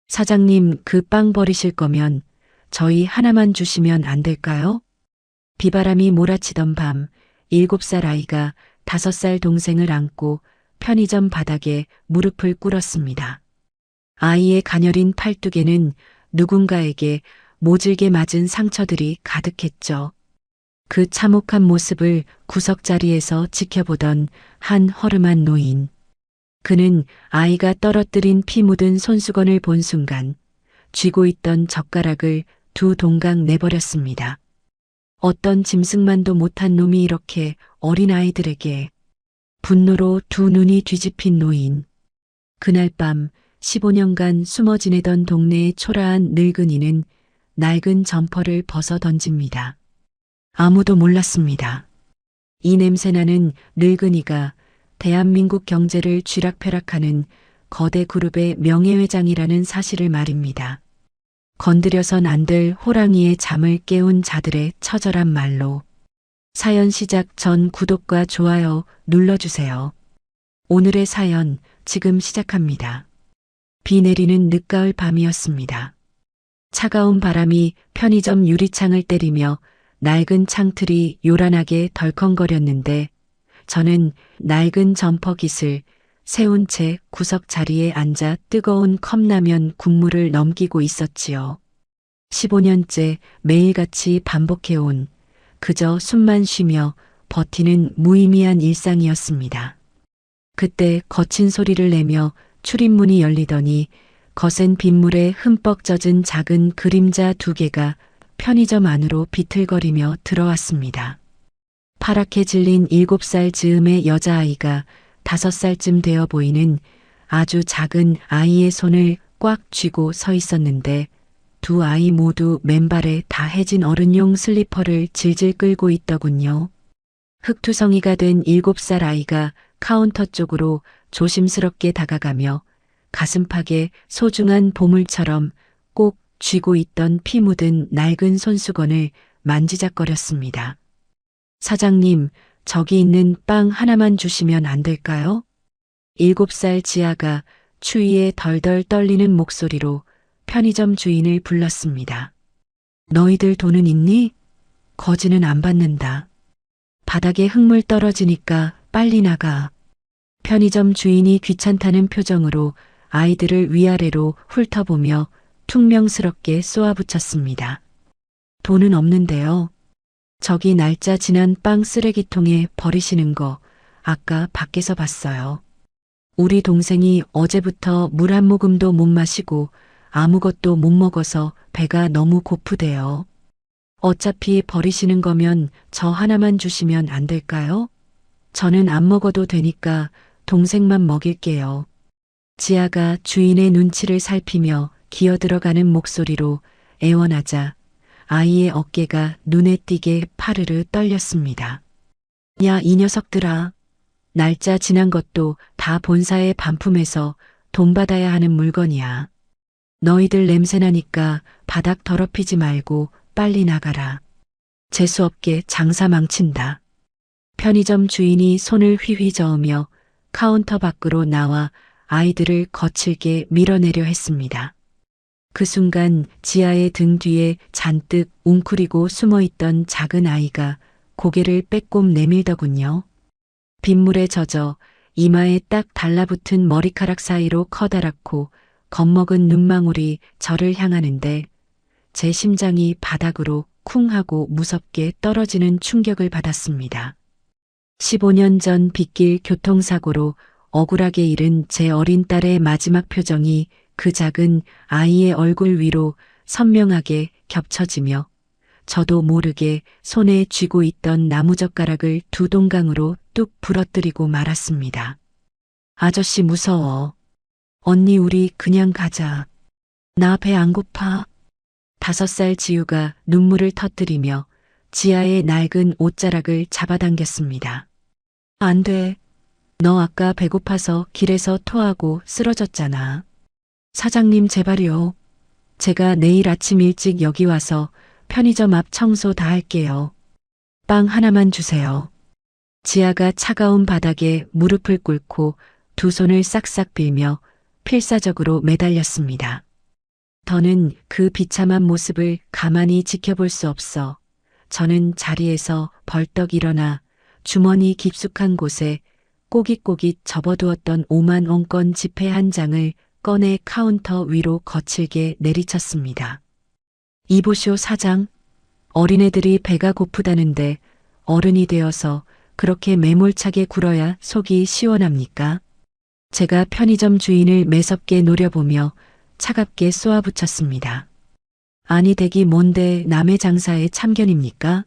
사장님, 그 빵 버리실 거면 저희 하나만 주시면 안 될까요? 비바람이 몰아치던 밤, 7살 아이가 5살 동생을 안고 편의점 바닥에 무릎을 꿇었습니다. 아이의 가녀린 팔뚝에는 누군가에게 모질게 맞은 상처들이 가득했죠. 그 참혹한 모습을 구석자리에서 지켜보던 한 허름한 노인. 그는 아이가 떨어뜨린 피 묻은 손수건을 본 순간 쥐고 있던 젓가락을 두 동강 내버렸습니다. 어떤 짐승만도 못한 놈이 이렇게 어린 아이들에게. 분노로 두 눈이 뒤집힌 노인. 그날 밤 15년간 숨어 지내던 동네의 초라한 늙은이는 낡은 점퍼를 벗어 던집니다. 아무도 몰랐습니다. 이 냄새나는 늙은이가 대한민국 경제를 쥐락펴락하는 거대 그룹의 명예회장이라는 사실을 말입니다. 건드려선 안 될 호랑이의 잠을 깨운 자들의 처절한 말로. 사연 시작 전 구독과 좋아요 눌러주세요. 오늘의 사연 지금 시작합니다. 비 내리는 늦가을 밤이었습니다. 차가운 바람이 편의점 유리창을 때리며 낡은 창틀이 요란하게 덜컹거렸는데 저는 낡은 점퍼 깃을 세운 채 구석 자리에 앉아 뜨거운 컵라면 국물을 넘기고 있었지요. 15년째 매일같이 반복해온 그저 숨만 쉬며 버티는 무의미한 일상이었습니다. 그때 거친 소리를 내며 출입문이 열리더니 거센 빗물에 흠뻑 젖은 작은 그림자 2개가 편의점 안으로 비틀거리며 들어왔습니다. 파랗게 질린 7살 즈음의 여자아이가 5살쯤 되어 보이는 아주 작은 아이의 손을 꽉 쥐고 서 있었는데 두 아이 모두 맨발에 다 해진 어른용 슬리퍼를 질질 끌고 있더군요. 흑투성이가 된 7살 아이가 카운터 쪽으로 조심스럽게 다가가며 가슴팍에 소중한 보물처럼 꼭 쥐고 있던 피 묻은 낡은 손수건을 만지작거렸습니다. 사장님, 저기 있는 빵 하나만 주시면 안 될까요? 7살 지아가 추위에 덜덜 떨리는 목소리로 편의점 주인을 불렀습니다. 너희들 돈은 있니? 거지는 안 받는다. 바닥에 흙물 떨어지니까 빨리 나가. 편의점 주인이 귀찮다는 표정으로 아이들을 위아래로 훑어보며 퉁명스럽게 쏘아붙였습니다. 돈은 없는데요. 저기 날짜 지난 빵 쓰레기통에 버리시는 거 아까 밖에서 봤어요. 우리 동생이 어제부터 물 한 모금도 못 마시고 아무것도 못 먹어서 배가 너무 고프대요. 어차피 버리시는 거면 저 하나만 주시면 안 될까요? 저는 안 먹어도 되니까 동생만 먹일게요. 지아가 주인의 눈치를 살피며 기어들어가는 목소리로 애원하자 아이의 어깨가 눈에 띄게 파르르 떨렸습니다. 야, 이 녀석들아. 날짜 지난 것도 다 본사의 반품해서 돈 받아야 하는 물건이야. 너희들 냄새나니까 바닥 더럽히지 말고 빨리 나가라. 재수없게 장사 망친다. 편의점 주인이 손을 휘휘 저으며 카운터 밖으로 나와 아이들을 거칠게 밀어내려 했습니다. 그 순간 지아의 등 뒤에 잔뜩 웅크리고 숨어있던 작은 아이가 고개를 빼꼼 내밀더군요. 빗물에 젖어 이마에 딱 달라붙은 머리카락 사이로 커다랗고 겁먹은 눈망울이 저를 향하는데 제 심장이 바닥으로 쿵 하고 무섭게 떨어지는 충격을 받았습니다. 15년 전 빗길 교통사고로 억울하게 잃은 제 어린 딸의 마지막 표정이 그 작은 아이의 얼굴 위로 선명하게 겹쳐지며 저도 모르게 손에 쥐고 있던 나무젓가락을 두 동강으로 뚝 부러뜨리고 말았습니다. 아저씨 무서워. 언니 우리 그냥 가자. 나 배 안 고파. 5살 지우가 눈물을 터뜨리며 지아의 낡은 옷자락을 잡아당겼습니다. 안 돼. 너 아까 배고파서 길에서 토하고 쓰러졌잖아. 사장님 제발요. 제가 내일 아침 일찍 여기 와서 편의점 앞 청소 다 할게요. 빵 하나만 주세요. 지아가 차가운 바닥에 무릎을 꿇고 두 손을 싹싹 빌며 필사적으로 매달렸습니다. 더는 그 비참한 모습을 가만히 지켜볼 수 없어 저는 자리에서 벌떡 일어나 주머니 깊숙한 곳에 꼬깃꼬깃 접어두었던 5만 원권 지폐 한 장을 꺼내 카운터 위로 거칠게 내리쳤습니다. 이보쇼 사장, 어린애들이 배가 고프다는데 어른이 되어서 그렇게 매몰차게 굴어야 속이 시원합니까? 제가 편의점 주인을 매섭게 노려보며 차갑게 쏘아붙였습니다. 아니 댁이 뭔데 남의 장사에 참견입니까?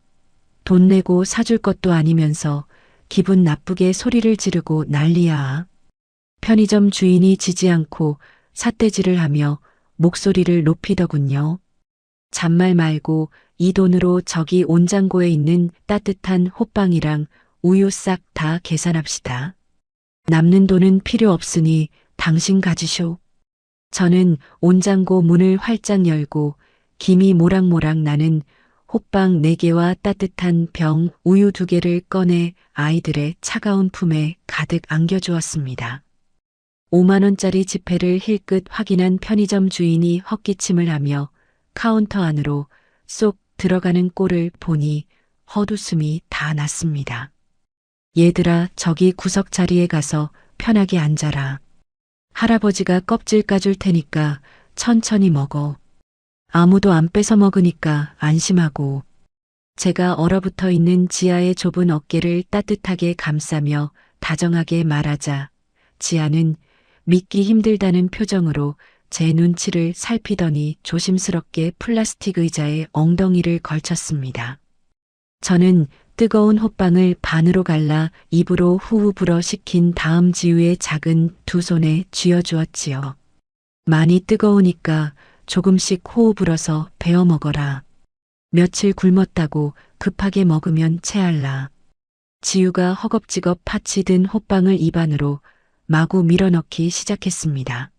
돈 내고 사줄 것도 아니면서 기분 나쁘게 소리를 지르고 난리야. 편의점 주인이 지지 않고 삿대질을 하며 목소리를 높이더군요. 잔말 말고 이 돈으로 저기 온장고에 있는 따뜻한 호빵이랑 우유 싹 다 계산합시다. 남는 돈은 필요 없으니 당신 가지쇼. 저는 온장고 문을 활짝 열고 김이 모락모락 나는 호빵 4개와 따뜻한 병 우유 2개를 꺼내 아이들의 차가운 품에 가득 안겨주었습니다. 5만 원짜리 지폐를 힐끗 확인한 편의점 주인이 헛기침을 하며 카운터 안으로 쏙 들어가는 꼴을 보니 헛웃음이 다 났습니다. 얘들아, 저기 구석 자리에 가서 편하게 앉아라. 할아버지가 껍질 까줄 테니까 천천히 먹어. 아무도 안 뺏어 먹으니까 안심하고. 제가 얼어붙어 있는 지아의 좁은 어깨를 따뜻하게 감싸며 다정하게 말하자 지아는 믿기 힘들다는 표정으로 제 눈치를 살피더니 조심스럽게 플라스틱 의자에 엉덩이를 걸쳤습니다. 저는 뜨거운 호빵을 반으로 갈라 입으로 후후 불어 식힌 다음 지우의 작은 2손에 쥐어주었지요. 많이 뜨거우니까 조금씩 호흡 불어서 베어 먹어라. 며칠 굶었다고 급하게 먹으면 체할라. 지우가 허겁지겁 파치 든 호빵을 입안으로 마구 밀어넣기 시작했습니다.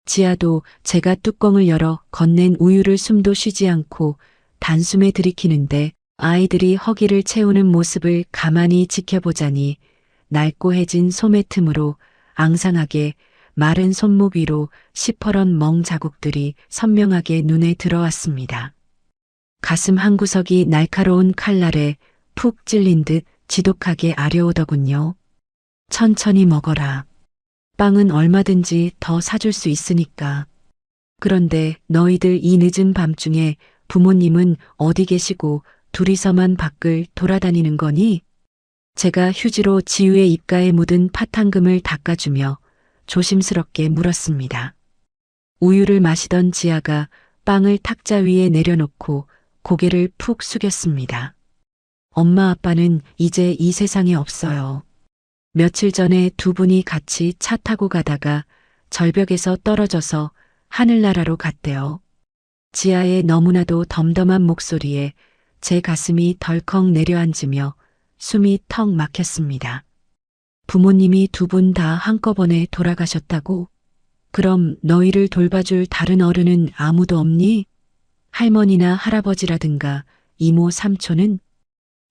지아도 제가 뚜껑을 열어 건넨 우유를 숨도 쉬지 않고 단숨에 들이키는데 아이들이 허기를 채우는 모습을 가만히 지켜보자니 날고해진 소매 틈으로 앙상하게 마른 손목 위로 시퍼런 멍 자국들이 선명하게 눈에 들어왔습니다. 가슴 한구석이 날카로운 칼날에 푹 찔린 듯 지독하게 아려오더군요. 천천히 먹어라. 빵은 얼마든지 더 사줄 수 있으니까. 그런데 너희들 이 늦은 밤중에 부모님은 어디 계시고 둘이서만 밖을 돌아다니는 거니? 제가 휴지로 지우의 입가에 묻은 파탄금을 닦아주며 조심스럽게 물었습니다. 우유를 마시던 지아가 빵을 탁자 위에 내려놓고 고개를 푹 숙였습니다. 엄마 아빠는 이제 이 세상에 없어요. 며칠 전에 2분이 같이 차 타고 가다가 절벽에서 떨어져서 하늘나라로 갔대요. 지아의 너무나도 덤덤한 목소리에 제 가슴이 덜컥 내려앉으며 숨이 턱 막혔습니다. 부모님이 2분 다 한꺼번에 돌아가셨다고? 그럼 너희를 돌봐줄 다른 어른은 아무도 없니? 할머니나 할아버지라든가 이모 삼촌은?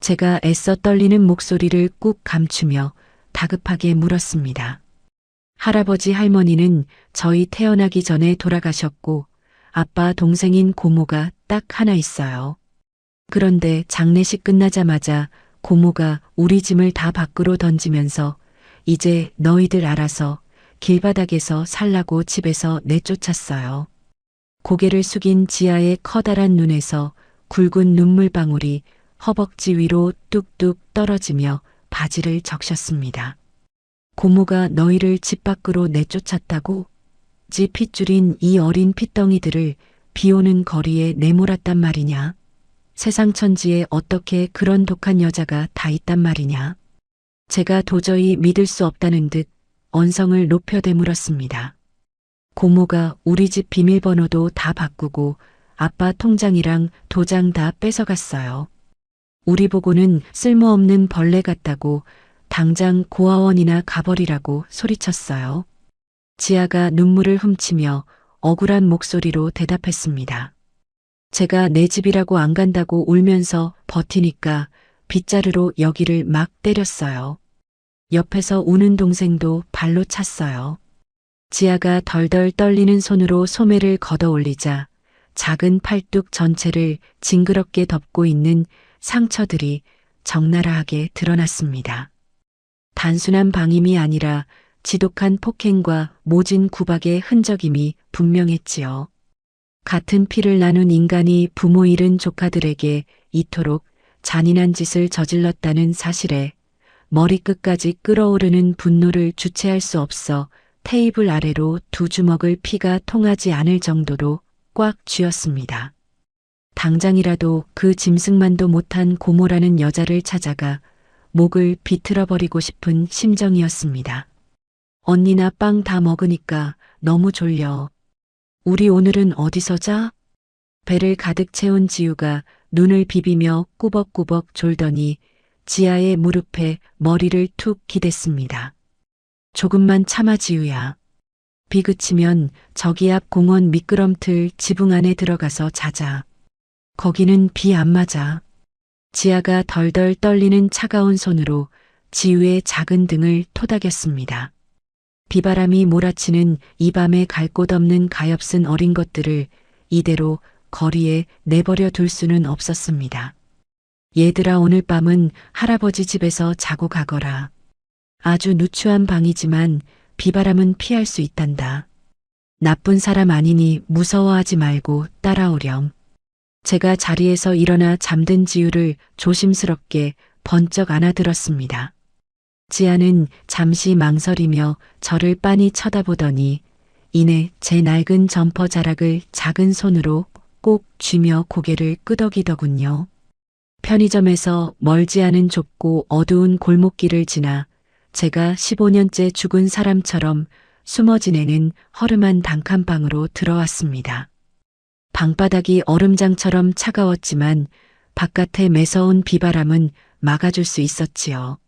제가 애써 떨리는 목소리를 꾹 감추며 다급하게 물었습니다. 할아버지 할머니는 저희 태어나기 전에 돌아가셨고 아빠 동생인 고모가 딱 하나 있어요. 그런데 장례식 끝나자마자 고모가 우리 짐을 다 밖으로 던지면서 이제 너희들 알아서 길바닥에서 살라고 집에서 내쫓았어요. 고개를 숙인 지아의 커다란 눈에서 굵은 눈물방울이 허벅지 위로 뚝뚝 떨어지며 바지를 적셨습니다. 고모가 너희를 집 밖으로 내쫓았다고? 집 핏줄인 이 어린 핏덩이들을 비오는 거리에 내몰았단 말이냐? 세상 천지에 어떻게 그런 독한 여자가 다 있단 말이냐? 제가 도저히 믿을 수 없다는 듯 언성을 높여 되물었습니다. 고모가 우리 집 비밀번호도 다 바꾸고 아빠 통장이랑 도장 다 뺏어갔어요. 우리 보고는 쓸모없는 벌레 같다고 당장 고아원이나 가버리라고 소리쳤어요. 지아가 눈물을 훔치며 억울한 목소리로 대답했습니다. 제가 내 집이라고 안 간다고 울면서 버티니까 빗자루로 여기를 막 때렸어요. 옆에서 우는 동생도 발로 찼어요. 지아가 덜덜 떨리는 손으로 소매를 걷어 올리자 작은 팔뚝 전체를 징그럽게 덮고 있는 상처들이 적나라하게 드러났습니다. 단순한 방임이 아니라 지독한 폭행과 모진 구박의 흔적임이 분명했지요. 같은 피를 나눈 인간이 부모 잃은 조카들에게 이토록 잔인한 짓을 저질렀다는 사실에 머리끝까지 끓어오르는 분노를 주체할 수 없어 테이블 아래로 두 주먹을 피가 통하지 않을 정도로 꽉 쥐었습니다. 당장이라도 그 짐승만도 못한 고모라는 여자를 찾아가 목을 비틀어버리고 싶은 심정이었습니다. 언니나 빵 다 먹으니까 너무 졸려. 우리 오늘은 어디서 자? 배를 가득 채운 지우가 눈을 비비며 꾸벅꾸벅 졸더니 지아의 무릎에 머리를 툭 기댔습니다. 조금만 참아 지우야. 비 그치면 저기 앞 공원 미끄럼틀 지붕 안에 들어가서 자자. 거기는 비 안 맞아. 지아가 덜덜 떨리는 차가운 손으로 지우의 작은 등을 토닥였습니다. 비바람이 몰아치는 이 밤에 갈 곳 없는 가엾은 어린 것들을 이대로 거리에 내버려 둘 수는 없었습니다. 얘들아, 오늘 밤은 할아버지 집에서 자고 가거라. 아주 누추한 방이지만 비바람은 피할 수 있단다. 나쁜 사람 아니니 무서워하지 말고 따라오렴. 제가 자리에서 일어나 잠든 지우를 조심스럽게 번쩍 안아들었습니다. 지아는 잠시 망설이며 저를 빤히 쳐다보더니 이내 제 낡은 점퍼 자락을 작은 손으로 꼭 쥐며 고개를 끄덕이더군요. 편의점에서 멀지 않은 좁고 어두운 골목길을 지나 제가 15년째 죽은 사람처럼 숨어 지내는 허름한 단칸방으로 들어왔습니다. 방바닥이 얼음장처럼 차가웠지만 바깥의 매서운 비바람은 막아줄 수 있었지요.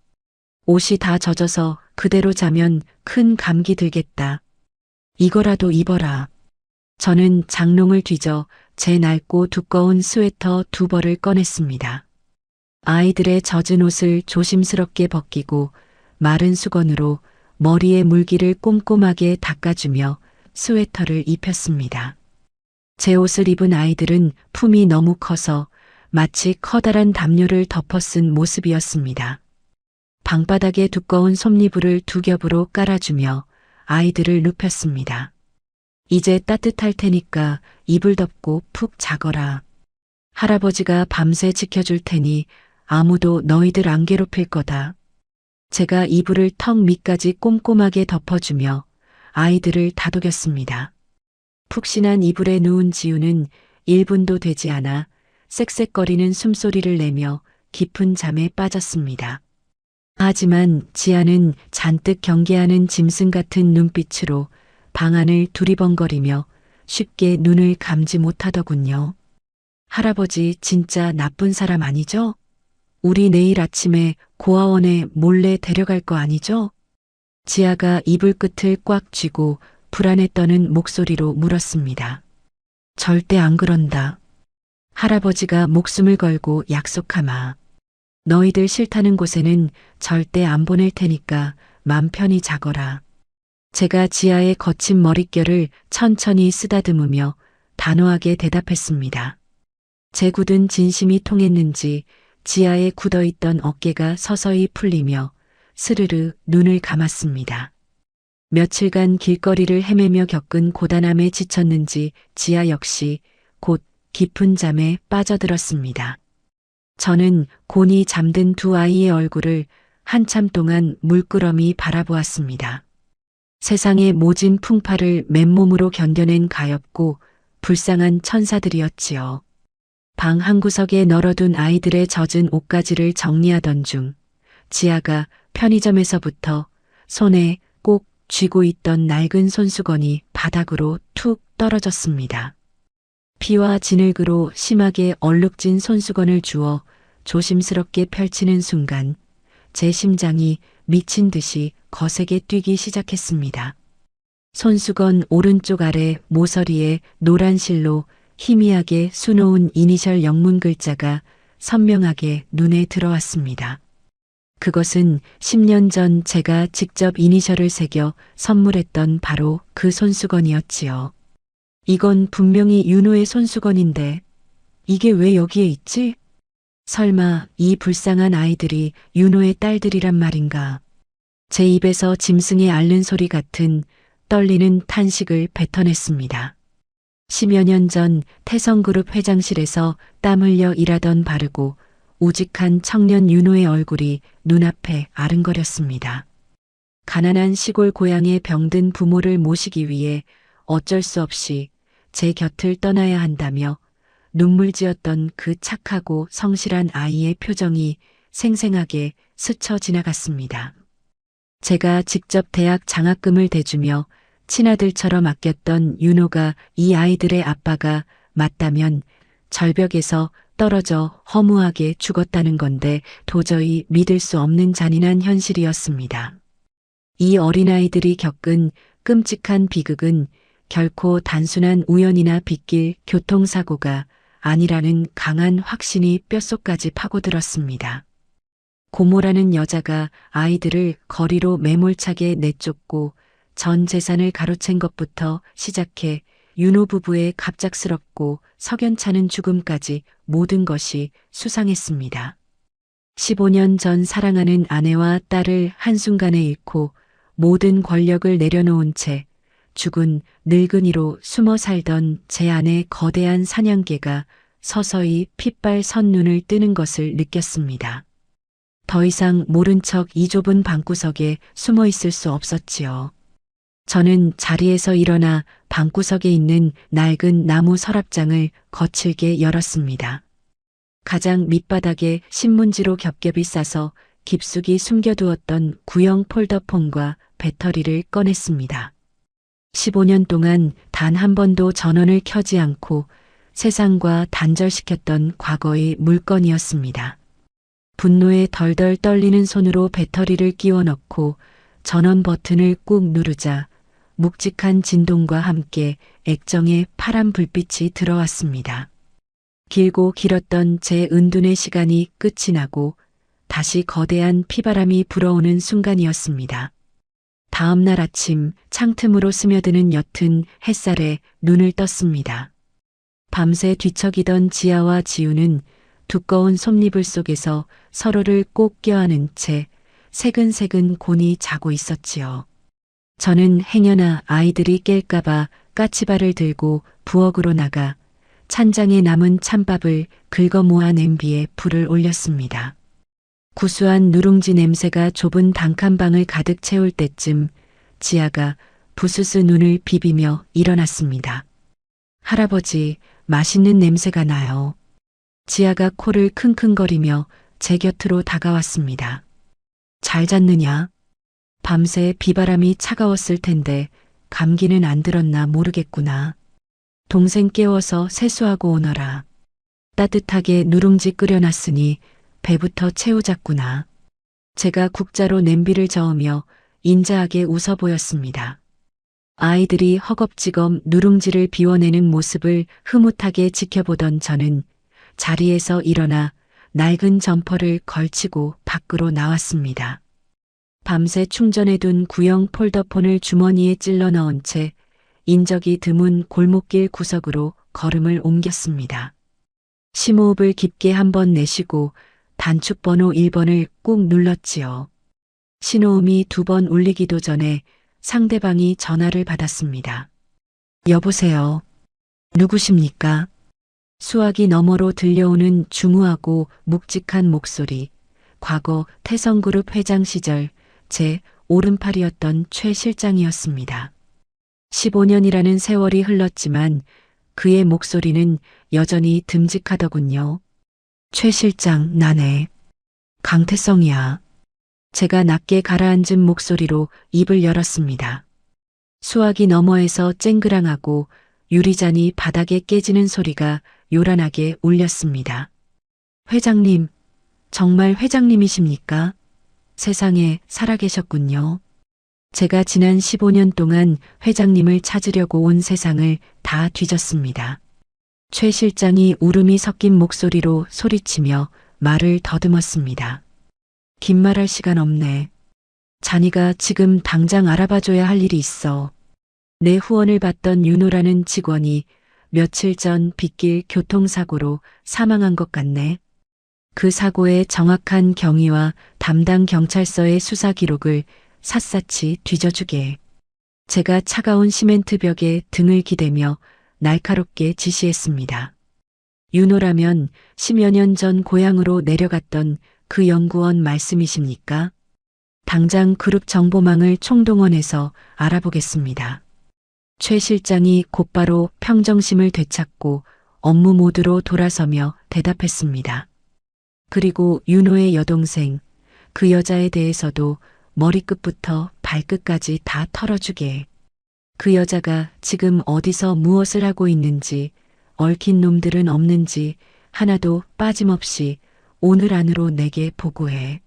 옷이 다 젖어서 그대로 자면 큰 감기 들겠다. 이거라도 입어라. 저는 장롱을 뒤져 제 낡고 두꺼운 스웨터 두 벌을 꺼냈습니다. 아이들의 젖은 옷을 조심스럽게 벗기고 마른 수건으로 머리에 물기를 꼼꼼하게 닦아주며 스웨터를 입혔습니다. 제 옷을 입은 아이들은 품이 너무 커서 마치 커다란 담요를 덮어 쓴 모습이었습니다. 방바닥에 두꺼운 솜니부를 두 겹으로 깔아주며 아이들을 눕혔습니다. 이제 따뜻할 테니까 이불 덮고 푹 자거라. 할아버지가 밤새 지켜줄 테니 아무도 너희들 안 괴롭힐 거다. 제가 이불을 턱 밑까지 꼼꼼하게 덮어주며 아이들을 다독였습니다. 푹신한 이불에 누운 지우는 1분도 되지 않아 쌕쌕거리는 숨소리를 내며 깊은 잠에 빠졌습니다. 하지만 지아는 잔뜩 경계하는 짐승 같은 눈빛으로 방 안을 두리번거리며 쉽게 눈을 감지 못하더군요. 할아버지 진짜 나쁜 사람 아니죠? 우리 내일 아침에 고아원에 몰래 데려갈 거 아니죠? 지아가 이불 끝을 꽉 쥐고 불안에 떠는 목소리로 물었습니다. 절대 안 그런다. 할아버지가 목숨을 걸고 약속하마. 너희들 싫다는 곳에는 절대 안 보낼 테니까 맘 편히 자거라. 제가 지아의 거친 머릿결을 천천히 쓰다듬으며 단호하게 대답했습니다. 제 굳은 진심이 통했는지 지아의 굳어있던 어깨가 서서히 풀리며 스르르 눈을 감았습니다. 며칠간 길거리를 헤매며 겪은 고단함에 지쳤는지 지아 역시 곧 깊은 잠에 빠져들었습니다. 저는 곤히 잠든 두 아이의 얼굴을 한참 동안 물끄러미 바라보았습니다. 세상의 모진 풍파를 맨몸으로 견뎌낸 가엾고 불쌍한 천사들이었지요. 방 한구석에 널어둔 아이들의 젖은 옷가지를 정리하던 중 지아가 편의점에서부터 손에 꼭 쥐고 있던 낡은 손수건이 바닥으로 툭 떨어졌습니다. 피와 진흙으로 심하게 얼룩진 손수건을 주워 조심스럽게 펼치는 순간 제 심장이 미친 듯이 거세게 뛰기 시작했습니다. 손수건 오른쪽 아래 모서리에 노란 실로 희미하게 수놓은 이니셜 영문 글자가 선명하게 눈에 들어왔습니다. 그것은 10년 전 제가 직접 이니셜을 새겨 선물했던 바로 그 손수건이었지요. 이건 분명히 윤호의 손수건인데 이게 왜 여기에 있지? 설마 이 불쌍한 아이들이 윤호의 딸들이란 말인가? 제 입에서 짐승의 앓는 소리 같은 떨리는 탄식을 뱉어냈습니다. 10여 년 전 태성그룹 회장실에서 땀 흘려 일하던 바르고 우직한 청년 윤호의 얼굴이 눈앞에 아른거렸습니다. 가난한 시골 고향의 병든 부모를 모시기 위해 어쩔 수 없이 제 곁을 떠나야 한다며 눈물 지었던 그 착하고 성실한 아이의 표정이 생생하게 스쳐 지나갔습니다. 제가 직접 대학 장학금을 대주며 친아들처럼 아꼈던 윤호가 이 아이들의 아빠가 맞다면 절벽에서 떨어져 허무하게 죽었다는 건데 도저히 믿을 수 없는 잔인한 현실이었습니다. 이 어린아이들이 겪은 끔찍한 비극은 결코 단순한 우연이나 빗길 교통사고가 아니라는 강한 확신이 뼛속까지 파고들었습니다. 고모라는 여자가 아이들을 거리로 매몰차게 내쫓고 전 재산을 가로챈 것부터 시작해 윤호 부부의 갑작스럽고 석연찮은 죽음까지 모든 것이 수상했습니다. 15년 전 사랑하는 아내와 딸을 한순간에 잃고 모든 권력을 내려놓은 채 죽은 늙은이로 숨어 살던 제 안의 거대한 사냥개가 서서히 핏발 선 눈을 뜨는 것을 느꼈습니다. 더 이상 모른 척 이 좁은 방구석에 숨어 있을 수 없었지요. 저는 자리에서 일어나 방구석에 있는 낡은 나무 서랍장을 거칠게 열었습니다. 가장 밑바닥에 신문지로 겹겹이 싸서 깊숙이 숨겨두었던 구형 폴더폰과 배터리를 꺼냈습니다. 15년 동안 단 한 번도 전원을 켜지 않고 세상과 단절시켰던 과거의 물건이었습니다. 분노에 덜덜 떨리는 손으로 배터리를 끼워 넣고 전원 버튼을 꾹 누르자 묵직한 진동과 함께 액정에 파란 불빛이 들어왔습니다. 길고 길었던 제 은둔의 시간이 끝이 나고 다시 거대한 피바람이 불어오는 순간이었습니다. 다음 날 아침 창틈으로 스며드는 옅은 햇살에 눈을 떴습니다. 밤새 뒤척이던 지아와 지우는 두꺼운 솜니불 속에서 서로를 꼭 껴안은 채 새근새근 곤히 자고 있었지요. 저는 행여나 아이들이 깰까봐 까치발을 들고 부엌으로 나가 찬장에 남은 찬밥을 긁어 모아 냄비에 불을 올렸습니다. 구수한 누룽지 냄새가 좁은 단칸방을 가득 채울 때쯤 지아가 부스스 눈을 비비며 일어났습니다. 할아버지, 맛있는 냄새가 나요. 지아가 코를 킁킁거리며 제 곁으로 다가왔습니다. 잘 잤느냐? 밤새 비바람이 차가웠을 텐데 감기는 안 들었나 모르겠구나. 동생 깨워서 세수하고 오너라. 따뜻하게 누룽지 끓여놨으니 배부터 채우자꾸나. 제가 국자로 냄비를 저으며 인자하게 웃어 보였습니다. 아이들이 허겁지겁 누룽지를 비워내는 모습을 흐뭇하게 지켜보던 저는 자리에서 일어나 낡은 점퍼를 걸치고 밖으로 나왔습니다. 밤새 충전해둔 구형 폴더폰을 주머니에 찔러 넣은 채 인적이 드문 골목길 구석으로 걸음을 옮겼습니다. 심호흡을 깊게 한번 내쉬고 단축번호 1번을 꾹 눌렀지요. 신호음이 2번 울리기도 전에 상대방이 전화를 받았습니다. 여보세요. 누구십니까? 수화기 너머로 들려오는 중후하고 묵직한 목소리. 과거 태성그룹 회장 시절 제 오른팔이었던 최 실장이었습니다. 15년이라는 세월이 흘렀지만 그의 목소리는 여전히 듬직하더군요. 최 실장, 나네. 강태성이야. 제가 낮게 가라앉은 목소리로 입을 열었습니다. 수화기 너머에서 쨍그랑하고 유리잔이 바닥에 깨지는 소리가 요란하게 울렸습니다. 회장님, 정말 회장님이십니까? 세상에 살아계셨군요. 제가 지난 15년 동안 회장님을 찾으려고 온 세상을 다 뒤졌습니다. 최 실장이 울음이 섞인 목소리로 소리치며 말을 더듬었습니다. 긴 말할 시간 없네. 자니가 지금 당장 알아봐줘야 할 일이 있어. 내 후원을 받던 윤호라는 직원이 며칠 전 빗길 교통사고로 사망한 것 같네. 그 사고의 정확한 경위와 담당 경찰서의 수사 기록을 샅샅이 뒤져주게. 제가 차가운 시멘트 벽에 등을 기대며 날카롭게 지시했습니다. 윤호라면 10여 년 전 고향으로 내려갔던 그 연구원 말씀이십니까? 당장 그룹 정보망을 총동원해서 알아보겠습니다. 최 실장이 곧바로 평정심을 되찾고 업무 모드로 돌아서며 대답했습니다. 그리고 윤호의 여동생, 그 여자에 대해서도 머리끝부터 발끝까지 다 털어주게. 그 여자가 지금 어디서 무엇을 하고 있는지, 얽힌 놈들은 없는지 하나도 빠짐없이 오늘 안으로 내게 보고해.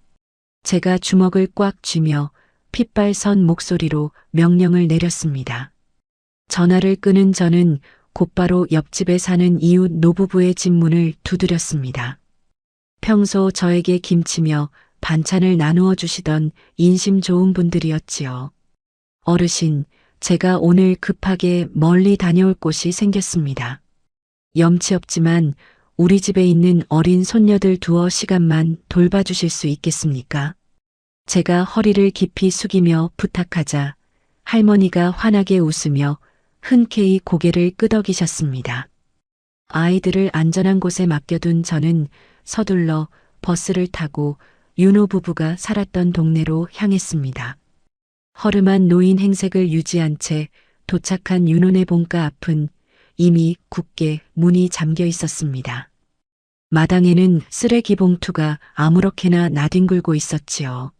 제가 주먹을 꽉 쥐며 핏발선 목소리로 명령을 내렸습니다. 전화를 끊은 저는 곧바로 옆집에 사는 이웃 노부부의 집 문을 두드렸습니다. 평소 저에게 김치며 반찬을 나누어 주시던 인심 좋은 분들이었지요. 어르신, 제가 오늘 급하게 멀리 다녀올 곳이 생겼습니다. 염치 없지만 우리 집에 있는 어린 손녀들 두어 시간만 돌봐주실 수 있겠습니까? 제가 허리를 깊이 숙이며 부탁하자 할머니가 환하게 웃으며 흔쾌히 고개를 끄덕이셨습니다. 아이들을 안전한 곳에 맡겨둔 저는 서둘러 버스를 타고 윤호 부부가 살았던 동네로 향했습니다. 허름한 노인 행색을 유지한 채 도착한 윤호네 본가 앞은 이미 굳게 문이 잠겨 있었습니다. 마당에는 쓰레기 봉투가 아무렇게나 나뒹굴고 있었지요.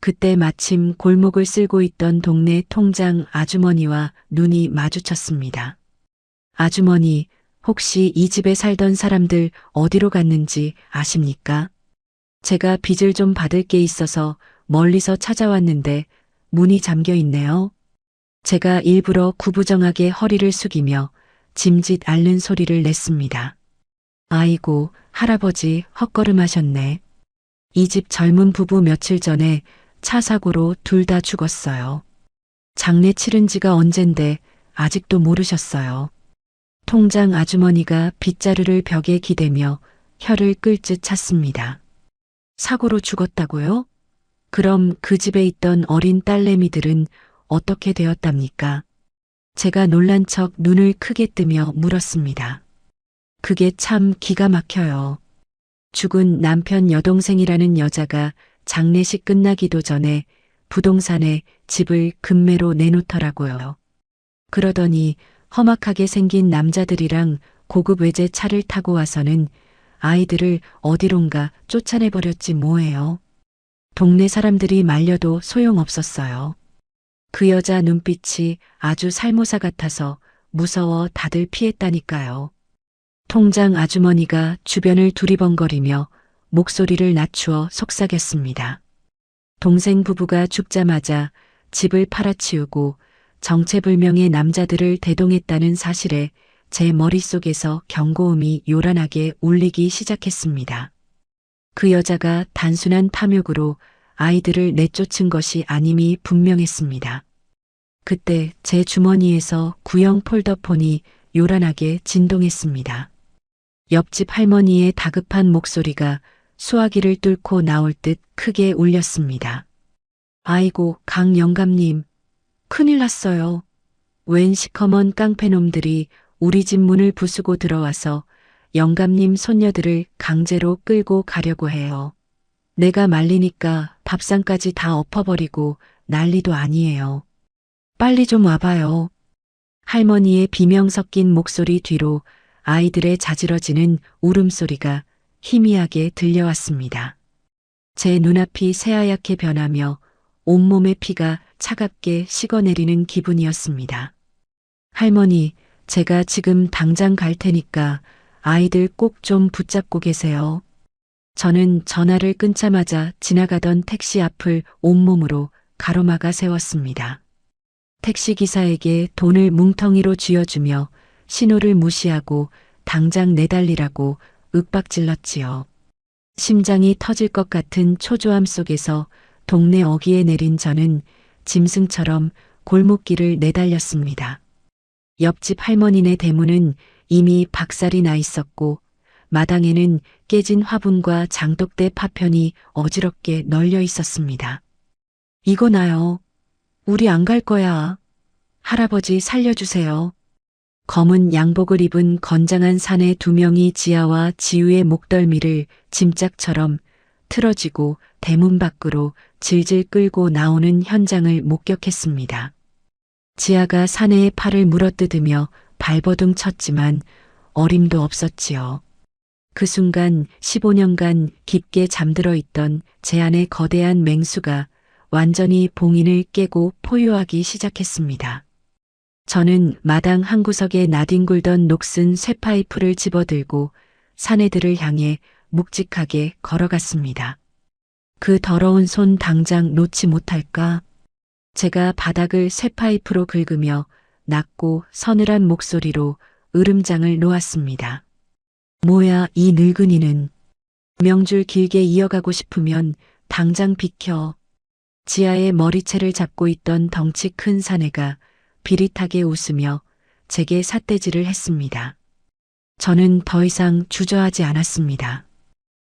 그때 마침 골목을 쓸고 있던 동네 통장 아주머니와 눈이 마주쳤습니다. 아주머니, 혹시 이 집에 살던 사람들 어디로 갔는지 아십니까? 제가 빚을 좀 받을 게 있어서 멀리서 찾아왔는데 문이 잠겨 있네요. 제가 일부러 구부정하게 허리를 숙이며 짐짓 앓는 소리를 냈습니다. 아이고, 할아버지 헛걸음하셨네. 이 집 젊은 부부 며칠 전에 차 사고로 둘 다 죽었어요. 장례 치른 지가 언젠데 아직도 모르셨어요. 통장 아주머니가 빗자루를 벽에 기대며 혀를 끌듯 찼습니다. 사고로 죽었다고요? 그럼 그 집에 있던 어린 딸내미들은 어떻게 되었답니까? 제가 놀란 척 눈을 크게 뜨며 물었습니다. 그게 참 기가 막혀요. 죽은 남편 여동생이라는 여자가 장례식 끝나기도 전에 부동산에 집을 금매로 내놓더라고요. 그러더니 험악하게 생긴 남자들이랑 고급 외제차를 타고 와서는 아이들을 어디론가 쫓아내버렸지 뭐예요. 동네 사람들이 말려도 소용없었어요. 그 여자 눈빛이 아주 살모사 같아서 무서워 다들 피했다니까요. 통장 아주머니가 주변을 두리번거리며 목소리를 낮추어 속삭였습니다. 동생 부부가 죽자마자 집을 팔아치우고 정체불명의 남자들을 대동했다는 사실에 제 머릿속에서 경고음이 요란하게 울리기 시작했습니다. 그 여자가 단순한 탐욕으로 아이들을 내쫓은 것이 아님이 분명했습니다. 그때 제 주머니에서 구형 폴더폰이 요란하게 진동했습니다. 옆집 할머니의 다급한 목소리가 수화기를 뚫고 나올 듯 크게 울렸습니다. 아이고, 강 영감님, 큰일 났어요. 웬 시커먼 깡패놈들이 우리 집 문을 부수고 들어와서 영감님 손녀들을 강제로 끌고 가려고 해요. 내가 말리니까 밥상까지 다 엎어버리고 난리도 아니에요. 빨리 좀 와봐요. 할머니의 비명 섞인 목소리 뒤로 아이들의 자지러지는 울음소리가 희미하게 들려왔습니다. 제 눈앞이 새하얗게 변하며 온몸의 피가 차갑게 식어내리는 기분이었습니다. 할머니, 제가 지금 당장 갈 테니까 아이들 꼭 좀 붙잡고 계세요. 저는 전화를 끊자마자 지나가던 택시 앞을 온몸으로 가로막아 세웠습니다. 택시기사에게 돈을 뭉텅이로 쥐어주며 신호를 무시하고 당장 내달리라고 윽박질렀지요. 심장이 터질 것 같은 초조함 속에서 동네 어귀에 내린 저는 짐승처럼 골목길을 내달렸습니다. 옆집 할머니네 대문은 이미 박살이 나 있었고 마당에는 깨진 화분과 장독대 파편이 어지럽게 널려 있었습니다. 이거 나요. 우리 안 갈 거야. 할아버지 살려주세요. 검은 양복을 입은 건장한 사내 두 명이 지아와 지우의 목덜미를 짐짝처럼 틀어지고 대문 밖으로 질질 끌고 나오는 현장을 목격했습니다. 지아가 사내의 팔을 물어뜯으며 발버둥 쳤지만 어림도 없었지요. 그 순간 15년간 깊게 잠들어 있던 제 안의 거대한 맹수가 완전히 봉인을 깨고 포효하기 시작했습니다. 저는 마당 한 구석에 나뒹굴던 녹슨 쇠파이프를 집어들고 사내들을 향해 묵직하게 걸어갔습니다. 그 더러운 손 당장 놓지 못할까? 제가 바닥을 쇠파이프로 긁으며 낮고 서늘한 목소리로 으름장을 놓았습니다. 뭐야 이 늙은이는. 명줄 길게 이어가고 싶으면 당장 비켜. 지아의 머리채를 잡고 있던 덩치 큰 사내가 비릿하게 웃으며 제게 삿대질을 했습니다. 저는 더 이상 주저하지 않았습니다.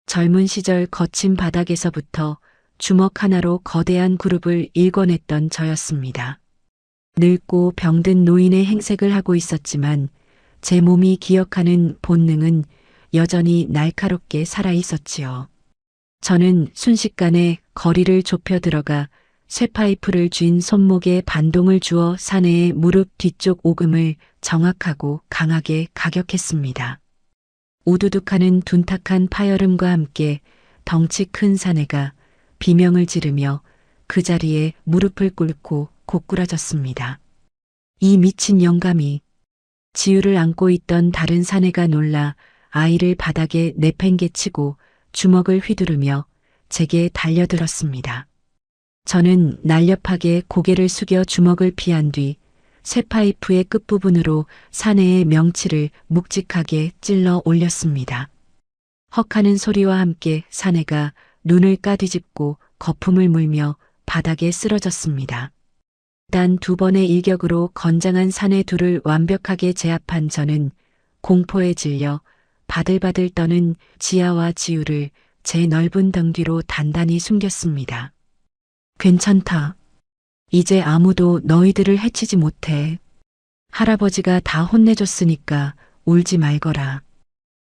젊은 시절 거친 바닥에서부터 주먹 하나로 거대한 그룹을 일궈냈던 저였습니다. 늙고 병든 노인의 행색을 하고 있었지만 제 몸이 기억하는 본능은 여전히 날카롭게 살아 있었지요. 저는 순식간에 거리를 좁혀 들어가 쇠파이프를 쥔 손목에 반동을 주어 사내의 무릎 뒤쪽 오금을 정확하고 강하게 가격했습니다. 우두둑하는 둔탁한 파열음과 함께 덩치 큰 사내가 비명을 지르며 그 자리에 무릎을 꿇고 고꾸라졌습니다. 이 미친 영감이. 지우를 안고 있던 다른 사내가 놀라 아이를 바닥에 내팽개치고 주먹을 휘두르며 제게 달려들었습니다. 저는 날렵하게 고개를 숙여 주먹을 피한 뒤 쇠파이프의 끝부분으로 사내의 명치를 묵직하게 찔러 올렸습니다. 헉하는 소리와 함께 사내가 눈을 까뒤집고 거품을 물며 바닥에 쓰러졌습니다. 단 두 번의 일격으로 건장한 사내 둘을 완벽하게 제압한 저는 공포에 질려 바들바들 떠는 지아와 지우를 제 넓은 등 뒤로 단단히 숨겼습니다. 괜찮다. 이제 아무도 너희들을 해치지 못해. 할아버지가 다 혼내줬으니까 울지 말거라.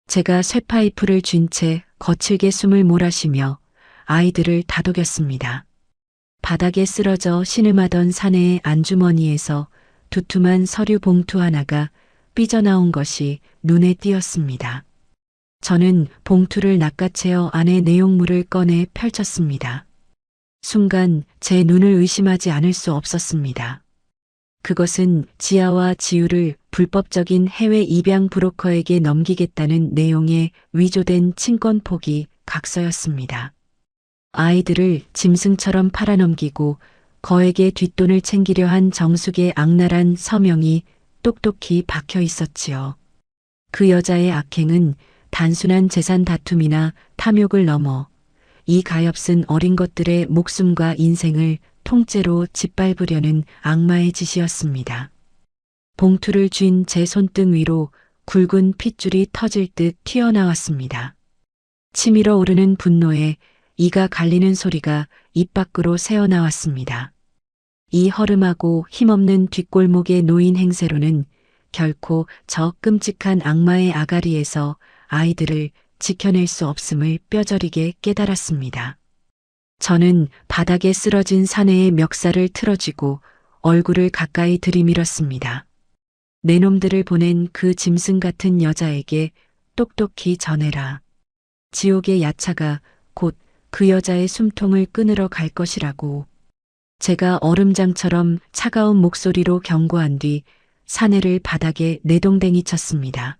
제가 쇠파이프를 쥔 채 거칠게 숨을 몰아쉬며 아이들을 다독였습니다. 바닥에 쓰러져 신음하던 사내의 안주머니에서 두툼한 서류 봉투 하나가 삐져나온 것이 눈에 띄었습니다. 저는 봉투를 낚아채어 안의 내용물을 꺼내 펼쳤습니다. 순간 제 눈을 의심하지 않을 수 없었습니다. 그것은 지아와 지우를 불법적인 해외 입양 브로커에게 넘기겠다는 내용의 위조된 친권 포기 각서였습니다. 아이들을 짐승처럼 팔아넘기고 거액의 뒷돈을 챙기려 한 정숙의 악랄한 서명이 똑똑히 박혀 있었지요. 그 여자의 악행은 단순한 재산 다툼이나 탐욕을 넘어 이 가엾은 어린 것들의 목숨과 인생을 통째로 짓밟으려는 악마의 짓이었습니다. 봉투를 쥔 제 손등 위로 굵은 핏줄이 터질 듯 튀어나왔습니다. 치밀어 오르는 분노에 이가 갈리는 소리가 입 밖으로 새어나왔습니다. 이 허름하고 힘없는 뒷골목의 노인 행세로는 결코 저 끔찍한 악마의 아가리에서 아이들을 지켜낼 수 없음을 뼈저리게 깨달았습니다. 저는 바닥에 쓰러진 사내의 멱살을 틀어쥐고 얼굴을 가까이 들이밀었습니다. 내 놈들을 보낸 그 짐승 같은 여자에게 똑똑히 전해라. 지옥의 야차가 곧 그 여자의 숨통을 끊으러 갈 것이라고. 제가 얼음장처럼 차가운 목소리로 경고한 뒤 사내를 바닥에 내동댕이 쳤습니다.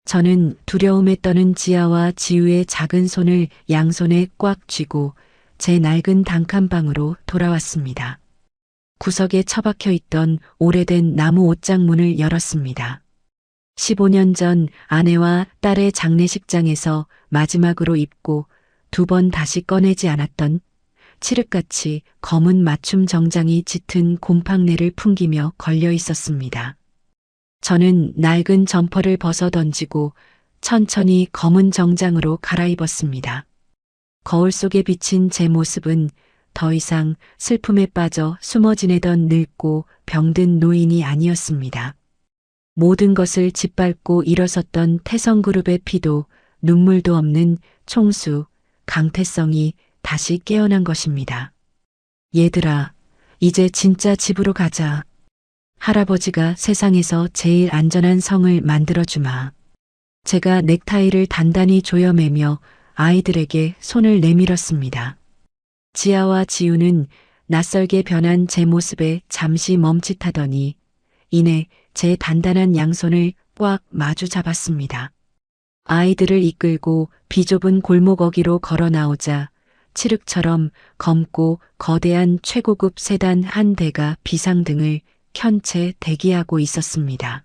저는 두려움에 떠는 지아와 지우의 작은 손을 양손에 꽉 쥐고 제 낡은 단칸방으로 돌아왔습니다. 구석에 처박혀 있던 오래된 나무 옷장 문을 열었습니다. 15년 전 아내와 딸의 장례식장에서 마지막으로 입고 두 번 다시 꺼내지 않았던 칠흑같이 검은 맞춤 정장이 짙은 곰팡내를 풍기며 걸려 있었습니다. 저는 낡은 점퍼를 벗어 던지고 천천히 검은 정장으로 갈아입었습니다. 거울 속에 비친 제 모습은 더 이상 슬픔에 빠져 숨어 지내던 늙고 병든 노인이 아니었습니다. 모든 것을 짓밟고 일어섰던 태성그룹의 피도 눈물도 없는 총수, 강태성이 다시 깨어난 것입니다. 얘들아, 이제 진짜 집으로 가자. 할아버지가 세상에서 제일 안전한 성을 만들어주마. 제가 넥타이를 단단히 조여매며 아이들에게 손을 내밀었습니다. 지아와 지우는 낯설게 변한 제 모습에 잠시 멈칫하더니 이내 제 단단한 양손을 꽉 마주 잡았습니다. 아이들을 이끌고 비좁은 골목 어귀로 걸어 나오자 칠흑처럼 검고 거대한 최고급 세단 한 대가 비상등을 켠 채 대기하고 있었습니다.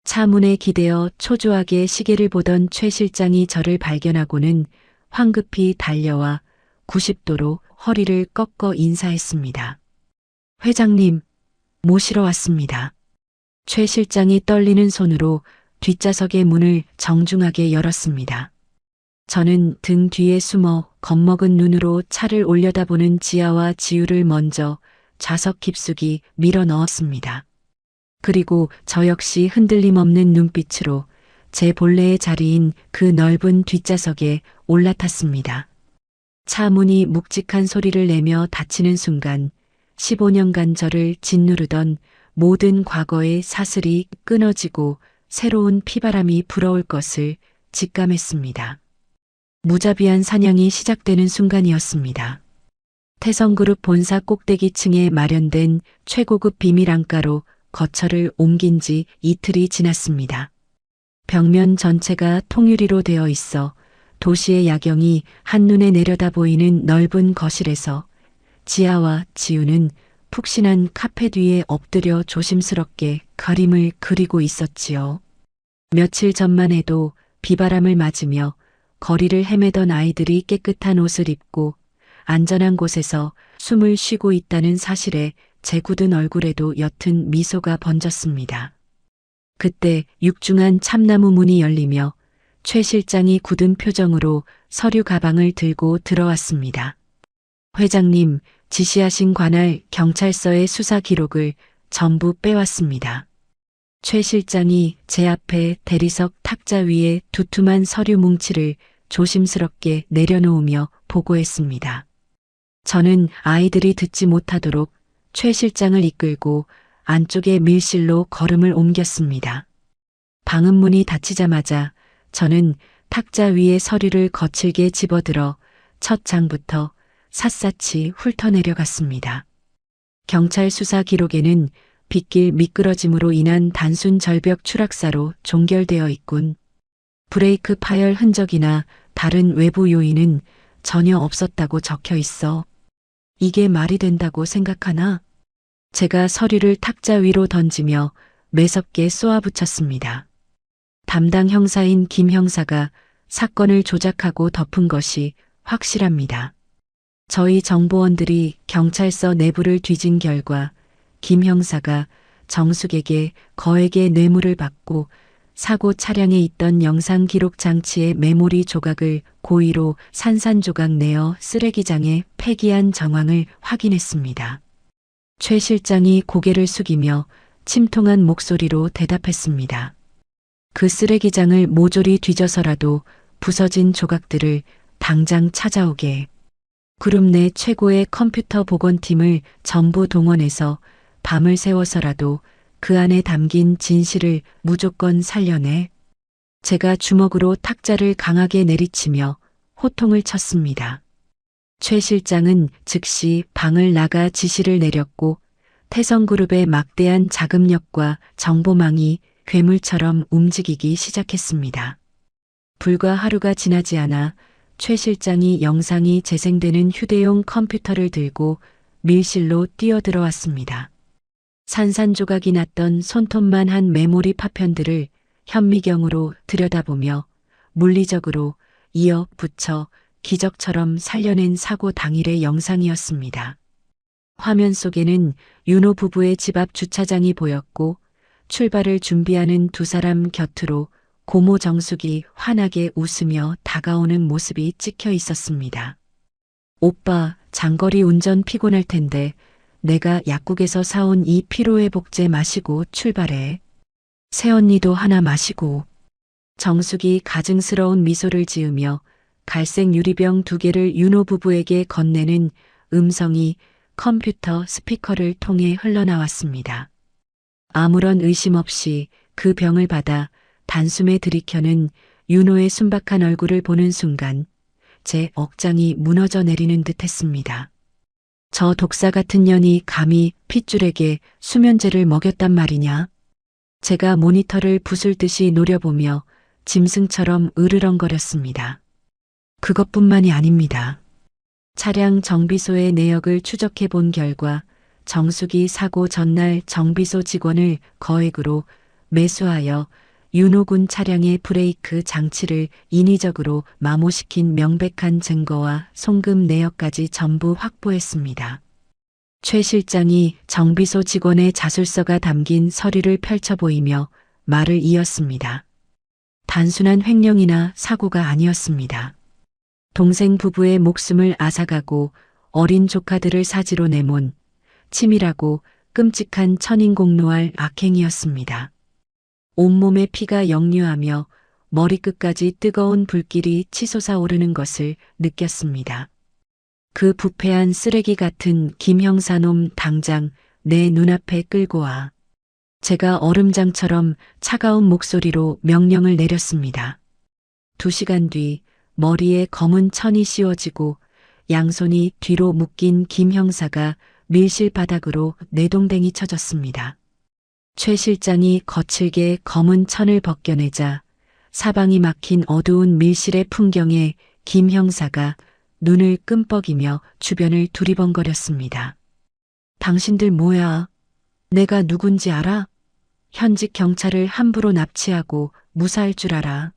차문에 기대어 초조하게 시계를 보던 최 실장이 저를 발견하고는 황급히 달려와 90도로 허리를 꺾어 인사했습니다. 회장님, 모시러 왔습니다. 최 실장이 떨리는 손으로 뒷좌석의 문을 정중하게 열었습니다. 저는 등 뒤에 숨어 겁먹은 눈으로 차를 올려다보는 지아와 지우를 먼저 좌석 깊숙이 밀어 넣었습니다. 그리고 저 역시 흔들림 없는 눈빛으로 제 본래의 자리인 그 넓은 뒷좌석에 올라탔습니다. 차 문이 묵직한 소리를 내며 닫히는 순간 15년간 저를 짓누르던 모든 과거의 사슬이 끊어지고 새로운 피바람이 불어올 것을 직감했습니다. 무자비한 사냥이 시작되는 순간이었습니다. 태성그룹 본사 꼭대기층에 마련된 최고급 비밀 안가로 거처를 옮긴 지 이틀이 지났습니다. 벽면 전체가 통유리로 되어 있어 도시의 야경이 한눈에 내려다 보이는 넓은 거실에서 지아와 지우는 푹신한 카펫 위에 엎드려 조심스럽게 그림을 그리고 있었지요. 며칠 전만 해도 비바람을 맞으며 거리를 헤매던 아이들이 깨끗한 옷을 입고 안전한 곳에서 숨을 쉬고 있다는 사실에 제 굳은 얼굴에도 옅은 미소가 번졌습니다. 그때 육중한 참나무 문이 열리며 최 실장이 굳은 표정으로 서류 가방을 들고 들어왔습니다. 회장님, 지시하신 관할 경찰서의 수사 기록을 전부 빼왔습니다. 최 실장이 제 앞에 대리석 탁자 위에 두툼한 서류 뭉치를 조심스럽게 내려놓으며 보고했습니다. 저는 아이들이 듣지 못하도록 최 실장을 이끌고 안쪽의 밀실로 걸음을 옮겼습니다. 방음문이 닫히자마자 저는 탁자 위에 서류를 거칠게 집어들어 첫 장부터 샅샅이 훑어내려갔습니다. 경찰 수사 기록에는 빗길 미끄러짐으로 인한 단순 절벽 추락사로 종결되어 있군. 브레이크 파열 흔적이나 다른 외부 요인은 전혀 없었다고 적혀 있어. 이게 말이 된다고 생각하나? 제가 서류를 탁자 위로 던지며 매섭게 쏘아붙였습니다. 담당 형사인 김 형사가 사건을 조작하고 덮은 것이 확실합니다. 저희 정보원들이 경찰서 내부를 뒤진 결과 김 형사가 정숙에게 거액의 뇌물을 받고 사고 차량에 있던 영상 기록 장치의 메모리 조각을 고의로 산산조각 내어 쓰레기장에 폐기한 정황을 확인했습니다. 최 실장이 고개를 숙이며 침통한 목소리로 대답했습니다. 그 쓰레기장을 모조리 뒤져서라도 부서진 조각들을 당장 찾아오게. 그룹 내 최고의 컴퓨터 복원팀을 전부 동원해서 밤을 새워서라도 그 안에 담긴 진실을 무조건 살려내. 제가 주먹으로 탁자를 강하게 내리치며 호통을 쳤습니다. 최 실장은 즉시 방을 나가 지시를 내렸고 태성그룹의 막대한 자금력과 정보망이 괴물처럼 움직이기 시작했습니다. 불과 하루가 지나지 않아 최 실장이 영상이 재생되는 휴대용 컴퓨터를 들고 밀실로 뛰어들어왔습니다. 산산조각이 났던 손톱만 한 메모리 파편들을 현미경으로 들여다보며 물리적으로 이어 붙여 기적처럼 살려낸 사고 당일의 영상이었습니다. 화면 속에는 윤호 부부의 집 앞 주차장이 보였고 출발을 준비하는 두 사람 곁으로 고모 정숙이 환하게 웃으며 다가오는 모습이 찍혀 있었습니다. 오빠, 장거리 운전 피곤할 텐데 내가 약국에서 사온 이 피로회복제 마시고 출발해. 새언니도 하나 마시고. 정숙이 가증스러운 미소를 지으며 갈색 유리병 2개를 윤호 부부에게 건네는 음성이 컴퓨터 스피커를 통해 흘러나왔습니다. 아무런 의심 없이 그 병을 받아 단숨에 들이켜는 윤호의 순박한 얼굴을 보는 순간 제 억장이 무너져 내리는 듯 했습니다. 저 독사 같은 년이 감히 핏줄에게 수면제를 먹였단 말이냐? 제가 모니터를 부술듯이 노려보며 짐승처럼 으르렁거렸습니다. 그것뿐만이 아닙니다. 차량 정비소의 내역을 추적해 본 결과 정숙이 사고 전날 정비소 직원을 거액으로 매수하여 윤호군 차량의 브레이크 장치를 인위적으로 마모시킨 명백한 증거와 송금 내역까지 전부 확보했습니다. 최 실장이 정비소 직원의 자술서가 담긴 서류를 펼쳐 보이며 말을 이었습니다. 단순한 횡령이나 사고가 아니었습니다. 동생 부부의 목숨을 앗아가고 어린 조카들을 사지로 내몬 치밀하고 끔찍한 천인공노할 악행이었습니다. 온몸에 피가 역류하며 머리끝까지 뜨거운 불길이 치솟아 오르는 것을 느꼈습니다. 그 부패한 쓰레기 같은 김 형사놈 당장 내 눈앞에 끌고 와. 제가 얼음장처럼 차가운 목소리로 명령을 내렸습니다. 2시간 뒤 머리에 검은 천이 씌워지고 양손이 뒤로 묶인 김 형사가 밀실 바닥으로 내동댕이 쳐졌습니다. 최 실장이 거칠게 검은 천을 벗겨내자 사방이 막힌 어두운 밀실의 풍경에 김 형사가 눈을 끔뻑이며 주변을 두리번거렸습니다. 당신들 뭐야? 내가 누군지 알아? 현직 경찰을 함부로 납치하고 무사할 줄 알아.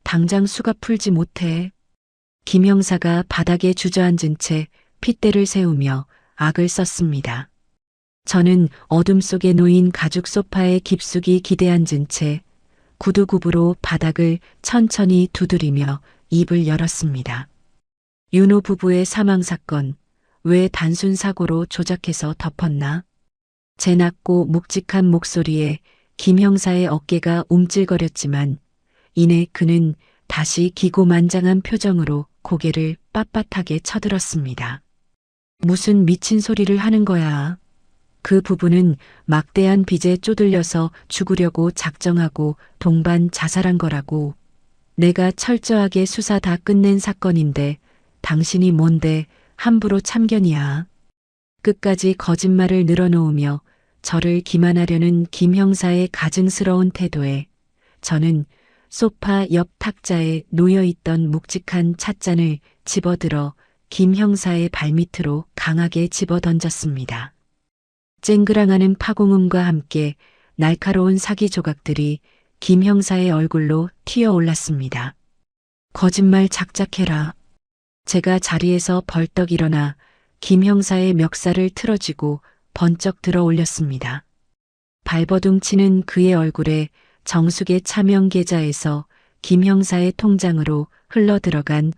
당장 수갑 풀지 못해. 김 형사가 바닥에 주저앉은 채 핏대를 세우며 악을 썼습니다. 저는 어둠 속에 놓인 가죽 소파에 깊숙이 기대앉은 채 구두굽으로 바닥을 천천히 두드리며 입을 열었습니다. 윤호 부부의 사망 사건, 왜 단순 사고로 조작해서 덮었나? 제 낮고 묵직한 목소리에 김 형사의 어깨가 움찔거렸지만 이내 그는 다시 기고만장한 표정으로 고개를 빳빳하게 쳐들었습니다. 무슨 미친 소리를 하는 거야? 그 부부는 막대한 빚에 쪼들려서 죽으려고 작정하고 동반 자살한 거라고. 내가 철저하게 수사 다 끝낸 사건인데 당신이 뭔데 함부로 참견이야. 끝까지 거짓말을 늘어놓으며 저를 기만하려는 김 형사의 가증스러운 태도에 저는 소파 옆 탁자에 놓여있던 묵직한 찻잔을 집어들어 김 형사의 발밑으로 강하게 집어던졌습니다. 쨍그랑하는 파공음과 함께 날카로운 사기 조각들이 김 형사의 얼굴로 튀어올랐습니다. 거짓말 작작해라. 제가 자리에서 벌떡 일어나 김 형사의 멱살을 틀어쥐고 번쩍 들어 올렸습니다. 발버둥 치는 그의 얼굴에 정숙의 차명 계좌에서 김 형사의 통장으로 흘러들어간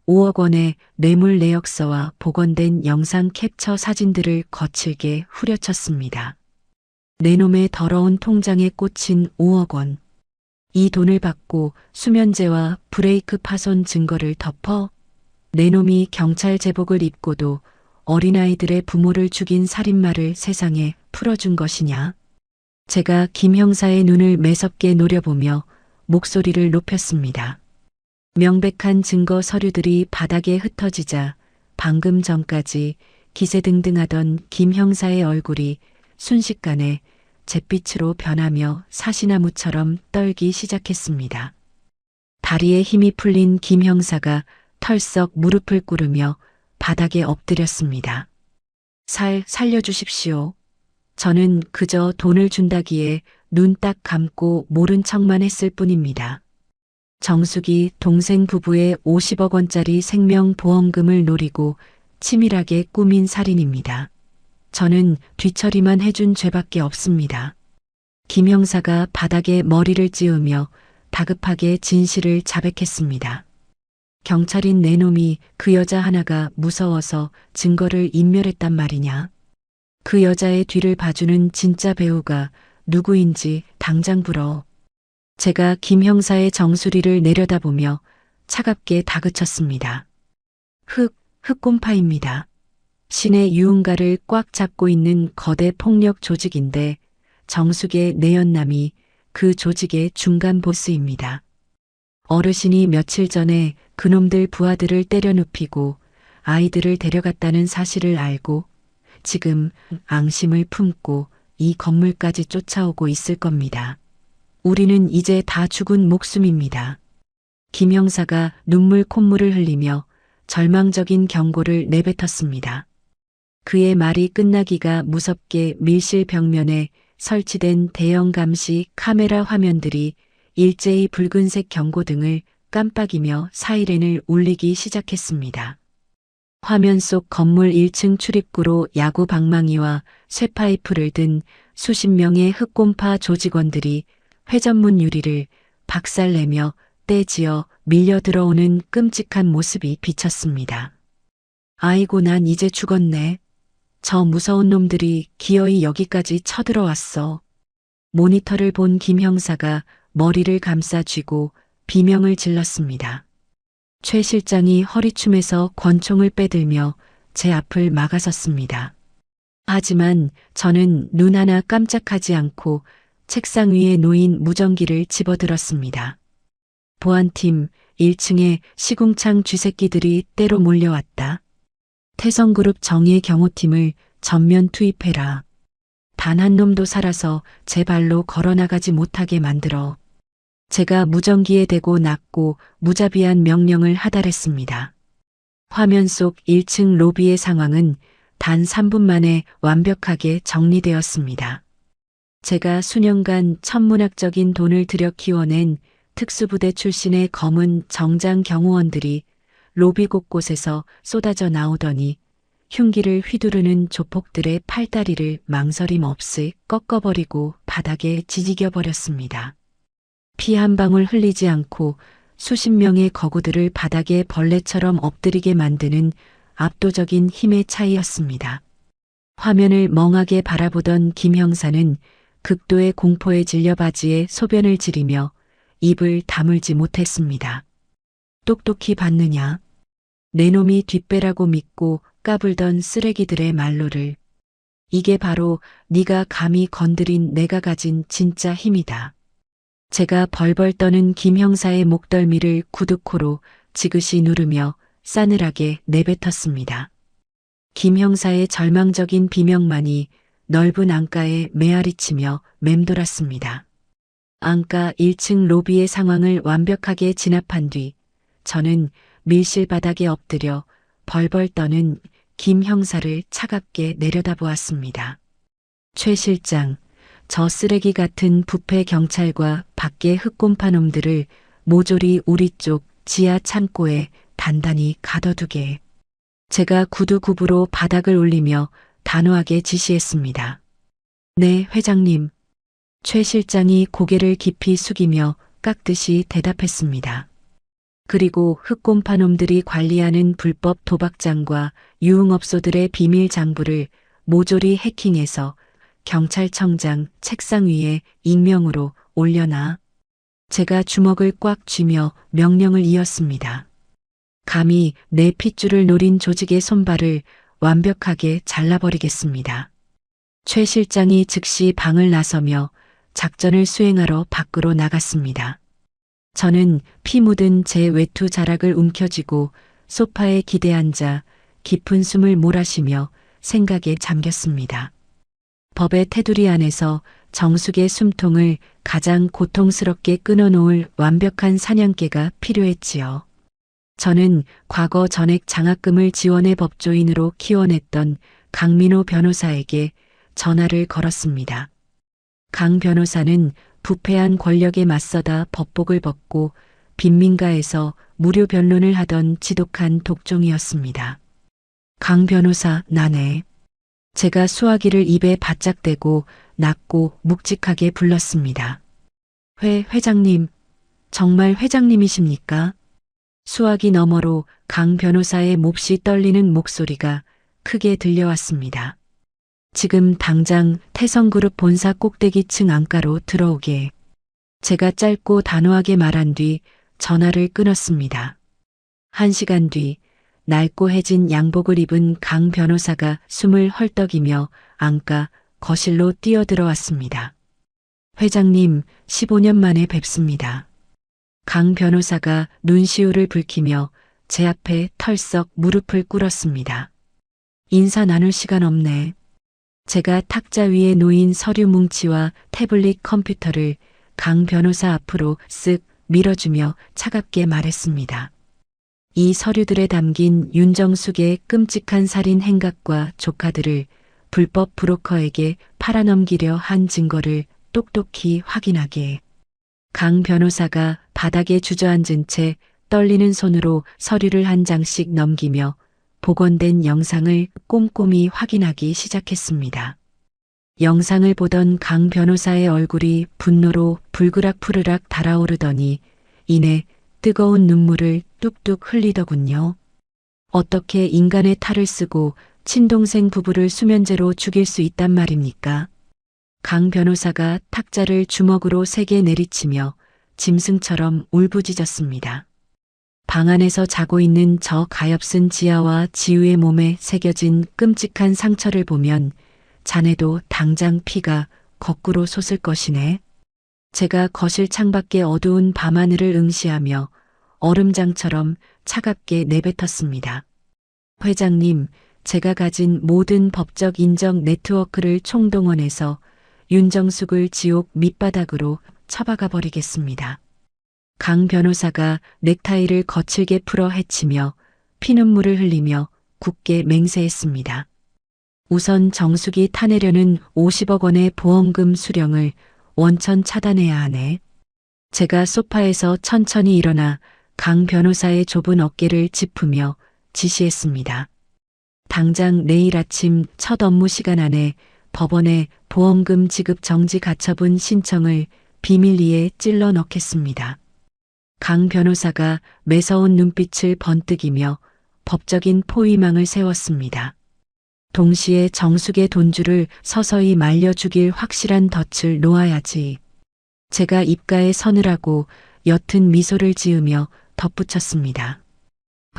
5억 원의 뇌물 내역서와 복원된 영상 캡처 사진들을 거칠게 후려쳤습니다. 내 놈의 더러운 통장에 꽂힌 5억 원. 이 돈을 받고 수면제와 브레이크 파손 증거를 덮어 내 놈이 경찰 제복을 입고도 어린아이들의 부모를 죽인 살인마를 세상에 풀어준 것이냐? 제가 김 형사의 눈을 매섭게 노려보며 목소리를 높였습니다. 명백한 증거 서류들이 바닥에 흩어지자 방금 전까지 기세등등하던 김 형사의 얼굴이 순식간에 잿빛으로 변하며 사시나무처럼 떨기 시작했습니다. 다리에 힘이 풀린 김 형사가 털썩 무릎을 꿇으며 바닥에 엎드렸습니다. 살려주십시오. 저는 그저 돈을 준다기에 눈 딱 감고 모른 척만 했을 뿐입니다. 정숙이 동생 부부의 50억 원짜리 생명보험금을 노리고 치밀하게 꾸민 살인입니다. 저는 뒤처리만 해준 죄밖에 없습니다. 김 형사가 바닥에 머리를 찌우며 다급하게 진실을 자백했습니다. 경찰인 내 놈이 그 여자 하나가 무서워서 증거를 인멸했단 말이냐. 그 여자의 뒤를 봐주는 진짜 배우가 누구인지 당장 불어. 제가 김 형사의 정수리를 내려다보며 차갑게 다그쳤습니다. 흑곰파입니다. 신의 유흥가를 꽉 잡고 있는 거대 폭력 조직인데 정숙의 내연남이 그 조직의 중간 보스입니다. 어르신이 며칠 전에 그놈들 부하들을 때려 눕히고 아이들을 데려갔다는 사실을 알고 지금 앙심을 품고 이 건물까지 쫓아오고 있을 겁니다. 우리는 이제 다 죽은 목숨입니다. 김 형사가 눈물 콧물을 흘리며 절망적인 경고를 내뱉었습니다. 그의 말이 끝나기가 무섭게 밀실 벽면에 설치된 대형 감시 카메라 화면들이 일제히 붉은색 경고등을 깜빡이며 사이렌을 울리기 시작했습니다. 화면 속 건물 1층 출입구로 야구 방망이와 쇠파이프를 든 수십 명의 흑곰파 조직원들이 회전문 유리를 박살내며 떼지어 밀려 들어오는 끔찍한 모습이 비쳤습니다. 아이고 난 이제 죽었네. 저 무서운 놈들이 기어이 여기까지 쳐들어왔어. 모니터를 본 김 형사가 머리를 감싸 쥐고 비명을 질렀습니다. 최 실장이 허리춤에서 권총을 빼들며 제 앞을 막아섰습니다. 하지만 저는 눈 하나 깜짝하지 않고 책상 위에 놓인 무전기를 집어들었습니다. 보안팀 1층에 시궁창 쥐새끼들이 때로 몰려왔다. 태성그룹 정예 경호팀을 전면 투입해라. 단 한 놈도 살아서 제 발로 걸어나가지 못하게 만들어. 제가 무전기에 대고 낳고 무자비한 명령을 하달했습니다. 화면 속 1층 로비의 상황은 단 3분 만에 완벽하게 정리되었습니다. 제가 수년간 천문학적인 돈을 들여 키워낸 특수부대 출신의 검은 정장 경호원들이 로비 곳곳에서 쏟아져 나오더니 흉기를 휘두르는 조폭들의 팔다리를 망설임 없이 꺾어버리고 바닥에 지지겨버렸습니다. 피 한 방울 흘리지 않고 수십 명의 거구들을 바닥에 벌레처럼 엎드리게 만드는 압도적인 힘의 차이였습니다. 화면을 멍하게 바라보던 김 형사는 극도의 공포에 질려 바지에 소변을 지리며 입을 다물지 못했습니다. 똑똑히 봤느냐? 내 놈이 뒷배라고 믿고 까불던 쓰레기들의 말로를. 이게 바로 네가 감히 건드린 내가 가진 진짜 힘이다. 제가 벌벌 떠는 김 형사의 목덜미를 구두코로 지그시 누르며 싸늘하게 내뱉었습니다. 김 형사의 절망적인 비명만이 넓은 안가에 메아리치며 맴돌았습니다. 안가 1층 로비의 상황을 완벽하게 진압한 뒤 저는 밀실 바닥에 엎드려 벌벌 떠는 김 형사를 차갑게 내려다보았습니다. 최 실장, 저 쓰레기 같은 부패 경찰과 밖의 흑곰파 놈들을 모조리 우리 쪽 지하 창고에 단단히 가둬두게. 제가 구두굽으로 바닥을 올리며 단호하게 지시했습니다. 네, 회장님. 최 실장이 고개를 깊이 숙이며 깎듯이 대답했습니다. 그리고 흑곰파 놈들이 관리하는 불법 도박장과 유흥업소들의 비밀 장부를 모조리 해킹해서 경찰청장 책상 위에 익명으로 올려놔. 제가 주먹을 꽉 쥐며 명령을 이었습니다. 감히 내 핏줄을 노린 조직의 손발을 완벽하게 잘라버리겠습니다. 최 실장이 즉시 방을 나서며 작전을 수행하러 밖으로 나갔습니다. 저는 피 묻은 제 외투 자락을 움켜쥐고 소파에 기대앉아 깊은 숨을 몰아쉬며 생각에 잠겼습니다. 법의 테두리 안에서 정숙의 숨통을 가장 고통스럽게 끊어놓을 완벽한 사냥개가 필요했지요. 저는 과거 전액 장학금을 지원해 법조인으로 키워냈던 강민호 변호사에게 전화를 걸었습니다. 강 변호사는 부패한 권력에 맞서다 법복을 벗고 빈민가에서 무료 변론을 하던 지독한 독종이었습니다. 강 변호사, 나네. 제가 수화기를 입에 바짝 대고 낮고 묵직하게 불렀습니다. 회장님, 정말 회장님이십니까? 수화기 너머로 강 변호사의 몹시 떨리는 목소리가 크게 들려왔습니다. 지금 당장 태성그룹 본사 꼭대기층 안가로 들어오게. 제가 짧고 단호하게 말한 뒤 전화를 끊었습니다. 1시간 뒤 낡고 해진 양복을 입은 강 변호사가 숨을 헐떡이며 안가 거실로 뛰어들어왔습니다. 회장님, 15년 만에 뵙습니다. 강 변호사가 눈시울을 붉히며 제 앞에 털썩 무릎을 꿇었습니다. 인사 나눌 시간 없네. 제가 탁자 위에 놓인 서류 뭉치와 태블릿 컴퓨터를 강 변호사 앞으로 쓱 밀어주며 차갑게 말했습니다. 이 서류들에 담긴 윤정숙의 끔찍한 살인 행각과 조카들을 불법 브로커에게 팔아넘기려 한 증거를 똑똑히 확인하게. 강 변호사가 바닥에 주저앉은 채 떨리는 손으로 서류를 한 장씩 넘기며 복원된 영상을 꼼꼼히 확인하기 시작했습니다. 영상을 보던 강 변호사의 얼굴이 분노로 불그락푸르락 달아오르더니 이내 뜨거운 눈물을 뚝뚝 흘리더군요. 어떻게 인간의 탈을 쓰고 친동생 부부를 수면제로 죽일 수 있단 말입니까? 강 변호사가 탁자를 주먹으로 세게 내리치며 짐승처럼 울부짖었습니다. 방 안에서 자고 있는 저 가엾은 지아와 지우의 몸에 새겨진 끔찍한 상처를 보면 자네도 당장 피가 거꾸로 솟을 것이네. 제가 거실 창밖의 어두운 밤하늘을 응시하며 얼음장처럼 차갑게 내뱉었습니다. 회장님, 제가 가진 모든 법적 인정 네트워크를 총동원해서 윤정숙을 지옥 밑바닥으로 처박아 버리겠습니다. 강 변호사가 넥타이를 거칠게 풀어 헤치며 피눈물을 흘리며 굳게 맹세했습니다. 우선 정숙이 타내려는 50억 원의 보험금 수령을 원천 차단해야 하네. 제가 소파에서 천천히 일어나 강 변호사의 좁은 어깨를 짚으며 지시했습니다. 당장 내일 아침 첫 업무 시간 안에 법원에 보험금 지급 정지 가처분 신청을 비밀리에 찔러 넣겠습니다. 강 변호사가 매서운 눈빛을 번뜩이며 법적인 포위망을 세웠습니다. 동시에 정숙의 돈줄을 서서히 말려 죽일 확실한 덫을 놓아야지. 제가 입가에 서늘하고 옅은 미소를 지으며 덧붙였습니다.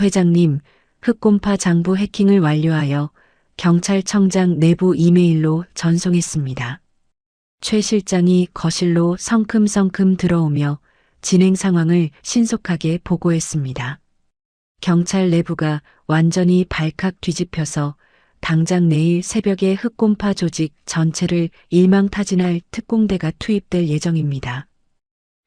회장님, 흑곰파 장부 해킹을 완료하여 경찰청장 내부 이메일로 전송했습니다. 최 실장이 거실로 성큼성큼 들어오며 진행 상황을 신속하게 보고했습니다. 경찰 내부가 완전히 발칵 뒤집혀서 당장 내일 새벽에 흑곰파 조직 전체를 일망타진할 특공대가 투입될 예정입니다.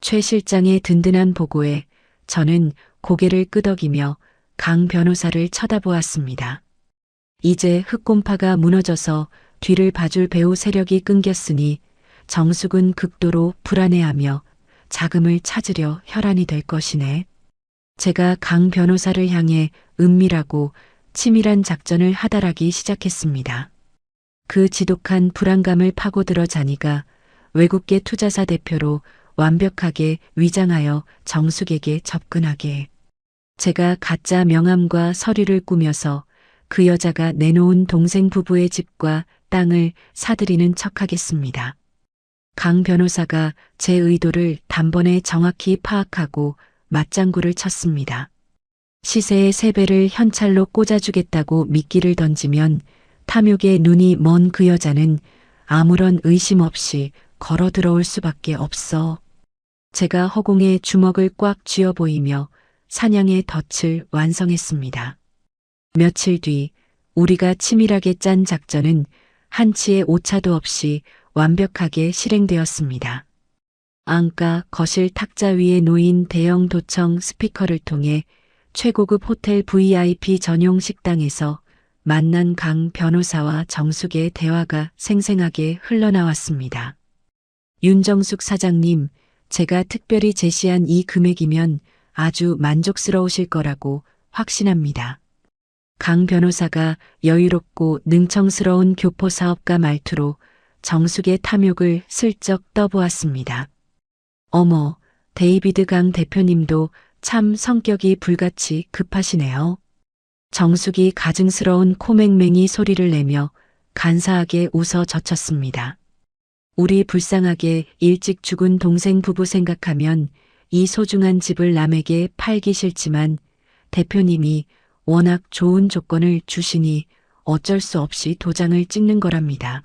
최 실장의 든든한 보고에 저는 고개를 끄덕이며 강 변호사를 쳐다보았습니다. 이제 흑곰파가 무너져서 뒤를 봐줄 배후 세력이 끊겼으니 정숙은 극도로 불안해하며 자금을 찾으려 혈안이 될 것이네. 제가 강 변호사를 향해 은밀하고 치밀한 작전을 하달하기 시작했습니다. 그 지독한 불안감을 파고들어 자니가 외국계 투자사 대표로 완벽하게 위장하여 정숙에게 접근하게. 제가 가짜 명함과 서류를 꾸며서 그 여자가 내놓은 동생 부부의 집과 땅을 사들이는 척하겠습니다. 강 변호사가 제 의도를 단번에 정확히 파악하고 맞장구를 쳤습니다. 시세의 3배를 현찰로 꽂아주겠다고 미끼를 던지면 탐욕에 눈이 먼 그 여자는 아무런 의심 없이 걸어 들어올 수밖에 없어. 제가 허공에 주먹을 꽉 쥐어 보이며 사냥의 덫을 완성했습니다. 며칠 뒤 우리가 치밀하게 짠 작전은 한치의 오차도 없이 완벽하게 실행되었습니다. 안가 거실 탁자 위에 놓인 대형 도청 스피커를 통해 최고급 호텔 VIP 전용 식당에서 만난 강 변호사와 정숙의 대화가 생생하게 흘러나왔습니다. 윤정숙 사장님, 제가 특별히 제시한 이 금액이면 아주 만족스러우실 거라고 확신합니다. 강 변호사가 여유롭고 능청스러운 교포사업가 말투로 정숙의 탐욕을 슬쩍 떠보았습니다. 어머, 데이비드 강 대표님도 참 성격이 불같이 급하시네요. 정숙이 가증스러운 코맹맹이 소리를 내며 간사하게 웃어 젖혔습니다. 우리 불쌍하게 일찍 죽은 동생 부부 생각하면 이 소중한 집을 남에게 팔기 싫지만 대표님이 워낙 좋은 조건을 주시니 어쩔 수 없이 도장을 찍는 거랍니다.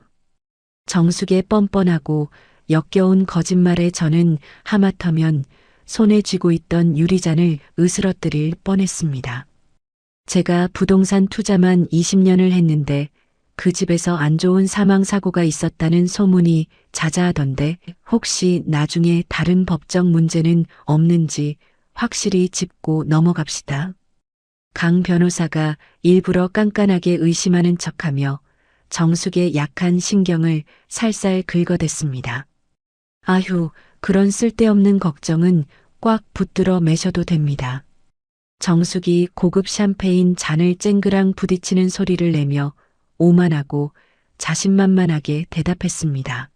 정숙의 뻔뻔하고 역겨운 거짓말에 저는 하마터면 손에 쥐고 있던 유리잔을 으스러뜨릴 뻔했습니다. 제가 부동산 투자만 20년을 했는데 그 집에서 안 좋은 사망사고가 있었다는 소문이 자자하던데 혹시 나중에 다른 법적 문제는 없는지 확실히 짚고 넘어갑시다. 강 변호사가 일부러 깐깐하게 의심하는 척하며 정숙의 약한 신경을 살살 긁어댔습니다. 아휴, 그런 쓸데없는 걱정은 꽉 붙들어 매셔도 됩니다. 정숙이 고급 샴페인 잔을 쨍그랑 부딪히는 소리를 내며 오만하고 자신만만하게 대답했습니다.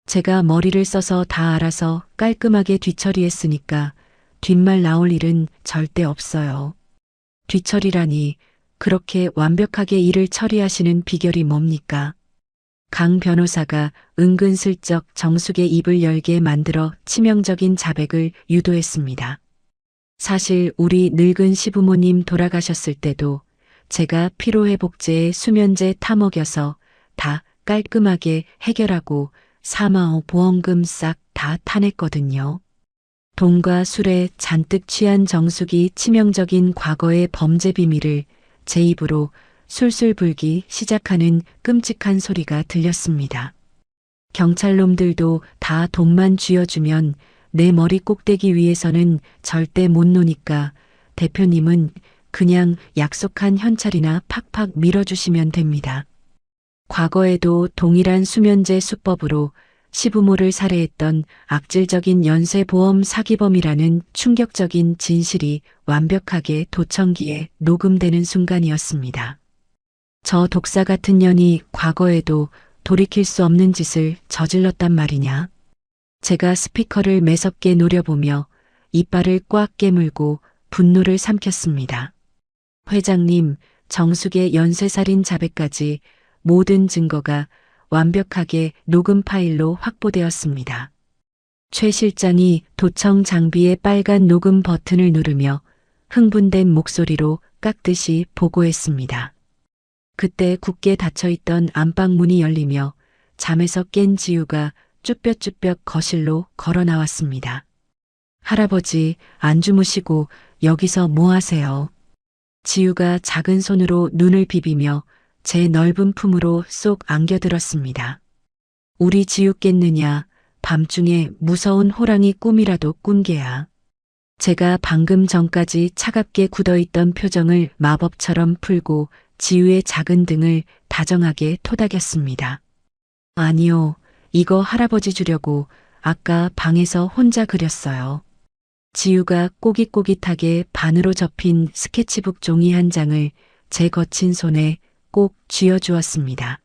제가 머리를 써서 다 알아서 깔끔하게 뒤처리했으니까 뒷말 나올 일은 절대 없어요. 뒤처리라니 그렇게 완벽하게 일을 처리하시는 비결이 뭡니까? 강 변호사가 은근슬쩍 정숙의 입을 열게 만들어 치명적인 자백을 유도했습니다. 사실 우리 늙은 시부모님 돌아가셨을 때도 제가 피로회복제에 수면제 타먹여서 다 깔끔하게 해결하고 사마오 보험금 싹 다 타냈거든요. 돈과 술에 잔뜩 취한 정숙이 치명적인 과거의 범죄 비밀을 제 입으로 술술 불기 시작하는 끔찍한 소리가 들렸습니다. 경찰놈들도 다 돈만 쥐어주면 내 머리 꼭대기 위에서는 절대 못 노니까 대표님은 그냥 약속한 현찰이나 팍팍 밀어주시면 됩니다. 과거에도 동일한 수면제 수법으로 시부모를 살해했던 악질적인 연쇄보험 사기범이라는 충격적인 진실이 완벽하게 도청기에 녹음되는 순간이었습니다. 저 독사 같은 년이 과거에도 돌이킬 수 없는 짓을 저질렀단 말이냐. 제가 스피커를 매섭게 노려보며 이빨을 꽉 깨물고 분노를 삼켰습니다. 회장님, 정숙의 연쇄살인 자백까지 모든 증거가 완벽하게 녹음 파일로 확보되었습니다. 최 실장이 도청 장비의 빨간 녹음 버튼을 누르며 흥분된 목소리로 깍듯이 보고했습니다. 그때 굳게 닫혀있던 안방 문이 열리며 잠에서 깬 지우가 쭈뼛쭈뼛 거실로 걸어 나왔습니다. 할아버지, 안 주무시고 여기서 뭐 하세요? 지우가 작은 손으로 눈을 비비며 제 넓은 품으로 쏙 안겨들었습니다. 우리 지우 깼느냐, 밤중에 무서운 호랑이 꿈이라도 꾼 게야. 제가 방금 전까지 차갑게 굳어있던 표정을 마법처럼 풀고 지우의 작은 등을 다정하게 토닥였습니다. 아니요, 이거 할아버지 주려고 아까 방에서 혼자 그렸어요. 지우가 꼬깃꼬깃하게 반으로 접힌 스케치북 종이 한 장을 제 거친 손에 꼭 쥐어주었습니다.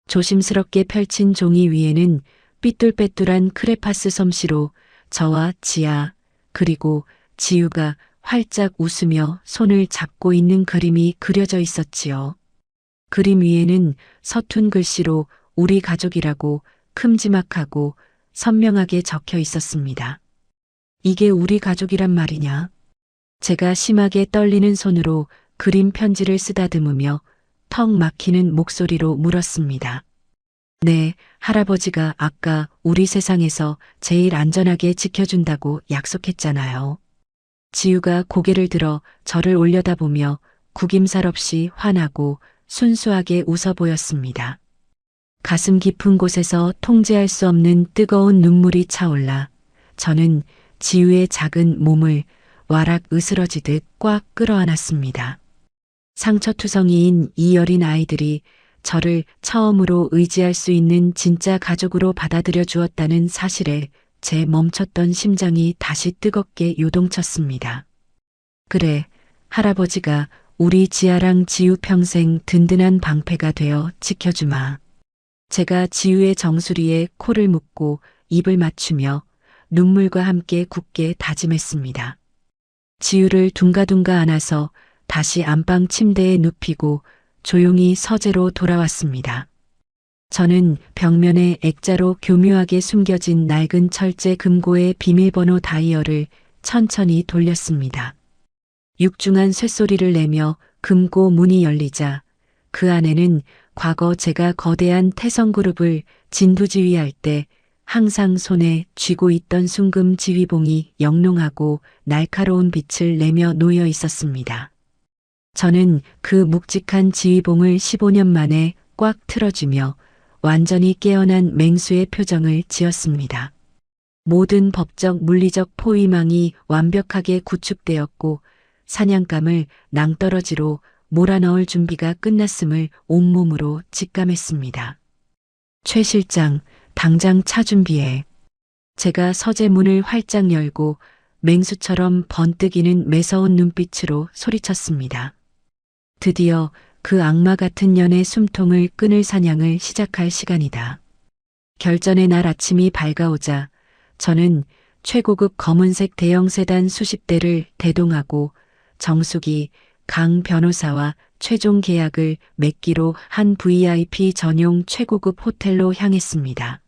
조심스럽게 펼친 종이 위에는 삐뚤빼뚤한 크레파스 솜씨로 저와 지아 그리고 지우가 활짝 웃으며 손을 잡고 있는 그림이 그려져 있었지요. 그림 위에는 서툰 글씨로 우리 가족이라고 큼지막하고 선명하게 적혀 있었습니다. 이게 우리 가족이란 말이냐? 제가 심하게 떨리는 손으로 그림 편지를 쓰다듬으며 턱 막히는 목소리로 물었습니다. 네, 할아버지가 아까 우리 세상에서 제일 안전하게 지켜준다고 약속했잖아요. 지우가 고개를 들어 저를 올려다보며 구김살 없이 환하고 순수하게 웃어 보였습니다. 가슴 깊은 곳에서 통제할 수 없는 뜨거운 눈물이 차올라 저는 지우의 작은 몸을 와락 으스러지듯 꽉 끌어안았습니다. 상처투성이인 이 어린 아이들이 저를 처음으로 의지할 수 있는 진짜 가족으로 받아들여 주었다는 사실에 제 멈췄던 심장이 다시 뜨겁게 요동쳤습니다. 그래, 할아버지가 우리 지아랑 지우 평생 든든한 방패가 되어 지켜주마. 제가 지우의 정수리에 코를 묶고 입을 맞추며 눈물과 함께 굳게 다짐했습니다. 지우를 둥가둥가 안아서 다시 안방 침대에 눕히고 조용히 서재로 돌아왔습니다. 저는 벽면에 액자로 교묘하게 숨겨진 낡은 철제 금고의 비밀번호 다이얼을 천천히 돌렸습니다. 육중한 쇳소리를 내며 금고 문이 열리자 그 안에는 과거 제가 거대한 태성그룹을 진두지휘할 때 항상 손에 쥐고 있던 순금 지휘봉이 영롱하고 날카로운 빛을 내며 놓여 있었습니다. 저는 그 묵직한 지휘봉을 15년 만에 꽉 틀어주며 완전히 깨어난 맹수의 표정을 지었습니다. 모든 법적 물리적 포위망이 완벽하게 구축되었고 사냥감을 낭떠러지로 몰아넣을 준비가 끝났음을 온몸으로 직감했습니다. 최 실장, 당장 차 준비해. 제가 서재 문을 활짝 열고 맹수처럼 번뜩이는 매서운 눈빛으로 소리쳤습니다. 드디어 그 악마 같은 년의 숨통을 끊을 사냥을 시작할 시간이다. 결전의 날 아침이 밝아오자 저는 최고급 검은색 대형 세단 수십 대를 대동하고 정숙이 강 변호사와 최종 계약을 맺기로 한 VIP 전용 최고급 호텔로 향했습니다.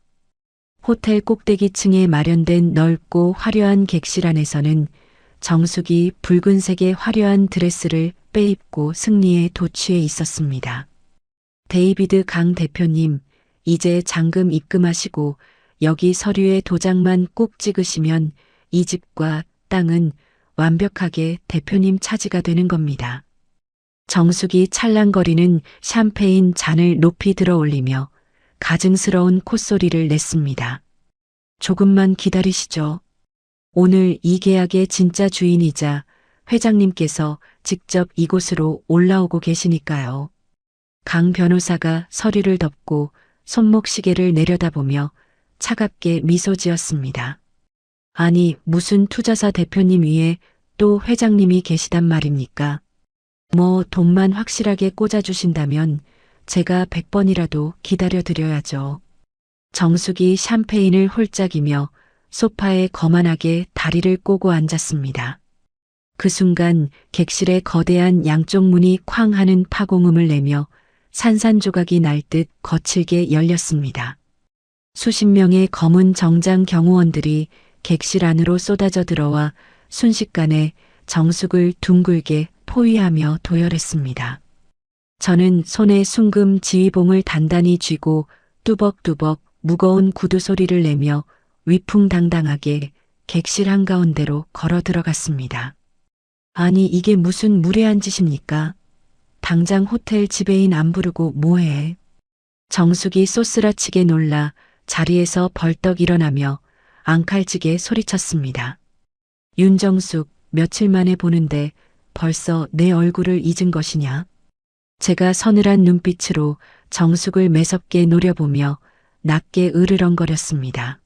호텔 꼭대기층에 마련된 넓고 화려한 객실 안에서는 정숙이 붉은색의 화려한 드레스를 빼입고 승리에 도취해 있었습니다. 데이비드 강 대표님, 이제 잔금 입금하시고 여기 서류에 도장만 꼭 찍으시면 이 집과 땅은 완벽하게 대표님 차지가 되는 겁니다. 정숙이 찰랑거리는 샴페인 잔을 높이 들어 올리며 가증스러운 콧소리를 냈습니다. 조금만 기다리시죠. 오늘 이 계약의 진짜 주인이자 회장님께서 직접 이곳으로 올라오고 계시니까요. 강 변호사가 서류를 덮고 손목시계를 내려다보며 차갑게 미소 지었습니다. 아니, 무슨 투자사 대표님 위에 또 회장님이 계시단 말입니까? 뭐 돈만 확실하게 꽂아주신다면 제가 100번이라도 기다려드려야죠. 정숙이 샴페인을 홀짝이며 소파에 거만하게 다리를 꼬고 앉았습니다. 그 순간 객실의 거대한 양쪽 문이 쾅 하는 파공음을 내며 산산조각이 날 듯 거칠게 열렸습니다. 수십 명의 검은 정장 경호원들이 객실 안으로 쏟아져 들어와 순식간에 정숙을 둥글게 포위하며 도열했습니다. 저는 손에 순금 지휘봉을 단단히 쥐고 뚜벅뚜벅 무거운 구두 소리를 내며 위풍당당하게 객실 한가운데로 걸어 들어갔습니다. 아니, 이게 무슨 무례한 짓입니까? 당장 호텔 지배인 안 부르고 뭐해? 정숙이 쏘스라치게 놀라 자리에서 벌떡 일어나며 앙칼지게 소리쳤습니다. 윤정숙, 며칠 만에 보는데 벌써 내 얼굴을 잊은 것이냐? 제가 서늘한 눈빛으로 정숙을 매섭게 노려보며 낮게 으르렁거렸습니다.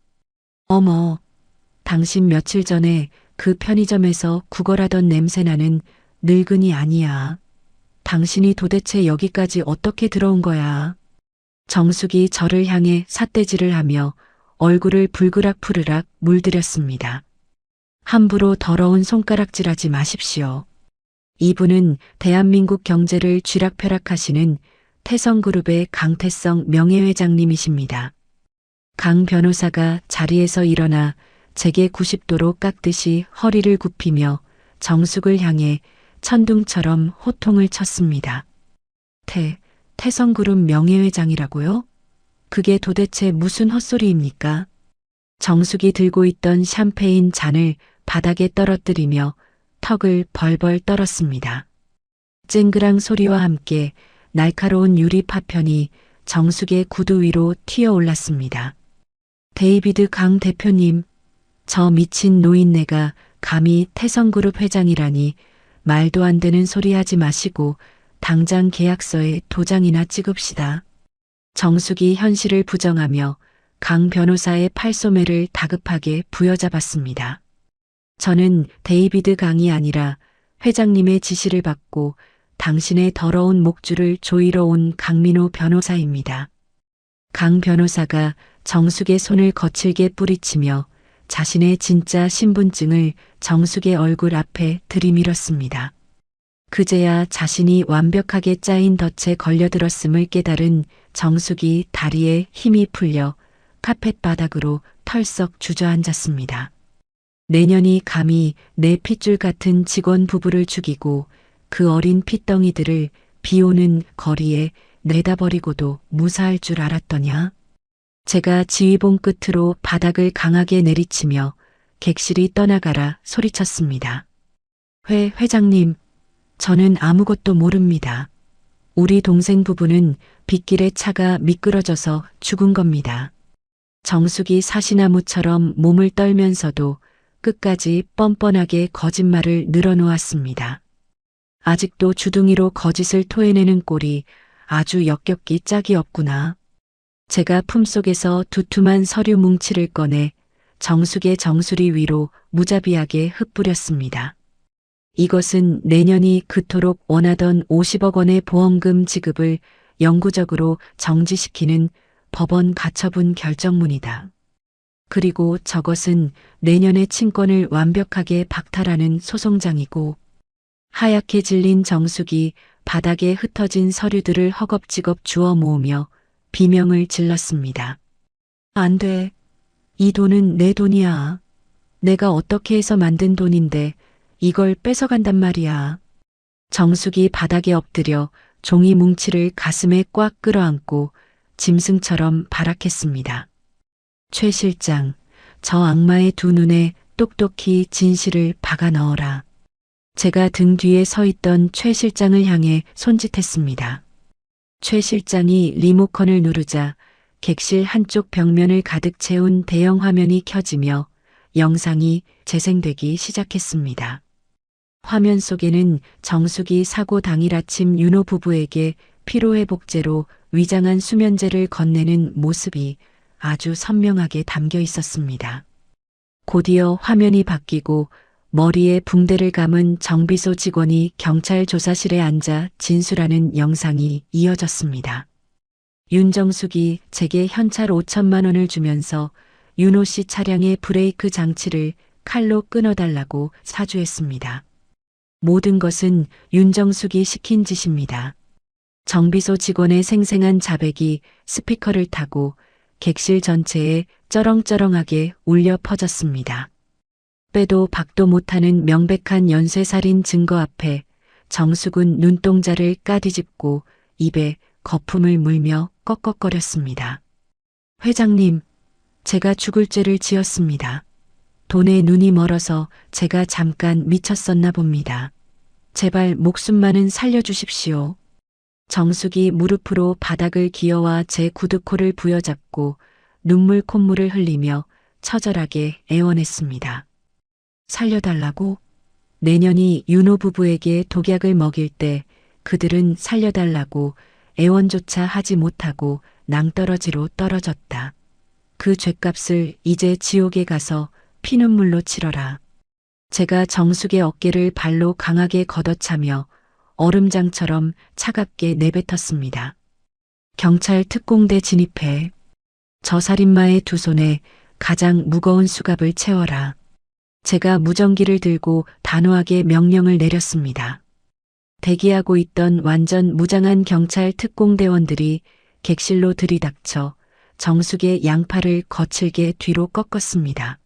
어머, 당신 며칠 전에 그 편의점에서 구걸하던 냄새나는 늙은이 아니야. 당신이 도대체 여기까지 어떻게 들어온 거야? 정숙이 저를 향해 삿대질을 하며 얼굴을 불그락푸르락 물들였습니다. 함부로 더러운 손가락질하지 마십시오. 이분은 대한민국 경제를 쥐락펴락하시는 태성그룹의 강태성 명예회장님이십니다. 강 변호사가 자리에서 일어나 제게 90도로 깎듯이 허리를 굽히며 정숙을 향해 천둥처럼 호통을 쳤습니다. 태성그룹 명예회장이라고요? 그게 도대체 무슨 헛소리입니까? 정숙이 들고 있던 샴페인 잔을 바닥에 떨어뜨리며 턱을 벌벌 떨었습니다. 쨍그랑 소리와 함께 날카로운 유리 파편이 정숙의 구두 위로 튀어 올랐습니다. 데이비드 강 대표님, 저 미친 노인네가 감히 태성그룹 회장이라니 말도 안 되는 소리 하지 마시고 당장 계약서에 도장이나 찍읍시다. 정숙이 현실을 부정하며 강 변호사의 팔소매를 다급하게 부여잡았습니다. 저는 데이비드 강이 아니라 회장님의 지시를 받고 당신의 더러운 목줄을 조이러 온 강민호 변호사입니다. 강 변호사가 정숙의 손을 거칠게 뿌리치며 자신의 진짜 신분증을 정숙의 얼굴 앞에 들이밀었습니다. 그제야 자신이 완벽하게 짜인 덫에 걸려들었음을 깨달은 정숙이 다리에 힘이 풀려 카펫 바닥으로 털썩 주저앉았습니다. 내년이 감히 내 핏줄 같은 직원 부부를 죽이고 그 어린 핏덩이들을 비오는 거리에 내다버리고도 무사할 줄 알았더냐? 제가 지휘봉 끝으로 바닥을 강하게 내리치며 객실이 떠나가라 소리쳤습니다. 회장님, 저는 아무것도 모릅니다. 우리 동생 부부는 빗길에 차가 미끄러져서 죽은 겁니다. 정숙이 사시나무처럼 몸을 떨면서도 끝까지 뻔뻔하게 거짓말을 늘어놓았습니다. 아직도 주둥이로 거짓을 토해내는 꼴이 아주 역겹기 짝이 없구나. 제가 품속에서 두툼한 서류 뭉치를 꺼내 정숙의 정수리 위로 무자비하게 흩뿌렸습니다. 이것은 내년이 그토록 원하던 50억 원의 보험금 지급을 영구적으로 정지시키는 법원 가처분 결정문이다. 그리고 저것은 내년의 친권을 완벽하게 박탈하는 소송장이고, 하얗게 질린 정숙이 바닥에 흩어진 서류들을 허겁지겁 주워 모으며 비명을 질렀습니다. 안 돼. 이 돈은 내 돈이야. 내가 어떻게 해서 만든 돈인데 이걸 뺏어간단 말이야. 정숙이 바닥에 엎드려 종이 뭉치를 가슴에 꽉 끌어안고 짐승처럼 발악했습니다. 최 실장, 저 악마의 두 눈에 똑똑히 진실을 박아 넣어라. 제가 등 뒤에 서 있던 최 실장을 향해 손짓했습니다. 최 실장이 리모컨을 누르자 객실 한쪽 벽면을 가득 채운 대형 화면이 켜지며 영상이 재생되기 시작했습니다. 화면 속에는 정숙이 사고 당일 아침 윤호 부부에게 피로회복제로 위장한 수면제를 건네는 모습이 아주 선명하게 담겨 있었습니다. 곧이어 화면이 바뀌고 머리에 붕대를 감은 정비소 직원이 경찰 조사실에 앉아 진술하는 영상이 이어졌습니다. 윤정숙이 제게 현찰 5천만 원을 주면서 윤호 씨 차량의 브레이크 장치를 칼로 끊어달라고 사주했습니다. 모든 것은 윤정숙이 시킨 짓입니다. 정비소 직원의 생생한 자백이 스피커를 타고 객실 전체에 쩌렁쩌렁하게 울려 퍼졌습니다. 빼도 박도 못하는 명백한 연쇄살인 증거 앞에 정숙은 눈동자를 까디집고 입에 거품을 물며 꺽꺽거렸습니다. 회장님, 제가 죽을 죄를 지었습니다. 돈에 눈이 멀어서 제가 잠깐 미쳤었나 봅니다. 제발 목숨만은 살려주십시오. 정숙이 무릎으로 바닥을 기어와 제 구두코를 부여잡고 눈물 콧물을 흘리며 처절하게 애원했습니다. 살려달라고? 내년이 윤호 부부에게 독약을 먹일 때 그들은 살려달라고 애원조차 하지 못하고 낭떠러지로 떨어졌다. 그 죗값을 이제 지옥에 가서 피눈물로 치러라. 제가 정숙의 어깨를 발로 강하게 걷어차며 얼음장처럼 차갑게 내뱉었습니다. 경찰 특공대 진입해. 저 살인마의 두 손에 가장 무거운 수갑을 채워라. 제가 무전기를 들고 단호하게 명령을 내렸습니다. 대기하고 있던 완전 무장한 경찰 특공대원들이 객실로 들이닥쳐 정숙의 양팔을 거칠게 뒤로 꺾었습니다.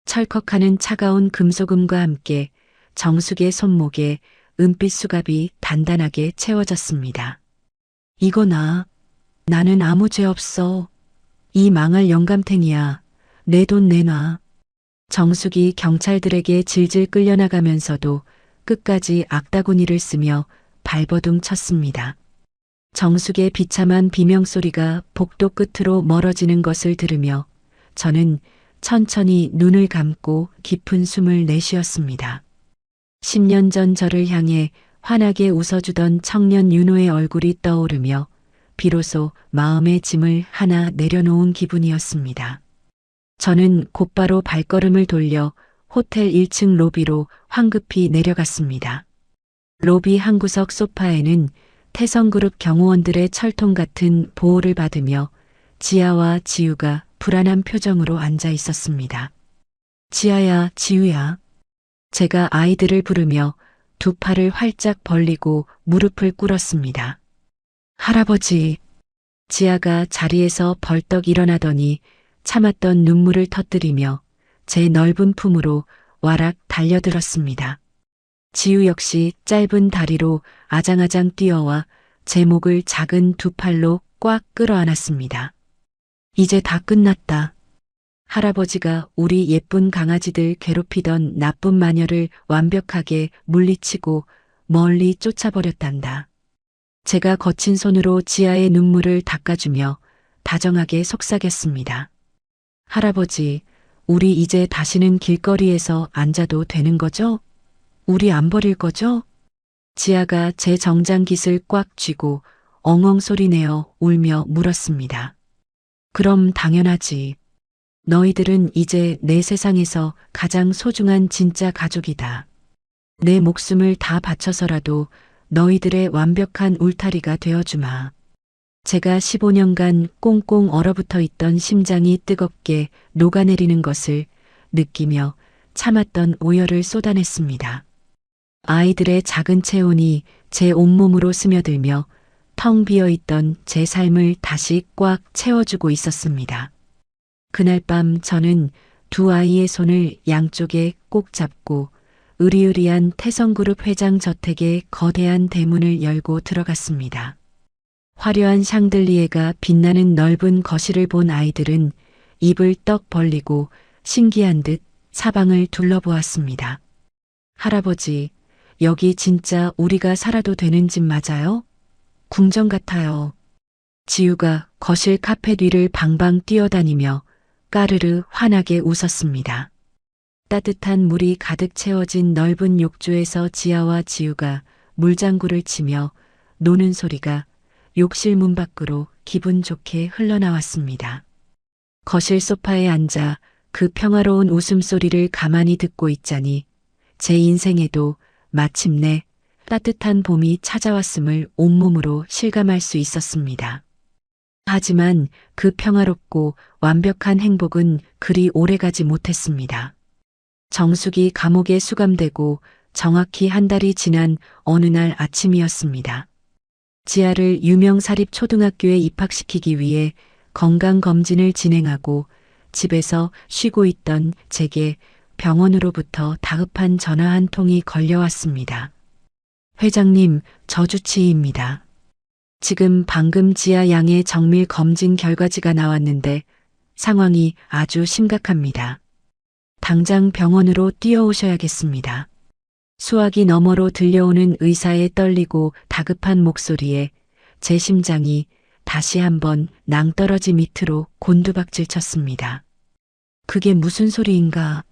철컥하는 차가운 금속음과 함께 정숙의 손목에 은빛 수갑이 단단하게 채워졌습니다. 이거나, 나는 아무 죄 없어. 이 망할 영감탱이야. 내 돈 내놔. 정숙이 경찰들에게 질질 끌려나가면서도 끝까지 악다구니를 쓰며 발버둥 쳤습니다. 정숙의 비참한 비명소리가 복도 끝으로 멀어지는 것을 들으며 저는 천천히 눈을 감고 깊은 숨을 내쉬었습니다. 10년 전 저를 향해 환하게 웃어주던 청년 윤호의 얼굴이 떠오르며 비로소 마음의 짐을 하나 내려놓은 기분이었습니다. 저는 곧바로 발걸음을 돌려 호텔 1층 로비로 황급히 내려갔습니다. 로비 한 구석 소파에는 태성그룹 경호원들의 철통 같은 보호를 받으며 지아와 지우가 불안한 표정으로 앉아 있었습니다. 지아야, 지우야. 제가 아이들을 부르며 두 팔을 활짝 벌리고 무릎을 꿇었습니다. 할아버지. 지아가 자리에서 벌떡 일어나더니 참았던 눈물을 터뜨리며 제 넓은 품으로 와락 달려들었습니다. 지우 역시 짧은 다리로 아장아장 뛰어와 제 목을 작은 두 팔로 꽉 끌어안았습니다. 이제 다 끝났다. 할아버지가 우리 예쁜 강아지들 괴롭히던 나쁜 마녀를 완벽하게 물리치고 멀리 쫓아버렸단다. 제가 거친 손으로 지아의 눈물을 닦아주며 다정하게 속삭였습니다. 할아버지, 우리 이제 다시는 길거리에서 앉아도 되는 거죠? 우리 안 버릴 거죠? 지아가 제 정장깃을 꽉 쥐고 엉엉 소리내어 울며 물었습니다. 그럼 당연하지. 너희들은 이제 내 세상에서 가장 소중한 진짜 가족이다. 내 목숨을 다 바쳐서라도 너희들의 완벽한 울타리가 되어주마. 제가 15년간 꽁꽁 얼어붙어 있던 심장이 뜨겁게 녹아내리는 것을 느끼며 참았던 오열을 쏟아냈습니다. 아이들의 작은 체온이 제 온몸으로 스며들며 텅 비어있던 제 삶을 다시 꽉 채워주고 있었습니다. 그날 밤 저는 두 아이의 손을 양쪽에 꼭 잡고 으리으리한 태성그룹 회장 저택의 거대한 대문을 열고 들어갔습니다. 화려한 샹들리에가 빛나는 넓은 거실을 본 아이들은 입을 떡 벌리고 신기한 듯 사방을 둘러보았습니다. 할아버지, 여기 진짜 우리가 살아도 되는 집 맞아요? 궁전 같아요. 지우가 거실 카펫 위를 방방 뛰어다니며 까르르 환하게 웃었습니다. 따뜻한 물이 가득 채워진 넓은 욕조에서 지아와 지우가 물장구를 치며 노는 소리가 욕실 문 밖으로 기분 좋게 흘러나왔습니다. 거실 소파에 앉아 그 평화로운 웃음소리를 가만히 듣고 있자니 제 인생에도 마침내 따뜻한 봄이 찾아왔음을 온몸으로 실감할 수 있었습니다. 하지만 그 평화롭고 완벽한 행복은 그리 오래가지 못했습니다. 정숙이 감옥에 수감되고 정확히 한 달이 지난 어느 날 아침이었습니다. 지아를 유명 사립 초등학교에 입학시키기 위해 건강검진을 진행하고 집에서 쉬고 있던 제게 병원으로부터 다급한 전화 한 통이 걸려왔습니다. 회장님, 저 주치의입니다. 지금 방금 지아 양의 정밀 검진 결과지가 나왔는데 상황이 아주 심각합니다. 당장 병원으로 뛰어오셔야겠습니다. 수화기 너머로 들려오는 의사의 떨리고 다급한 목소리에 제 심장이 다시 한번 낭떠러지 밑으로 곤두박질 쳤습니다. 그게 무슨 소리인가?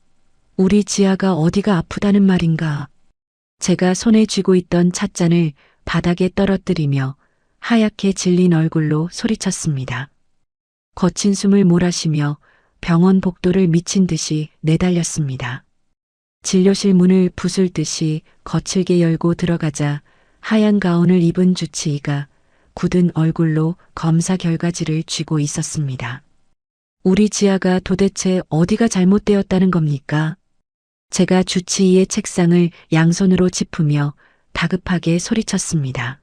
우리 지아가 어디가 아프다는 말인가? 제가 손에 쥐고 있던 찻잔을 바닥에 떨어뜨리며 하얗게 질린 얼굴로 소리쳤습니다. 거친 숨을 몰아쉬며 병원 복도를 미친 듯이 내달렸습니다. 진료실 문을 부술듯이 거칠게 열고 들어가자 하얀 가운을 입은 주치의가 굳은 얼굴로 검사 결과지를 쥐고 있었습니다. 우리 지아가 도대체 어디가 잘못되었다는 겁니까? 제가 주치의의 책상을 양손으로 짚으며 다급하게 소리쳤습니다.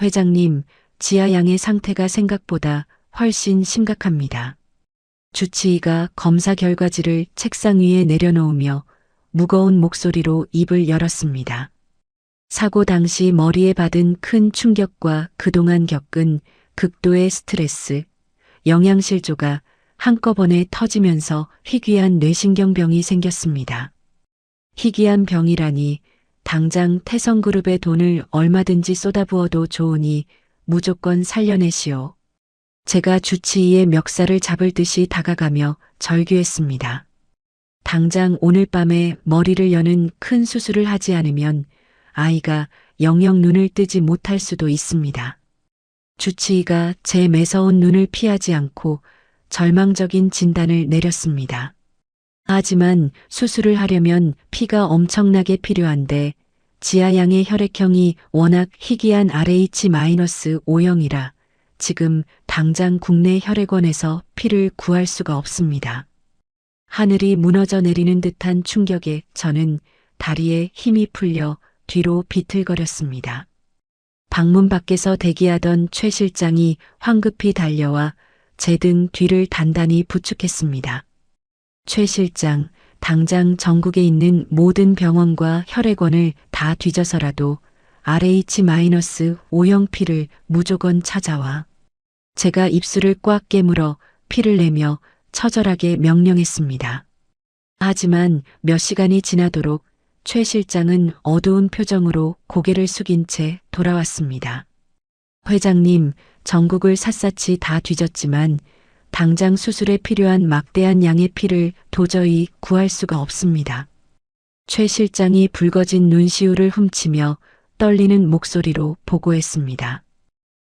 회장님, 지아 양의 상태가 생각보다 훨씬 심각합니다. 주치의가 검사 결과지를 책상 위에 내려놓으며 무거운 목소리로 입을 열었습니다. 사고 당시 머리에 받은 큰 충격과 그동안 겪은 극도의 스트레스, 영양실조가 한꺼번에 터지면서 희귀한 뇌신경병이 생겼습니다. 희귀한 병이라니 당장 태성그룹의 돈을 얼마든지 쏟아부어도 좋으니 무조건 살려내시오. 제가 주치의의 멱살을 잡을 듯이 다가가며 절규했습니다. 당장 오늘 밤에 머리를 여는 큰 수술을 하지 않으면 아이가 영영 눈을 뜨지 못할 수도 있습니다. 주치의가 제 매서운 눈을 피하지 않고 절망적인 진단을 내렸습니다. 하지만 수술을 하려면 피가 엄청나게 필요한데 지아양의 혈액형이 워낙 희귀한 RH-O형이라 지금 당장 국내 혈액원에서 피를 구할 수가 없습니다. 하늘이 무너져 내리는 듯한 충격에 저는 다리에 힘이 풀려 뒤로 비틀거렸습니다. 방문 밖에서 대기하던 최 실장이 황급히 달려와 제 등 뒤를 단단히 부축했습니다. 최 실장, 당장 전국에 있는 모든 병원과 혈액원을 다 뒤져서라도 RH-O형 피를 무조건 찾아와. 제가 입술을 꽉 깨물어 피를 내며 처절하게 명령했습니다. 하지만 몇 시간이 지나도록 최 실장은 어두운 표정으로 고개를 숙인 채 돌아왔습니다. 회장님, 전국을 샅샅이 다 뒤졌지만 당장 수술에 필요한 막대한 양의 피를 도저히 구할 수가 없습니다. 최 실장이 붉어진 눈시울을 훔치며 떨리는 목소리로 보고했습니다.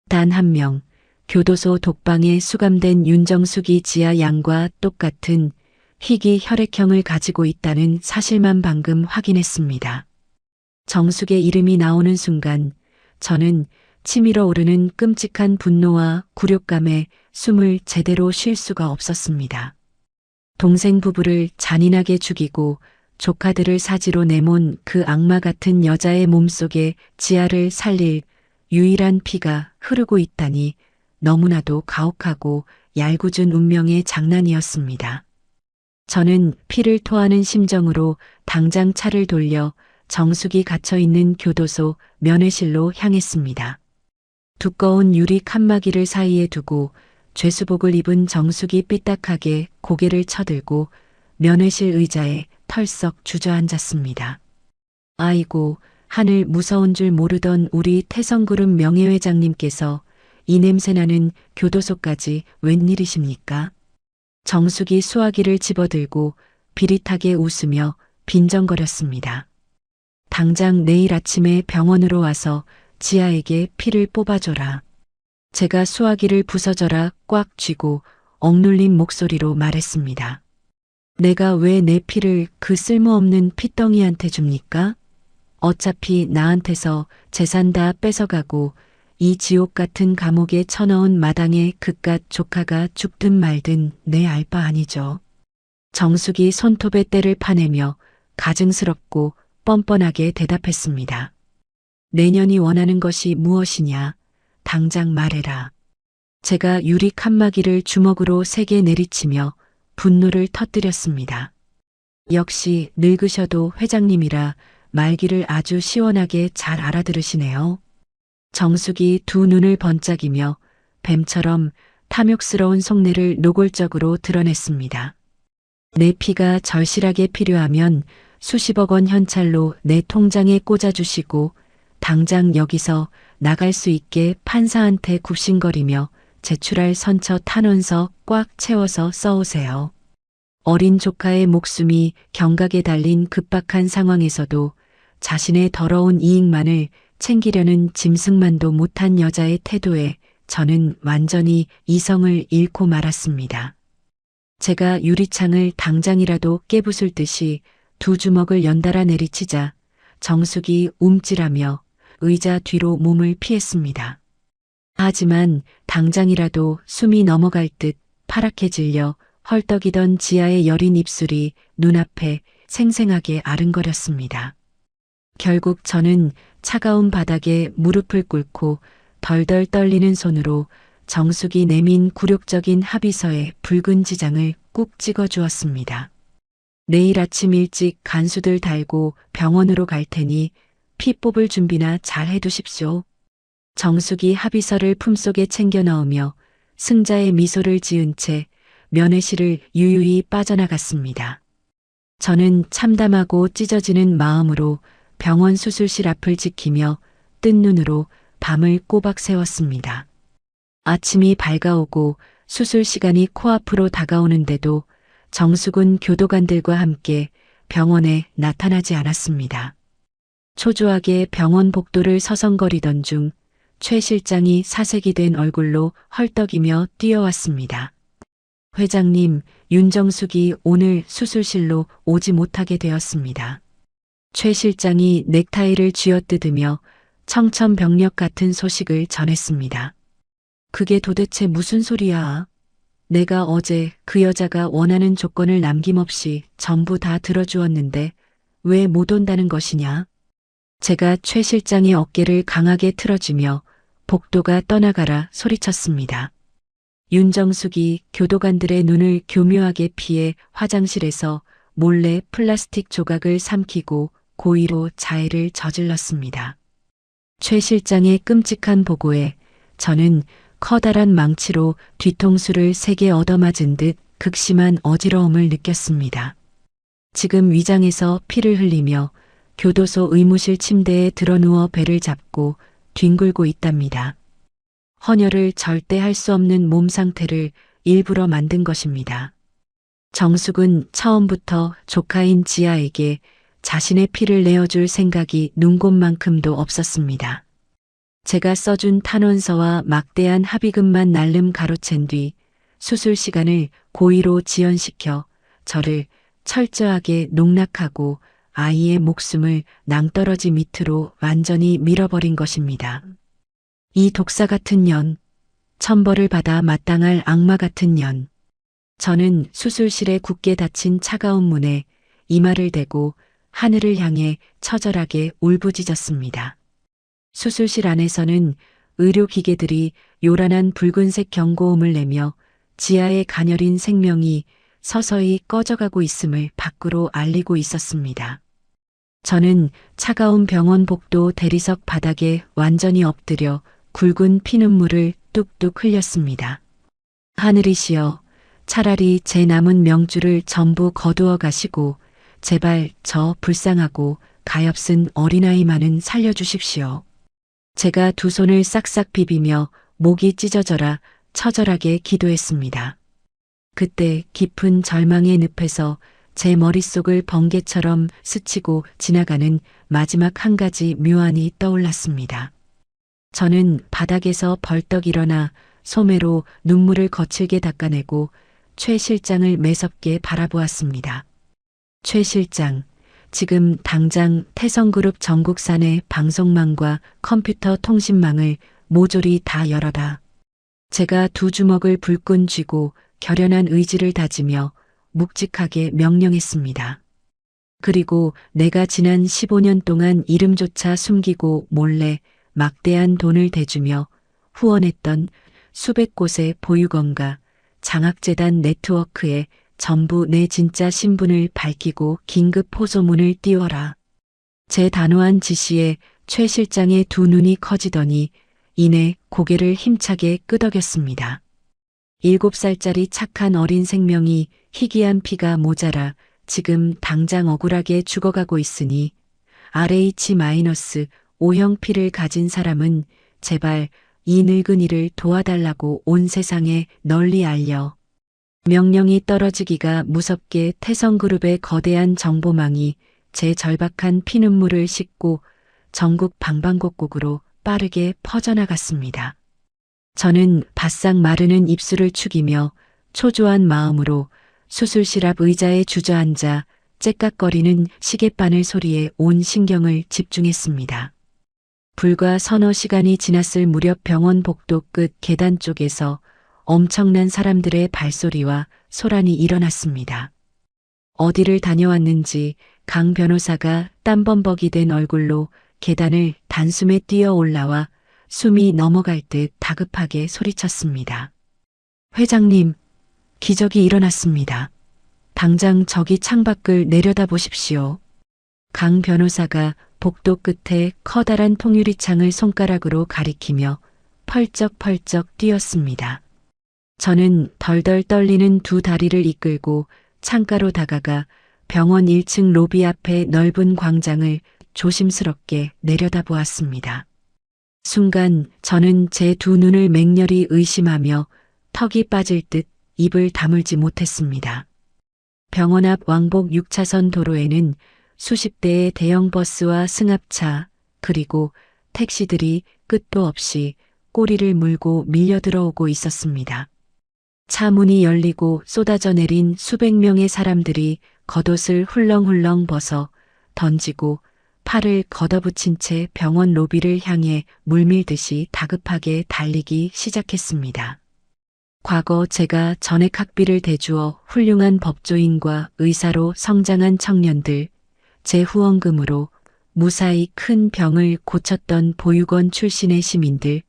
단 한 명, 교도소 독방에 수감된 윤정숙이 지아 양과 똑같은 희귀 혈액형을 가지고 있다는 사실만 방금 확인했습니다. 정숙의 이름이 나오는 순간 저는 치밀어 오르는 끔찍한 분노와 굴욕감에 숨을 제대로 쉴 수가 없었습니다. 동생 부부를 잔인하게 죽이고 조카들을 사지로 내몬 그 악마 같은 여자의 몸속에 지아를 살릴 유일한 피가 흐르고 있다니 너무나도 가혹하고 얄궂은 운명의 장난이었습니다. 저는 피를 토하는 심정으로 당장 차를 돌려 정숙이 갇혀있는 교도소 면회실로 향했습니다. 두꺼운 유리 칸막이를 사이에 두고 죄수복을 입은 정숙이 삐딱하게 고개를 쳐들고 면회실 의자에 털썩 주저앉았습니다. 아이고, 하늘 무서운 줄 모르던 우리 태성그룹 명예회장님께서 이 냄새나는 교도소까지 웬일이십니까? 정숙이 수화기를 집어들고 비릿하게 웃으며 빈정거렸습니다. 당장 내일 아침에 병원으로 와서 지아에게 피를 뽑아줘라. 제가 수화기를 부서져라 꽉 쥐고 억눌린 목소리로 말했습니다. 내가 왜 내 피를 그 쓸모없는 피덩이한테 줍니까? 어차피 나한테서 재산 다 뺏어가고 이 지옥 같은 감옥에 쳐넣은 마당에 그깟 조카가 죽든 말든 내 알 바 아니죠. 정숙이 손톱에 때를 파내며 가증스럽고 뻔뻔하게 대답했습니다. 내년이 원하는 것이 무엇이냐? 당장 말해라. 제가 유리 칸막이를 주먹으로 세게 내리치며 분노를 터뜨렸습니다. 역시 늙으셔도 회장님이라 말귀를 아주 시원하게 잘 알아들으시네요. 정숙이 두 눈을 번짝이며 뱀처럼 탐욕스러운 속내를 노골적으로 드러냈습니다. 내 피가 절실하게 필요하면 수십억 원 현찰로 내 통장에 꽂아주시고 당장 여기서 나갈 수 있게 판사한테 굽신거리며 제출할 선처 탄원서 꽉 채워서 써오세요. 어린 조카의 목숨이 경각에 달린 급박한 상황에서도 자신의 더러운 이익만을 챙기려는 짐승만도 못한 여자의 태도에 저는 완전히 이성을 잃고 말았습니다. 제가 유리창을 당장이라도 깨부술 듯이 두 주먹을 연달아 내리치자 정숙이 움찔하며 의자 뒤로 몸을 피했습니다. 하지만 당장이라도 숨이 넘어갈 듯 파랗게 질려 헐떡이던 지아의 여린 입술이 눈앞에 생생하게 아른거렸습니다. 결국 저는 차가운 바닥에 무릎을 꿇고 덜덜 떨리는 손으로 정숙이 내민 굴욕적인 합의서에 붉은 지장을 꾹 찍어 주었습니다. 내일 아침 일찍 간수들 달고 병원으로 갈 테니 피 뽑을 준비나 잘 해두십시오. 정숙이 합의서를 품속에 챙겨 넣으며 승자의 미소를 지은 채 면회실을 유유히 빠져나갔습니다. 저는 참담하고 찢어지는 마음으로 병원 수술실 앞을 지키며 뜬 눈으로 밤을 꼬박 새웠습니다. 아침이 밝아오고 수술 시간이 코앞으로 다가오는데도 정숙은 교도관들과 함께 병원에 나타나지 않았습니다. 초조하게 병원 복도를 서성거리던 중 최 실장이 사색이 된 얼굴로 헐떡이며 뛰어왔습니다. 회장님, 윤정숙이 오늘 수술실로 오지 못하게 되었습니다. 최 실장이 넥타이를 쥐어뜯으며 청천벽력 같은 소식을 전했습니다. 그게 도대체 무슨 소리야? 내가 어제 그 여자가 원하는 조건을 남김없이 전부 다 들어주었는데 왜 못 온다는 것이냐? 제가 최 실장의 어깨를 강하게 틀어주며 복도가 떠나가라 소리쳤습니다. 윤정숙이 교도관들의 눈을 교묘하게 피해 화장실에서 몰래 플라스틱 조각을 삼키고 고의로 자해를 저질렀습니다. 최 실장의 끔찍한 보고에 저는 커다란 망치로 뒤통수를 3개 얻어맞은 듯 극심한 어지러움을 느꼈습니다. 지금 위장에서 피를 흘리며 교도소 의무실 침대에 드러누워 배를 잡고 뒹굴고 있답니다. 헌혈을 절대 할 수 없는 몸 상태를 일부러 만든 것입니다. 정숙은 처음부터 조카인 지아에게 자신의 피를 내어줄 생각이 눈곱만큼도 없었습니다. 제가 써준 탄원서와 막대한 합의금만 날름 가로챈 뒤 수술 시간을 고의로 지연시켜 저를 철저하게 농락하고 아이의 목숨을 낭떠러지 밑으로 완전히 밀어버린 것입니다. 이 독사 같은 년, 천벌을 받아 마땅할 악마 같은 년. 저는 수술실에 굳게 닫힌 차가운 문에 이마를 대고 하늘을 향해 처절하게 울부짖었습니다. 수술실 안에서는 의료기계들이 요란한 붉은색 경고음을 내며 지하의 가녀린 생명이 서서히 꺼져가고 있음을 밖으로 알리고 있었습니다. 저는 차가운 병원 복도 대리석 바닥에 완전히 엎드려 굵은 피눈물을 뚝뚝 흘렸습니다. 하늘이시여, 차라리 제 남은 명주를 전부 거두어 가시고 제발 저 불쌍하고 가엾은 어린아이만은 살려주십시오. 제가 두 손을 싹싹 비비며 목이 찢어져라 처절하게 기도했습니다. 그때 깊은 절망의 늪에서 제 머릿속을 번개처럼 스치고 지나가는 마지막 한 가지 묘안이 떠올랐습니다. 저는 바닥에서 벌떡 일어나 소매로 눈물을 거칠게 닦아내고 최 실장을 매섭게 바라보았습니다. 최 실장, 지금 당장 태성그룹 전국산의 방송망과 컴퓨터 통신망을 모조리 다 열어라. 제가 두 주먹을 불끈 쥐고 결연한 의지를 다지며 묵직하게 명령했습니다. 그리고 내가 지난 15년 동안 이름조차 숨기고 몰래 막대한 돈을 대주며 후원했던 수백 곳의 보육원과 장학재단 네트워크에 전부 내 진짜 신분을 밝히고 긴급 호소문을 띄워라. 제 단호한 지시에 최 실장의 두 눈이 커지더니 이내 고개를 힘차게 끄덕였습니다. 7살짜리 착한 어린 생명이 희귀한 피가 모자라 지금 당장 억울하게 죽어가고 있으니 RH-O형 피를 가진 사람은 제발 이 늙은이를 도와달라고 온 세상에 널리 알려. 명령이 떨어지기가 무섭게 태성그룹의 거대한 정보망이 제 절박한 피눈물을 씻고 전국 방방곡곡으로 빠르게 퍼져나갔습니다. 저는 바싹 마르는 입술을 축이며 초조한 마음으로 수술실 앞 의자에 주저앉아 째깍거리는 시계바늘 소리에 온 신경을 집중했습니다. 불과 서너 시간이 지났을 무렵 병원 복도 끝 계단 쪽에서 엄청난 사람들의 발소리와 소란이 일어났습니다. 어디를 다녀왔는지 강 변호사가 땀범벅이 된 얼굴로 계단을 단숨에 뛰어 올라와 숨이 넘어갈 듯 다급하게 소리쳤습니다. 회장님, 기적이 일어났습니다. 당장 저기 창밖을 내려다보십시오. 강 변호사가 복도 끝에 커다란 통유리창을 손가락으로 가리키며 펄쩍펄쩍 뛰었습니다. 저는 덜덜 떨리는 두 다리를 이끌고 창가로 다가가 병원 1층 로비 앞의 넓은 광장을 조심스럽게 내려다보았습니다. 순간 저는 제 두 눈을 맹렬히 의심하며 턱이 빠질 듯 입을 다물지 못했습니다. 병원 앞 왕복 6차선 도로에는 수십 대의 대형 버스와 승합차 그리고 택시들이 끝도 없이 꼬리를 물고 밀려 들어오고 있었습니다. 차 문이 열리고 쏟아져 내린 수백 명의 사람들이 겉옷을 훌렁훌렁 벗어 던지고 팔을 걷어붙인 채 병원 로비를 향해 물밀듯이 다급하게 달리기 시작했습니다. 과거 제가 전액 학비를 대주어 훌륭한 법조인과 의사로 성장한 청년들, 제 후원금으로 무사히 큰 병을 고쳤던 보육원 출신의 시민들,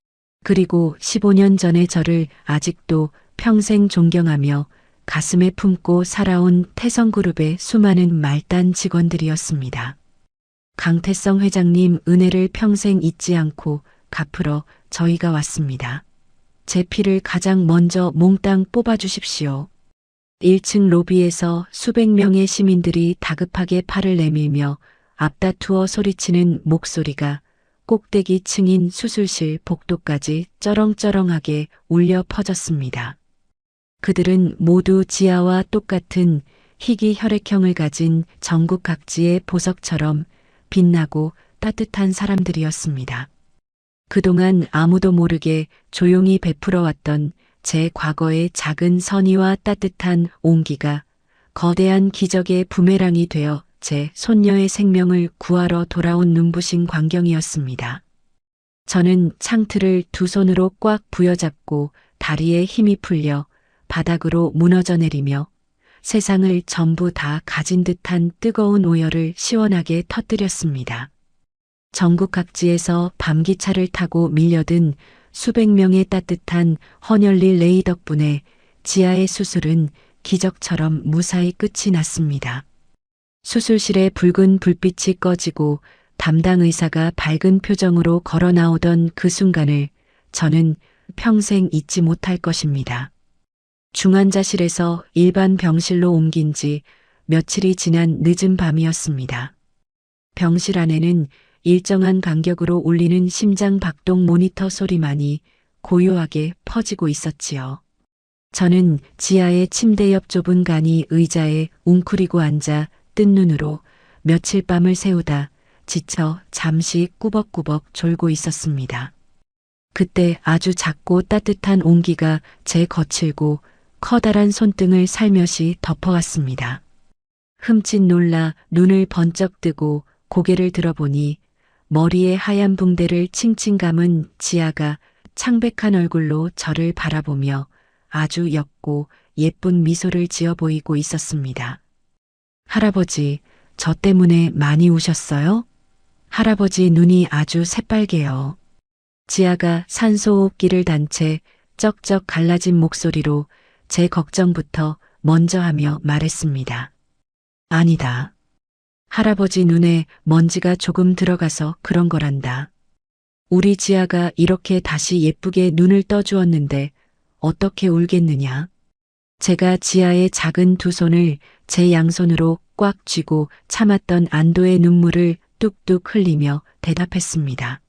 그리고 15년 전의 저를 아직도 평생 존경하며 가슴에 품고 살아온 태성그룹의 수많은 말단 직원들이었습니다. 강태성 회장님 은혜를 평생 잊지 않고 갚으러 저희가 왔습니다. 제 피를 가장 먼저 몽땅 뽑아주십시오. 1층 로비에서 수백 명의 시민들이 다급하게 팔을 내밀며 앞다투어 소리치는 목소리가 꼭대기 층인 수술실 복도까지 쩌렁쩌렁하게 울려 퍼졌습니다. 그들은 모두 지하와 똑같은 희귀 혈액형을 가진 전국 각지의 보석처럼 빛나고 따뜻한 사람들이었습니다. 그동안 아무도 모르게 조용히 베풀어왔던 제 과거의 작은 선의와 따뜻한 온기가 거대한 기적의 부메랑이 되어 제 손녀의 생명을 구하러 돌아온 눈부신 광경이었습니다. 저는 창틀을 두 손으로 꽉 부여잡고 다리에 힘이 풀려 바닥으로 무너져 내리며 세상을 전부 다 가진 듯한 뜨거운 오열을 시원하게 터뜨렸습니다. 전국 각지에서 밤기차를 타고 밀려든 수백 명의 따뜻한 헌혈리 레이 덕분에 지하의 수술은 기적처럼 무사히 끝이 났습니다. 수술실의 붉은 불빛이 꺼지고 담당 의사가 밝은 표정으로 걸어 나오던 그 순간을 저는 평생 잊지 못할 것입니다. 중환자실에서 일반 병실로 옮긴 지 며칠이 지난 늦은 밤이었습니다. 병실 안에는 일정한 간격으로 울리는 심장 박동 모니터 소리만이 고요하게 퍼지고 있었지요. 저는 지하의 침대 옆 좁은 간이 의자에 웅크리고 앉아 뜬 눈으로 며칠 밤을 새우다 지쳐 잠시 꾸벅꾸벅 졸고 있었습니다. 그때 아주 작고 따뜻한 온기가 제 거칠고 커다란 손등을 살며시 덮어왔습니다. 흠칫 놀라 눈을 번쩍 뜨고 고개를 들어보니 머리에 하얀 붕대를 칭칭 감은 지아가 창백한 얼굴로 저를 바라보며 아주 옅고 예쁜 미소를 지어 보이고 있었습니다. 할아버지, 저 때문에 많이 우셨어요? 할아버지 눈이 아주 새빨개요. 지아가 산소호흡기를 단 채 쩍쩍 갈라진 목소리로 제 걱정부터 먼저 하며 말했습니다. 아니다. 할아버지 눈에 먼지가 조금 들어가서 그런 거란다. 우리 지아가 이렇게 다시 예쁘게 눈을 떠주었는데 어떻게 울겠느냐. 제가 지아의 작은 두 손을 제 양손으로 꽉 쥐고 참았던 안도의 눈물을 뚝뚝 흘리며 대답했습니다.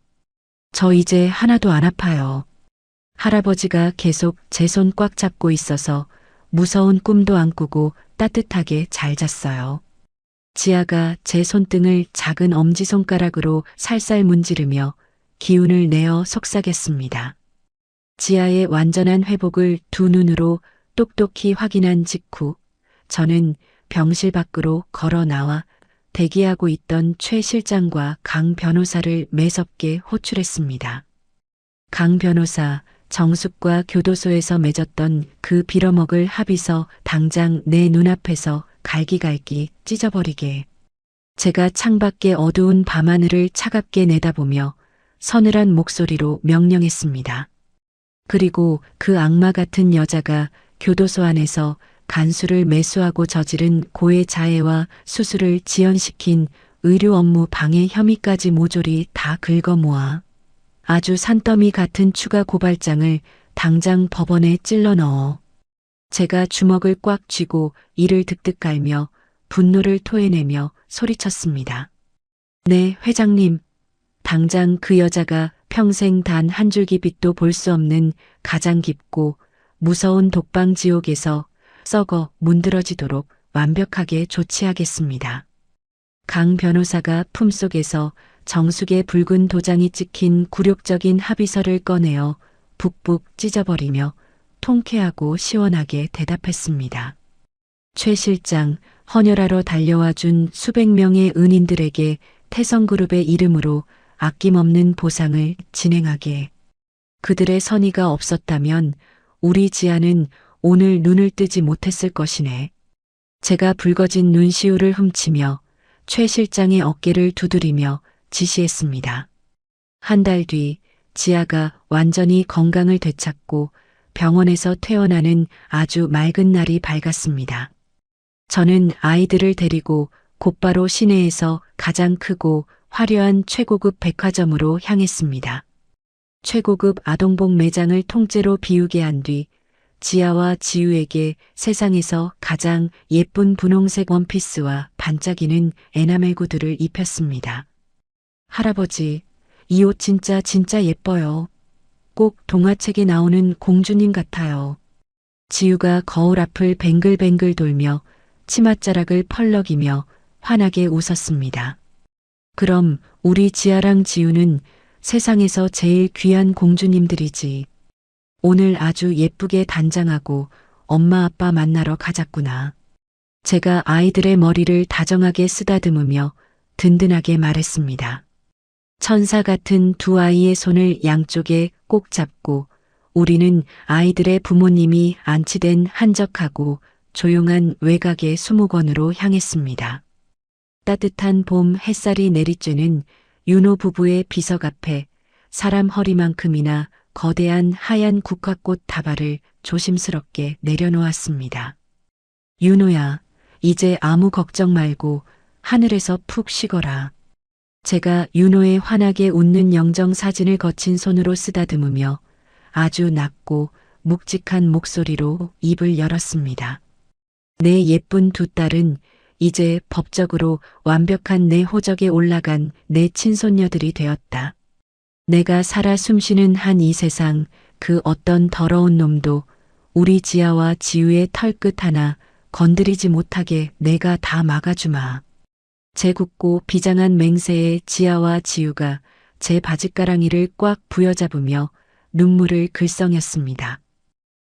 저 이제 하나도 안 아파요. 할아버지가 계속 제 손 꽉 잡고 있어서 무서운 꿈도 안 꾸고 따뜻하게 잘 잤어요. 지아가 제 손등을 작은 엄지손가락으로 살살 문지르며 기운을 내어 속삭였습니다. 지아의 완전한 회복을 두 눈으로 똑똑히 확인한 직후 저는 병실 밖으로 걸어 나와 대기하고 있던 최 실장과 강 변호사를 매섭게 호출했습니다. 강 변호사, 정숙과 교도소에서 맺었던 그 빌어먹을 합의서 당장 내 눈앞에서 갈기갈기 찢어버리게. 제가 창밖의 어두운 밤하늘을 차갑게 내다보며 서늘한 목소리로 명령했습니다. 그리고 그 악마 같은 여자가 교도소 안에서 간수를 매수하고 저지른 고의 자해와 수술을 지연시킨 의료 업무 방해 혐의까지 모조리 다 긁어모아 아주 산더미 같은 추가 고발장을 당장 법원에 찔러 넣어. 제가 주먹을 꽉 쥐고 이를 득득 갈며 분노를 토해내며 소리쳤습니다. 네, 회장님. 당장 그 여자가 평생 단 한 줄기 빛도 볼 수 없는 가장 깊고 무서운 독방 지옥에서 썩어 문드러지도록 완벽하게 조치하겠습니다. 강 변호사가 품속에서 정수기에 붉은 도장이 찍힌 굴욕적인 합의서를 꺼내어 북북 찢어버리며 통쾌하고 시원하게 대답했습니다. 최 실장, 헌혈하러 달려와 준 수백 명의 은인들에게 태성그룹의 이름으로 아낌없는 보상을 진행하게. 그들의 선의가 없었다면 우리 지아는 오늘 눈을 뜨지 못했을 것이네. 제가 붉어진 눈시울을 훔치며 최 실장의 어깨를 두드리며 지시했습니다. 한 달 뒤 지아가 완전히 건강을 되찾고 병원에서 퇴원하는 아주 맑은 날이 밝았습니다. 저는 아이들을 데리고 곧바로 시내에서 가장 크고 화려한 최고급 백화점으로 향했습니다. 최고급 아동복 매장을 통째로 비우게 한 뒤 지아와 지우에게 세상에서 가장 예쁜 분홍색 원피스와 반짝이는 에나멜 구두를 입혔습니다. 할아버지, 이 옷 진짜 예뻐요. 꼭 동화책에 나오는 공주님 같아요. 지우가 거울 앞을 뱅글뱅글 돌며 치맛자락을 펄럭이며 환하게 웃었습니다. 그럼 우리 지아랑 지우는 세상에서 제일 귀한 공주님들이지. 오늘 아주 예쁘게 단장하고 엄마 아빠 만나러 가자꾸나. 제가 아이들의 머리를 다정하게 쓰다듬으며 든든하게 말했습니다. 천사 같은 두 아이의 손을 양쪽에 꼭 잡고 우리는 아이들의 부모님이 안치된 한적하고 조용한 외곽의 수목원으로 향했습니다. 따뜻한 봄 햇살이 내리쬐는 윤호 부부의 비석 앞에 사람 허리만큼이나 거대한 하얀 국화꽃 다발을 조심스럽게 내려놓았습니다. 윤호야, 이제 아무 걱정 말고 하늘에서 푹 쉬거라. 제가 윤호의 환하게 웃는 영정 사진을 거친 손으로 쓰다듬으며 아주 낮고 묵직한 목소리로 입을 열었습니다. 내 예쁜 두 딸은 이제 법적으로 완벽한 내 호적에 올라간 내 친손녀들이 되었다. 내가 살아 숨쉬는 한 이 세상 그 어떤 더러운 놈도 우리 지아와 지우의 털끝 하나 건드리지 못하게 내가 다 막아주마. 제 굽고 비장한 맹세에 지아와 지우가 제 바짓가랑이를 꽉 부여잡으며 눈물을 글썽였습니다.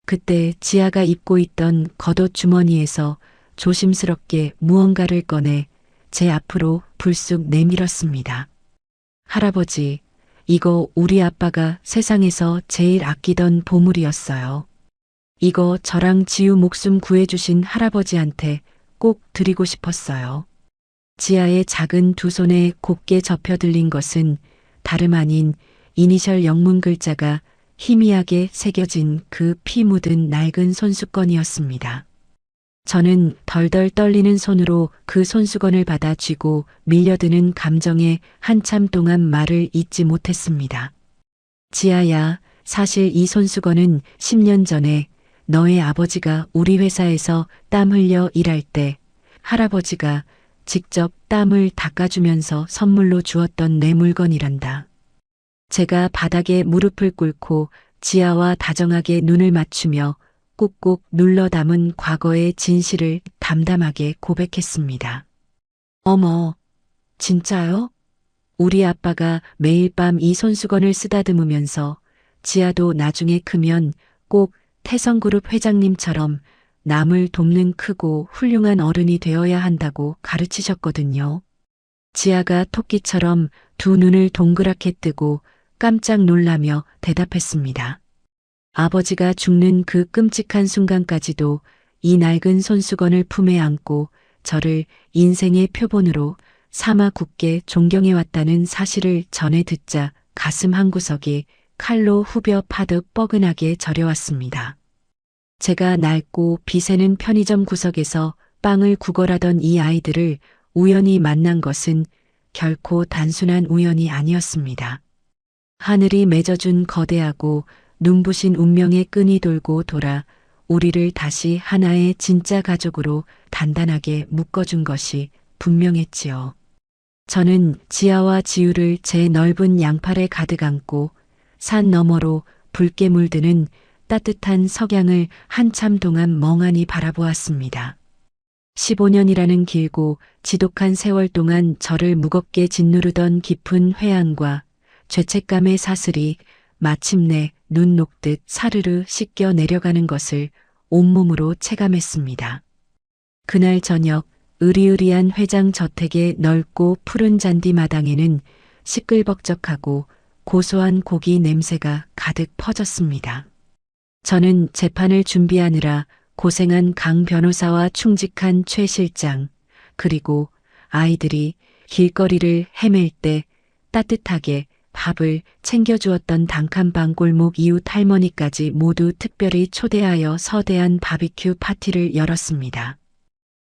그때 지아가 입고 있던 겉옷 주머니에서 조심스럽게 무언가를 꺼내 제 앞으로 불쑥 내밀었습니다. 할아버지, 이거 우리 아빠가 세상에서 제일 아끼던 보물이었어요. 이거 저랑 지우 목숨 구해주신 할아버지한테 꼭 드리고 싶었어요. 지아의 작은 두 손에 곱게 접혀 들린 것은 다름 아닌 이니셜 영문 글자가 희미하게 새겨진 그 피 묻은 낡은 손수건이었습니다. 저는 덜덜 떨리는 손으로 그 손수건을 받아 쥐고 밀려드는 감정에 한참 동안 말을 잇지 못했습니다. 지아야, 사실 이 손수건은 10년 전에 너의 아버지가 우리 회사에서 땀 흘려 일할 때 할아버지가 직접 땀을 닦아주면서 선물로 주었던 내 물건이란다. 제가 바닥에 무릎을 꿇고 지아와 다정하게 눈을 맞추며 꾹꾹 눌러 담은 과거의 진실을 담담하게 고백했습니다. 어머, 진짜요? 우리 아빠가 매일 밤 이 손수건을 쓰다듬으면서 지아도 나중에 크면 꼭 태성그룹 회장님처럼 남을 돕는 크고 훌륭한 어른이 되어야 한다고 가르치셨거든요. 지아가 토끼처럼 두 눈을 동그랗게 뜨고 깜짝 놀라며 대답했습니다. 아버지가 죽는 그 끔찍한 순간까지도 이 낡은 손수건을 품에 안고 저를 인생의 표본으로 삼아 굳게 존경해왔다는 사실을 전해 듣자 가슴 한구석이 칼로 후벼 파듯 뻐근하게 저려왔습니다. 제가 낡고 비새는 편의점 구석에서 빵을 구걸하던 이 아이들을 우연히 만난 것은 결코 단순한 우연이 아니었습니다. 하늘이 맺어준 거대하고 눈부신 운명의 끈이 돌고 돌아 우리를 다시 하나의 진짜 가족으로 단단하게 묶어준 것이 분명했지요. 저는 지아와 지우를 제 넓은 양팔에 가득 안고 산 너머로 붉게 물드는 따뜻한 석양을 한참 동안 멍하니 바라보았습니다. 15년이라는 길고 지독한 세월 동안 저를 무겁게 짓누르던 깊은 회한과 죄책감의 사슬이 마침내 눈 녹듯 사르르 씻겨 내려가는 것을 온몸으로 체감했습니다. 그날 저녁 으리으리한 회장 저택의 넓고 푸른 잔디 마당에는 시끌벅적하고 고소한 고기 냄새가 가득 퍼졌습니다. 저는 재판을 준비하느라 고생한 강 변호사와 충직한 최 실장, 그리고 아이들이 길거리를 헤맬 때 따뜻하게 밥을 챙겨주었던 단칸방 골목 이웃 할머니까지 모두 특별히 초대하여 서대한 바비큐 파티를 열었습니다.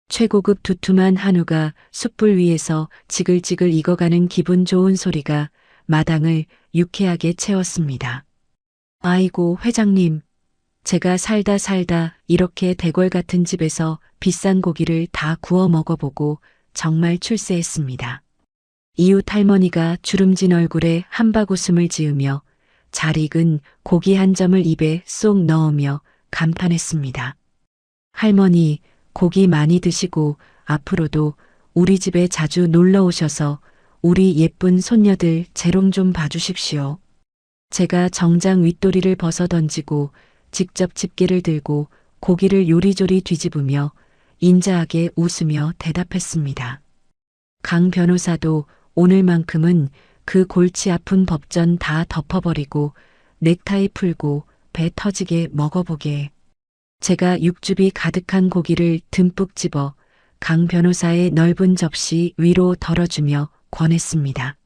최고급 두툼한 한우가 숯불 위에서 지글지글 익어가는 기분 좋은 소리가 마당을 유쾌하게 채웠습니다. 아이고 회장님, 제가 살다 이렇게 대궐 같은 집에서 비싼 고기를 다 구워 먹어보고 정말 출세했습니다. 이웃 할머니가 주름진 얼굴에 한박 웃음을 지으며 잘 익은 고기 한 점을 입에 쏙 넣으며 감탄했습니다. 할머니, 고기 많이 드시고 앞으로도 우리 집에 자주 놀러 오셔서 우리 예쁜 손녀들 재롱 좀 봐주십시오. 제가 정장 윗도리를 벗어 던지고 직접 집게를 들고 고기를 요리조리 뒤집으며 인자하게 웃으며 대답했습니다. 강 변호사도 오늘만큼은 그 골치 아픈 법전 다 덮어버리고 넥타이 풀고 배 터지게 먹어보게. 제가 육즙이 가득한 고기를 듬뿍 집어 강 변호사의 넓은 접시 위로 덜어주며 권했습니다.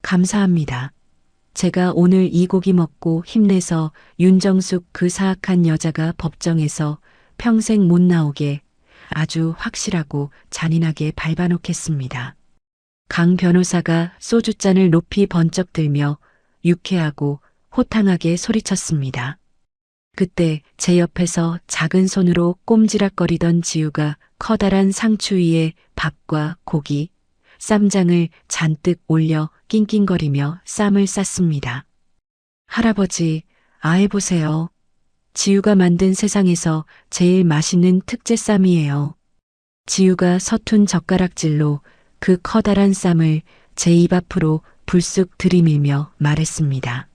감사합니다. 제가 오늘 이 고기 먹고 힘내서 윤정숙 그 사악한 여자가 법정에서 평생 못 나오게 아주 확실하고 잔인하게 밟아놓겠습니다. 강 변호사가 소주잔을 높이 번쩍 들며 유쾌하고 호탕하게 소리쳤습니다. 그때 제 옆에서 작은 손으로 꼼지락거리던 지우가 커다란 상추 위에 밥과 고기, 쌈장을 잔뜩 올려 낑낑거리며 쌈을 쌌습니다. 할아버지, 아해보세요. 지우가 만든 세상에서 제일 맛있는 특제 쌈이에요. 지우가 서툰 젓가락질로 그 커다란 쌈을 제 입 앞으로 불쑥 들이밀며 말했습니다.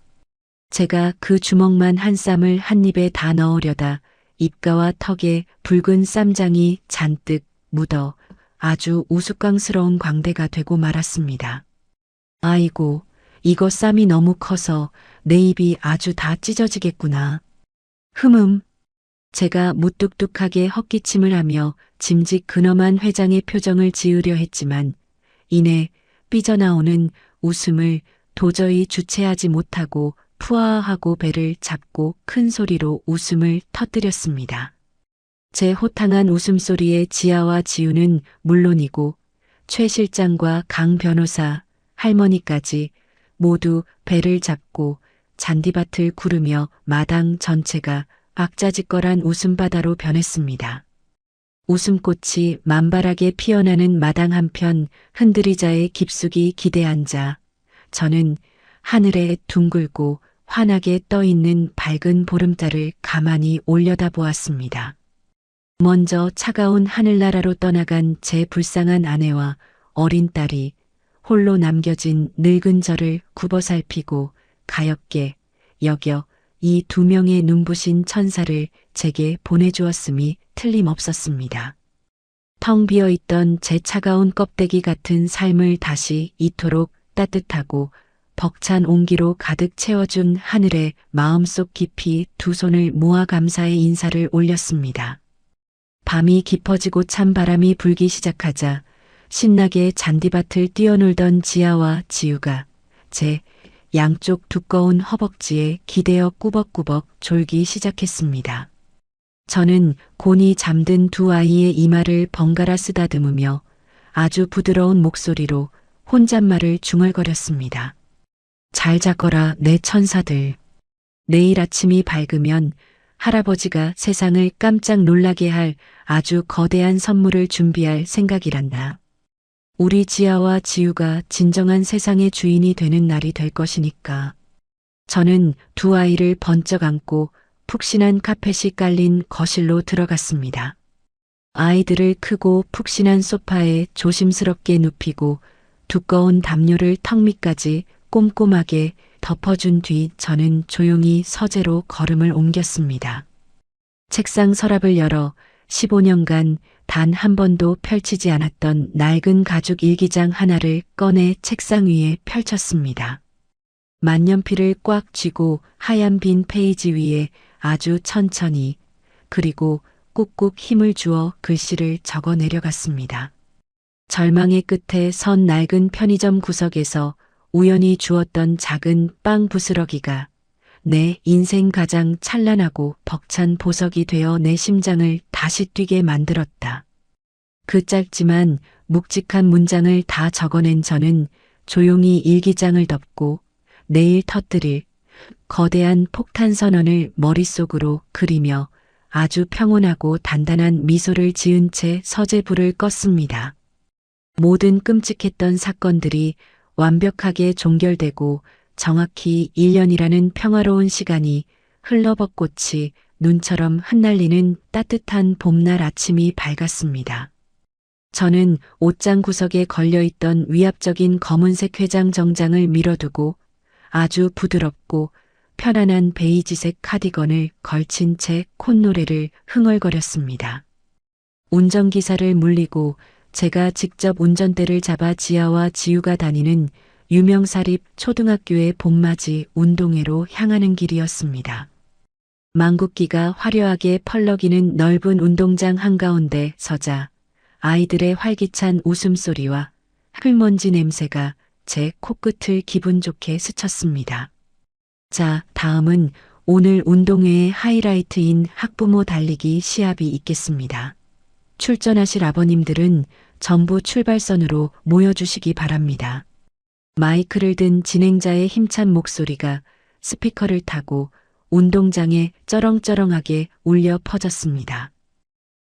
제가 그 주먹만 한 쌈을 한 입에 다 넣으려다 입가와 턱에 붉은 쌈장이 잔뜩 묻어 아주 우스꽝스러운 광대가 되고 말았습니다. 아이고, 이거 쌈이 너무 커서 내 입이 아주 다 찢어지겠구나. 제가 무뚝뚝하게 헛기침을 하며 짐짓 근엄한 회장의 표정을 지으려 했지만 이내 삐져나오는 웃음을 도저히 주체하지 못하고 푸아하고 배를 잡고 큰 소리로 웃음을 터뜨렸습니다. 제 호탕한 웃음소리에 지아와 지우는 물론이고 최 실장과 강 변호사, 할머니까지 모두 배를 잡고 잔디밭을 구르며 마당 전체가 악자지껄한 웃음바다로 변했습니다. 웃음꽃이 만발하게 피어나는 마당 한편 흔들의자에 깊숙이 기대앉아 저는 하늘에 둥글고 환하게 떠있는 밝은 보름달을 가만히 올려다보았습니다. 먼저 차가운 하늘나라로 떠나간 제 불쌍한 아내와 어린 딸이 홀로 남겨진 늙은 저를 굽어 살피고 가엾게 여겨 이 두 명의 눈부신 천사를 제게 보내주었음이 틀림없었습니다. 텅 비어있던 제 차가운 껍데기 같은 삶을 다시 이토록 따뜻하고 벅찬 온기로 가득 채워준 하늘에 마음속 깊이 두 손을 모아 감사의 인사를 올렸습니다. 밤이 깊어지고 찬 바람이 불기 시작하자 신나게 잔디밭을 뛰어놀던 지아와 지우가 제 양쪽 두꺼운 허벅지에 기대어 꾸벅꾸벅 졸기 시작했습니다. 저는 곤히 잠든 두 아이의 이마를 번갈아 쓰다듬으며 아주 부드러운 목소리로 혼잣말을 중얼거렸습니다. 잘 자거라 내 천사들. 내일 아침이 밝으면 할아버지가 세상을 깜짝 놀라게 할 아주 거대한 선물을 준비할 생각이란다. 우리 지아와 지우가 진정한 세상의 주인이 되는 날이 될 것이니까. 저는 두 아이를 번쩍 안고 푹신한 카펫이 깔린 거실로 들어갔습니다. 아이들을 크고 푹신한 소파에 조심스럽게 눕히고 두꺼운 담요를 턱 밑까지 꼼꼼하게 덮어준 뒤 저는 조용히 서재로 걸음을 옮겼습니다. 책상 서랍을 열어 15년간 단 한 번도 펼치지 않았던 낡은 가죽 일기장 하나를 꺼내 책상 위에 펼쳤습니다. 만년필을 꽉 쥐고 하얀 빈 페이지 위에 아주 천천히 그리고 꾹꾹 힘을 주어 글씨를 적어 내려갔습니다. 절망의 끝에 선 낡은 편의점 구석에서 우연히 주었던 작은 빵 부스러기가 내 인생 가장 찬란하고 벅찬 보석이 되어 내 심장을 다시 뛰게 만들었다. 그 짧지만 묵직한 문장을 다 적어낸 저는 조용히 일기장을 덮고 내일 터뜨릴 거대한 폭탄 선언을 머릿속으로 그리며 아주 평온하고 단단한 미소를 지은 채 서재 불을 껐습니다. 모든 끔찍했던 사건들이 완벽하게 종결되고 정확히 1년이라는 평화로운 시간이 흘러벚꽃이 눈처럼 흩날리는 따뜻한 봄날 아침이 밝았습니다. 저는 옷장 구석에 걸려있던 위압적인 검은색 회장 정장을 밀어두고 아주 부드럽고 편안한 베이지색 카디건을 걸친 채 콧노래를 흥얼거렸습니다. 운전기사를 물리고 제가 직접 운전대를 잡아 지아와 지우가 다니는 유명사립 초등학교의 봄맞이 운동회로 향하는 길이었습니다. 망국기가 화려하게 펄럭이는 넓은 운동장 한가운데 서자 아이들의 활기찬 웃음소리와 흙먼지 냄새가 제 코끝을 기분 좋게 스쳤습니다. 자, 다음은 오늘 운동회의 하이라이트인 학부모 달리기 시합이 있겠습니다. 출전하실 아버님들은 전부 출발선으로 모여주시기 바랍니다. 마이크를 든 진행자의 힘찬 목소리가 스피커를 타고 운동장에 쩌렁쩌렁하게 울려 퍼졌습니다.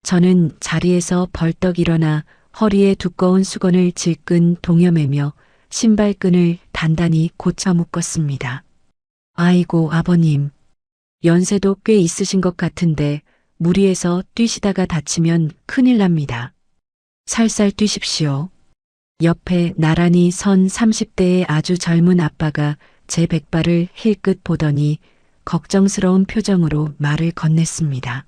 저는 자리에서 벌떡 일어나 허리에 두꺼운 수건을 질끈 동여매며 신발끈을 단단히 고쳐 묶었습니다. 아이고 아버님, 연세도 꽤 있으신 것 같은데 무리해서 뛰시다가 다치면 큰일 납니다. 살살 뛰십시오. 옆에 나란히 선 30대의 아주 젊은 아빠가 제 백발을 힐끗 보더니 걱정스러운 표정으로 말을 건넸습니다.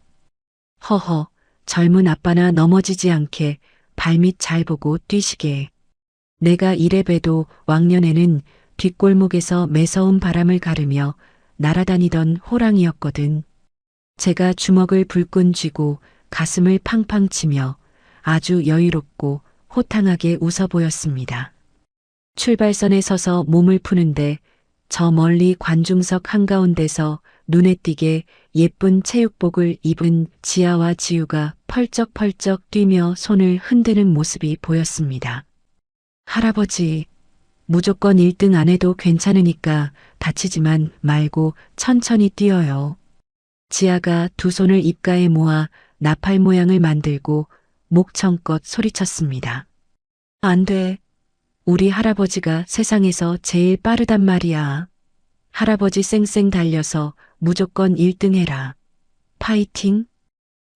허허, 젊은 아빠나 넘어지지 않게 발밑 잘 보고 뛰시게. 내가 이래봬도 왕년에는 뒷골목에서 매서운 바람을 가르며 날아다니던 호랑이였거든. 제가 주먹을 불끈 쥐고 가슴을 팡팡 치며 아주 여유롭고 호탕하게 웃어 보였습니다. 출발선에 서서 몸을 푸는데 저 멀리 관중석 한가운데서 눈에 띄게 예쁜 체육복을 입은 지아와 지우가 펄쩍펄쩍 뛰며 손을 흔드는 모습이 보였습니다. 할아버지, 무조건 1등 안 해도 괜찮으니까 다치지만 말고 천천히 뛰어요. 지아가 두 손을 입가에 모아 나팔 모양을 만들고 목청껏 소리쳤습니다. 안 돼. 우리 할아버지가 세상에서 제일 빠르단 말이야. 할아버지 쌩쌩 달려서 무조건 1등 해라. 파이팅!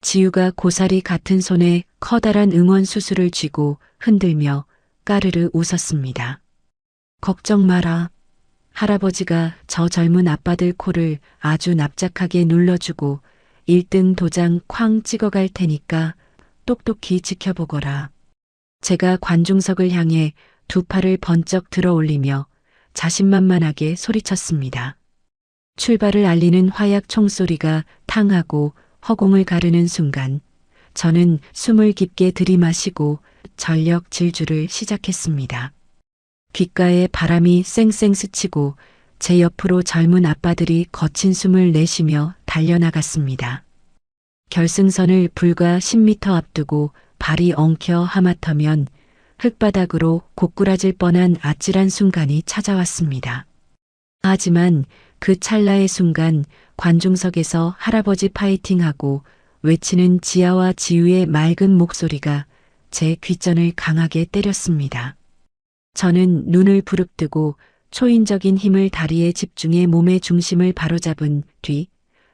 지우가 고사리 같은 손에 커다란 응원 수술을 쥐고 흔들며 까르르 웃었습니다. 걱정 마라. 할아버지가 저 젊은 아빠들 코를 아주 납작하게 눌러주고 1등 도장 쾅 찍어갈 테니까 똑똑히 지켜보거라. 제가 관중석을 향해 두 팔을 번쩍 들어 올리며 자신만만하게 소리쳤습니다. 출발을 알리는 화약 총소리가 탕하고 허공을 가르는 순간 저는 숨을 깊게 들이마시고 전력 질주를 시작했습니다. 귓가에 바람이 쌩쌩 스치고 제 옆으로 젊은 아빠들이 거친 숨을 내쉬며 달려나갔습니다. 결승선을 불과 10m 앞두고 발이 엉켜 하마터면 흙바닥으로 고꾸라질 뻔한 아찔한 순간이 찾아왔습니다. 하지만 그 찰나의 순간 관중석에서 할아버지 파이팅하고 외치는 지아와 지우의 맑은 목소리가 제 귓전을 강하게 때렸습니다. 저는 눈을 부릅뜨고 초인적인 힘을 다리에 집중해 몸의 중심을 바로잡은 뒤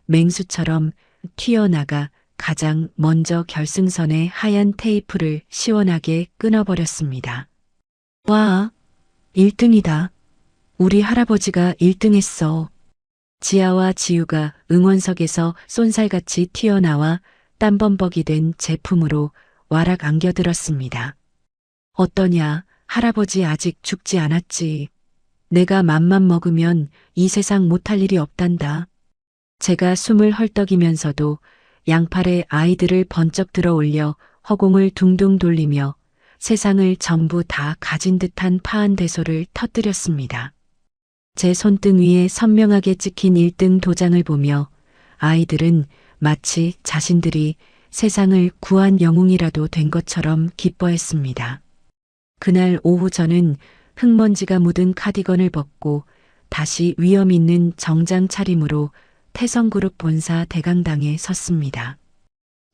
맹수처럼 튀어나가 가장 먼저 결승선의 하얀 테이프를 시원하게 끊어버렸습니다. 와, 1등이다. 우리 할아버지가 1등 했어. 지아와 지우가 응원석에서 쏜살같이 튀어나와 땀범벅이 된 제품으로 와락 안겨들었습니다. 어떠냐, 할아버지 아직 죽지 않았지. 내가 맘만 먹으면 이 세상 못할 일이 없단다. 제가 숨을 헐떡이면서도 양팔에 아이들을 번쩍 들어 올려 허공을 둥둥 돌리며 세상을 전부 다 가진 듯한 파한 대소를 터뜨렸습니다. 제 손등 위에 선명하게 찍힌 1등 도장을 보며 아이들은 마치 자신들이 세상을 구한 영웅이라도 된 것처럼 기뻐했습니다. 그날 오후 저는 흙먼지가 묻은 카디건을 벗고 다시 위험 있는 정장 차림으로 태성그룹 본사 대강당에 섰습니다.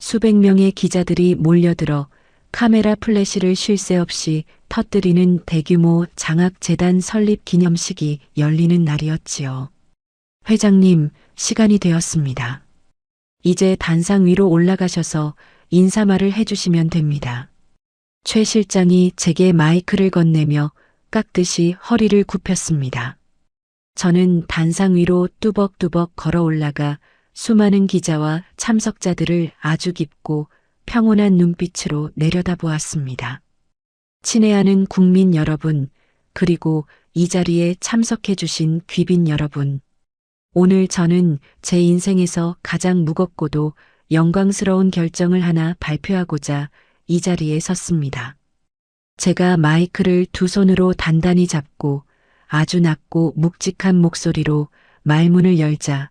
수백 명의 기자들이 몰려들어 카메라 플래시를 쉴 새 없이 터뜨리는 대규모 장학재단 설립 기념식이 열리는 날이었지요. 회장님, 시간이 되었습니다. 이제 단상 위로 올라가셔서 인사말을 해주시면 됩니다. 최 실장이 제게 마이크를 건네며 깍듯이 허리를 굽혔습니다. 저는 단상 위로 뚜벅뚜벅 걸어 올라가 수많은 기자와 참석자들을 아주 깊고 평온한 눈빛으로 내려다보았습니다. 친애하는 국민 여러분, 그리고 이 자리에 참석해 주신 귀빈 여러분. 오늘 저는 제 인생에서 가장 무겁고도 영광스러운 결정을 하나 발표하고자 이 자리에 섰습니다. 제가 마이크를 두 손으로 단단히 잡고 아주 낮고 묵직한 목소리로 말문을 열자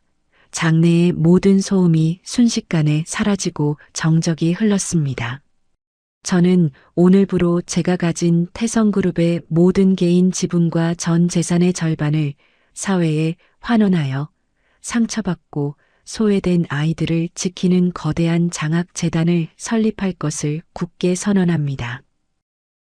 장내의 모든 소음이 순식간에 사라지고 정적이 흘렀습니다. 저는 오늘부로 제가 가진 태성그룹의 모든 개인 지분과 전 재산의 절반을 사회에 환원하여 상처받고 소외된 아이들을 지키는 거대한 장학재단을 설립할 것을 굳게 선언합니다.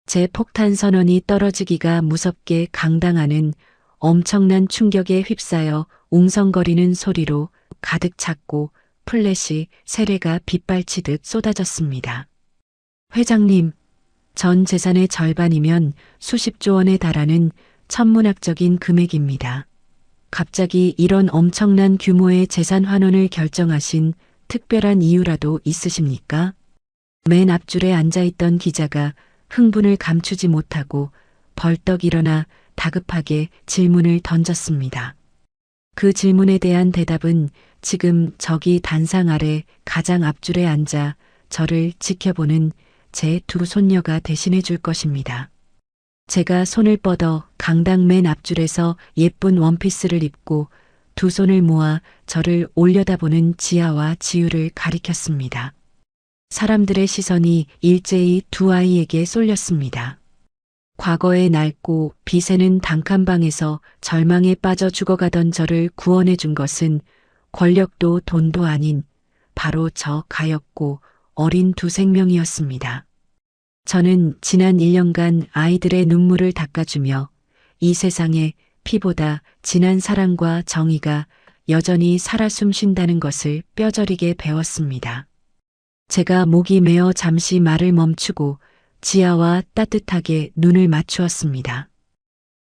제 폭탄 선언이 떨어지기가 무섭게 강당하는 엄청난 충격에 휩싸여 웅성거리는 소리로 가득 찼고 플래시 세례가 빗발치듯 쏟아졌습니다. 회장님, 전 재산의 절반이면 수십조 원에 달하는 천문학적인 금액입니다. 갑자기 이런 엄청난 규모의 재산 환원을 결정하신 특별한 이유라도 있으십니까? 맨 앞줄에 앉아있던 기자가 흥분을 감추지 못하고 벌떡 일어나 다급하게 질문을 던졌습니다. 그 질문에 대한 대답은 지금 저기 단상 아래 가장 앞줄에 앉아 저를 지켜보는 제 두 손녀가 대신해 줄 것입니다. 제가 손을 뻗어 강당 맨 앞줄에서 예쁜 원피스를 입고 두 손을 모아 저를 올려다보는 지아와 지우를 가리켰습니다. 사람들의 시선이 일제히 두 아이에게 쏠렸습니다. 과거의 낡고 비새는 단칸방에서 절망에 빠져 죽어가던 저를 구원해 준 것은 권력도 돈도 아닌 바로 저 가엾고 어린 두 생명이었습니다. 저는 지난 1년간 아이들의 눈물을 닦아주며 이 세상에 피보다 진한 사랑과 정의가 여전히 살아 숨쉰다는 것을 뼈저리게 배웠습니다. 제가 목이 메어 잠시 말을 멈추고 지아와 따뜻하게 눈을 맞추었습니다.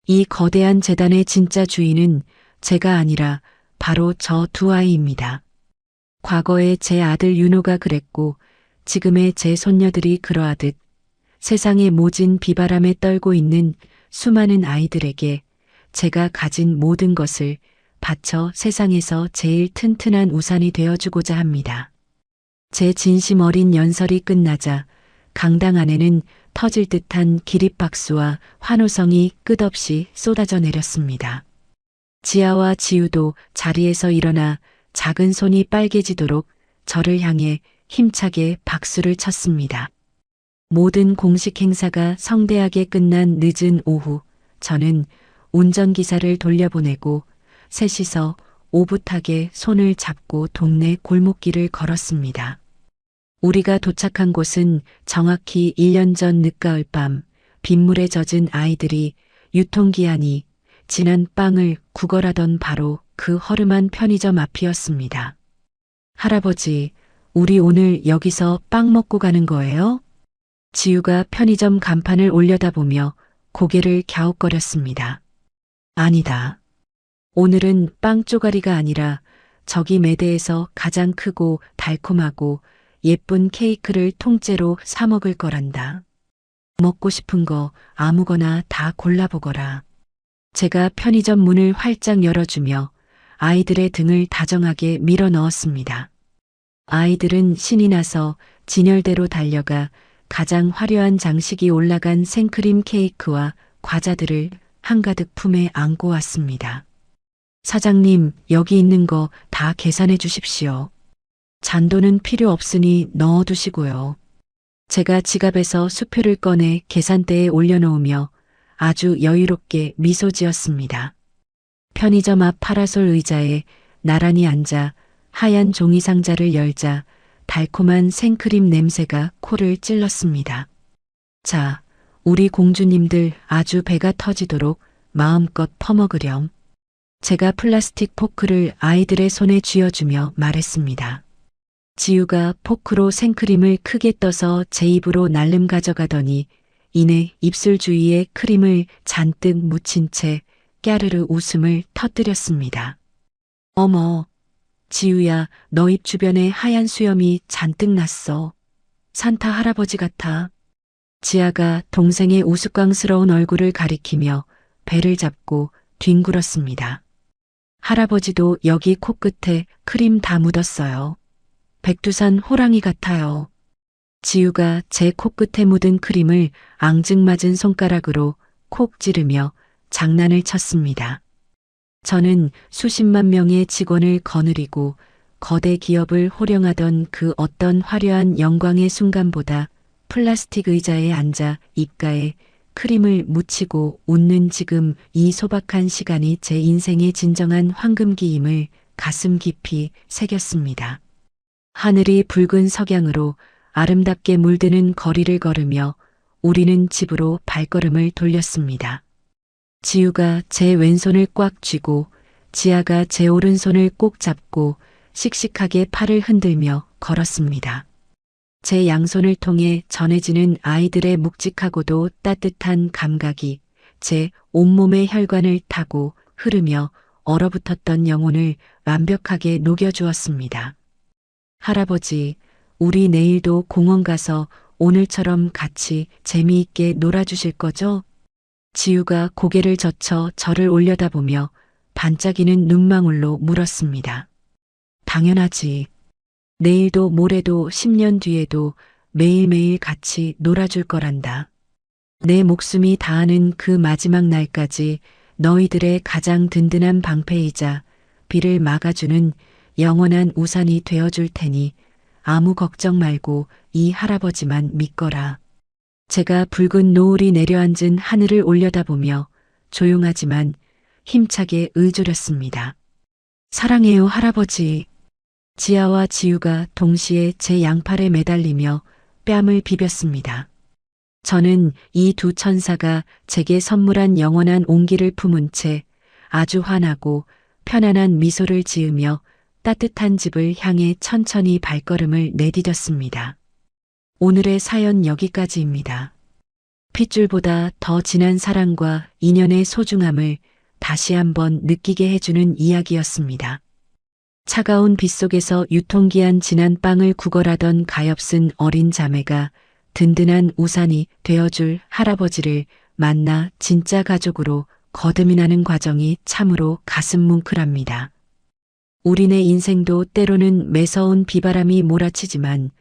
이 거대한 재단의 진짜 주인은 제가 아니라 바로 저 두 아이입니다. 과거에 제 아들 윤호가 그랬고 지금의 제 손녀들이 그러하듯 세상의 모진 비바람에 떨고 있는 수많은 아이들에게 제가 가진 모든 것을 바쳐 세상에서 제일 튼튼한 우산이 되어주고자 합니다. 제 진심 어린 연설이 끝나자 강당 안에는 터질 듯한 기립박수와 환호성이 끝없이 쏟아져 내렸습니다. 지아와 지우도 자리에서 일어나 작은 손이 빨개지도록 저를 향해 힘차게 박수를 쳤습니다. 모든 공식 행사가 성대하게 끝난 늦은 오후, 저는 운전기사를 돌려보내고 셋이서 오붓하게 손을 잡고 동네 골목길을 걸었습니다. 우리가 도착한 곳은 정확히 1년 전 늦가을 밤 빗물에 젖은 아이들이 유통기한이 지난 빵을 구걸하던 바로 그 허름한 편의점 앞이었습니다. 할아버지, 우리 오늘 여기서 빵 먹고 가는 거예요? 지우가 편의점 간판을 올려다보며 고개를 갸웃거렸습니다. 아니다. 오늘은 빵 쪼가리가 아니라 저기 매대에서 가장 크고 달콤하고 예쁜 케이크를 통째로 사 먹을 거란다. 먹고 싶은 거 아무거나 다 골라보거라. 제가 편의점 문을 활짝 열어주며 아이들의 등을 다정하게 밀어 넣었습니다. 아이들은 신이 나서 진열대로 달려가 가장 화려한 장식이 올라간 생크림 케이크와 과자들을 한가득 품에 안고 왔습니다. 사장님, 여기 있는 거 다 계산해 주십시오. 잔돈은 필요 없으니 넣어두시고요. 제가 지갑에서 수표를 꺼내 계산대에 올려놓으며 아주 여유롭게 미소 지었습니다. 편의점 앞 파라솔 의자에 나란히 앉아 하얀 종이 상자를 열자 달콤한 생크림 냄새가 코를 찔렀습니다. 자, 우리 공주님들 아주 배가 터지도록 마음껏 퍼먹으렴. 제가 플라스틱 포크를 아이들의 손에 쥐어주며 말했습니다. 지우가 포크로 생크림을 크게 떠서 제 입으로 날름 가져가더니 이내 입술 주위에 크림을 잔뜩 묻힌 채 깨르르 웃음을 터뜨렸습니다. 어머, 지우야, 너 입 주변에 하얀 수염이 잔뜩 났어. 산타 할아버지 같아. 지아가 동생의 우스꽝스러운 얼굴을 가리키며 배를 잡고 뒹굴었습니다. 할아버지도 여기 코끝에 크림 다 묻었어요. 백두산 호랑이 같아요. 지우가 제 코끝에 묻은 크림을 앙증맞은 손가락으로 콕 찌르며 장난을 쳤습니다. 저는 수십만 명의 직원을 거느리고 거대 기업을 호령하던 그 어떤 화려한 영광의 순간보다 플라스틱 의자에 앉아 입가에 크림을 묻히고 웃는 지금 이 소박한 시간이 제 인생의 진정한 황금기임을 가슴 깊이 새겼습니다. 하늘이 붉은 석양으로 아름답게 물드는 거리를 걸으며 우리는 집으로 발걸음을 돌렸습니다. 지우가 제 왼손을 꽉 쥐고 지아가 제 오른손을 꼭 잡고 씩씩하게 팔을 흔들며 걸었습니다. 제 양손을 통해 전해지는 아이들의 묵직하고도 따뜻한 감각이 제 온몸의 혈관을 타고 흐르며 얼어붙었던 영혼을 완벽하게 녹여주었습니다. 할아버지, 우리 내일도 공원 가서 오늘처럼 같이 재미있게 놀아주실 거죠? 지우가 고개를 젖혀 저를 올려다보며 반짝이는 눈망울로 물었습니다. 당연하지. 내일도 모레도 10년 뒤에도 매일매일 같이 놀아줄 거란다. 내 목숨이 다하는 그 마지막 날까지 너희들의 가장 든든한 방패이자 비를 막아주는 영원한 우산이 되어줄 테니 아무 걱정 말고 이 할아버지만 믿거라. 제가 붉은 노을이 내려앉은 하늘을 올려다보며 조용하지만 힘차게 의조렸습니다. 사랑해요, 할아버지. 지아와 지우가 동시에 제 양팔에 매달리며 뺨을 비볐습니다. 저는 이 두 천사가 제게 선물한 영원한 온기를 품은 채 아주 환하고 편안한 미소를 지으며 따뜻한 집을 향해 천천히 발걸음을 내디뎠습니다. 오늘의 사연 여기까지입니다. 핏줄보다 더 진한 사랑과 인연의 소중함을 다시 한번 느끼게 해주는 이야기였습니다. 차가운 빗속에서 유통기한 지난 빵을 구걸하던 가엾은 어린 자매가 든든한 우산이 되어줄 할아버지를 만나 진짜 가족으로 거듭나는 과정이 참으로 가슴 뭉클합니다. 우리네 인생도 때로는 매서운 비바람이 몰아치지만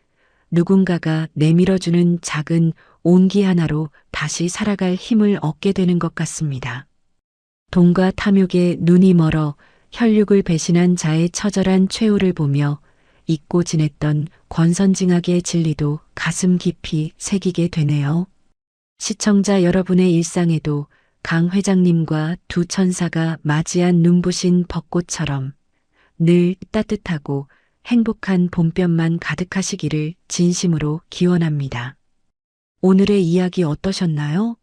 누군가가 내밀어주는 작은 온기 하나로 다시 살아갈 힘을 얻게 되는 것 같습니다. 돈과 탐욕에 눈이 멀어 혈육을 배신한 자의 처절한 최후를 보며 잊고 지냈던 권선징악의 진리도 가슴 깊이 새기게 되네요. 시청자 여러분의 일상에도 강 회장님과 두 천사가 맞이한 눈부신 벚꽃처럼 늘 따뜻하고 행복한 봄볕만 가득하시기를 진심으로 기원합니다. 오늘의 이야기 어떠셨나요?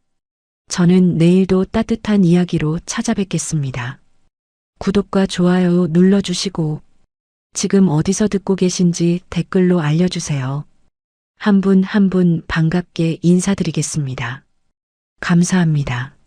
저는 내일도 따뜻한 이야기로 찾아뵙겠습니다. 구독과 좋아요 눌러주시고 지금 어디서 듣고 계신지 댓글로 알려주세요. 한 분 한 분 반갑게 인사드리겠습니다. 감사합니다.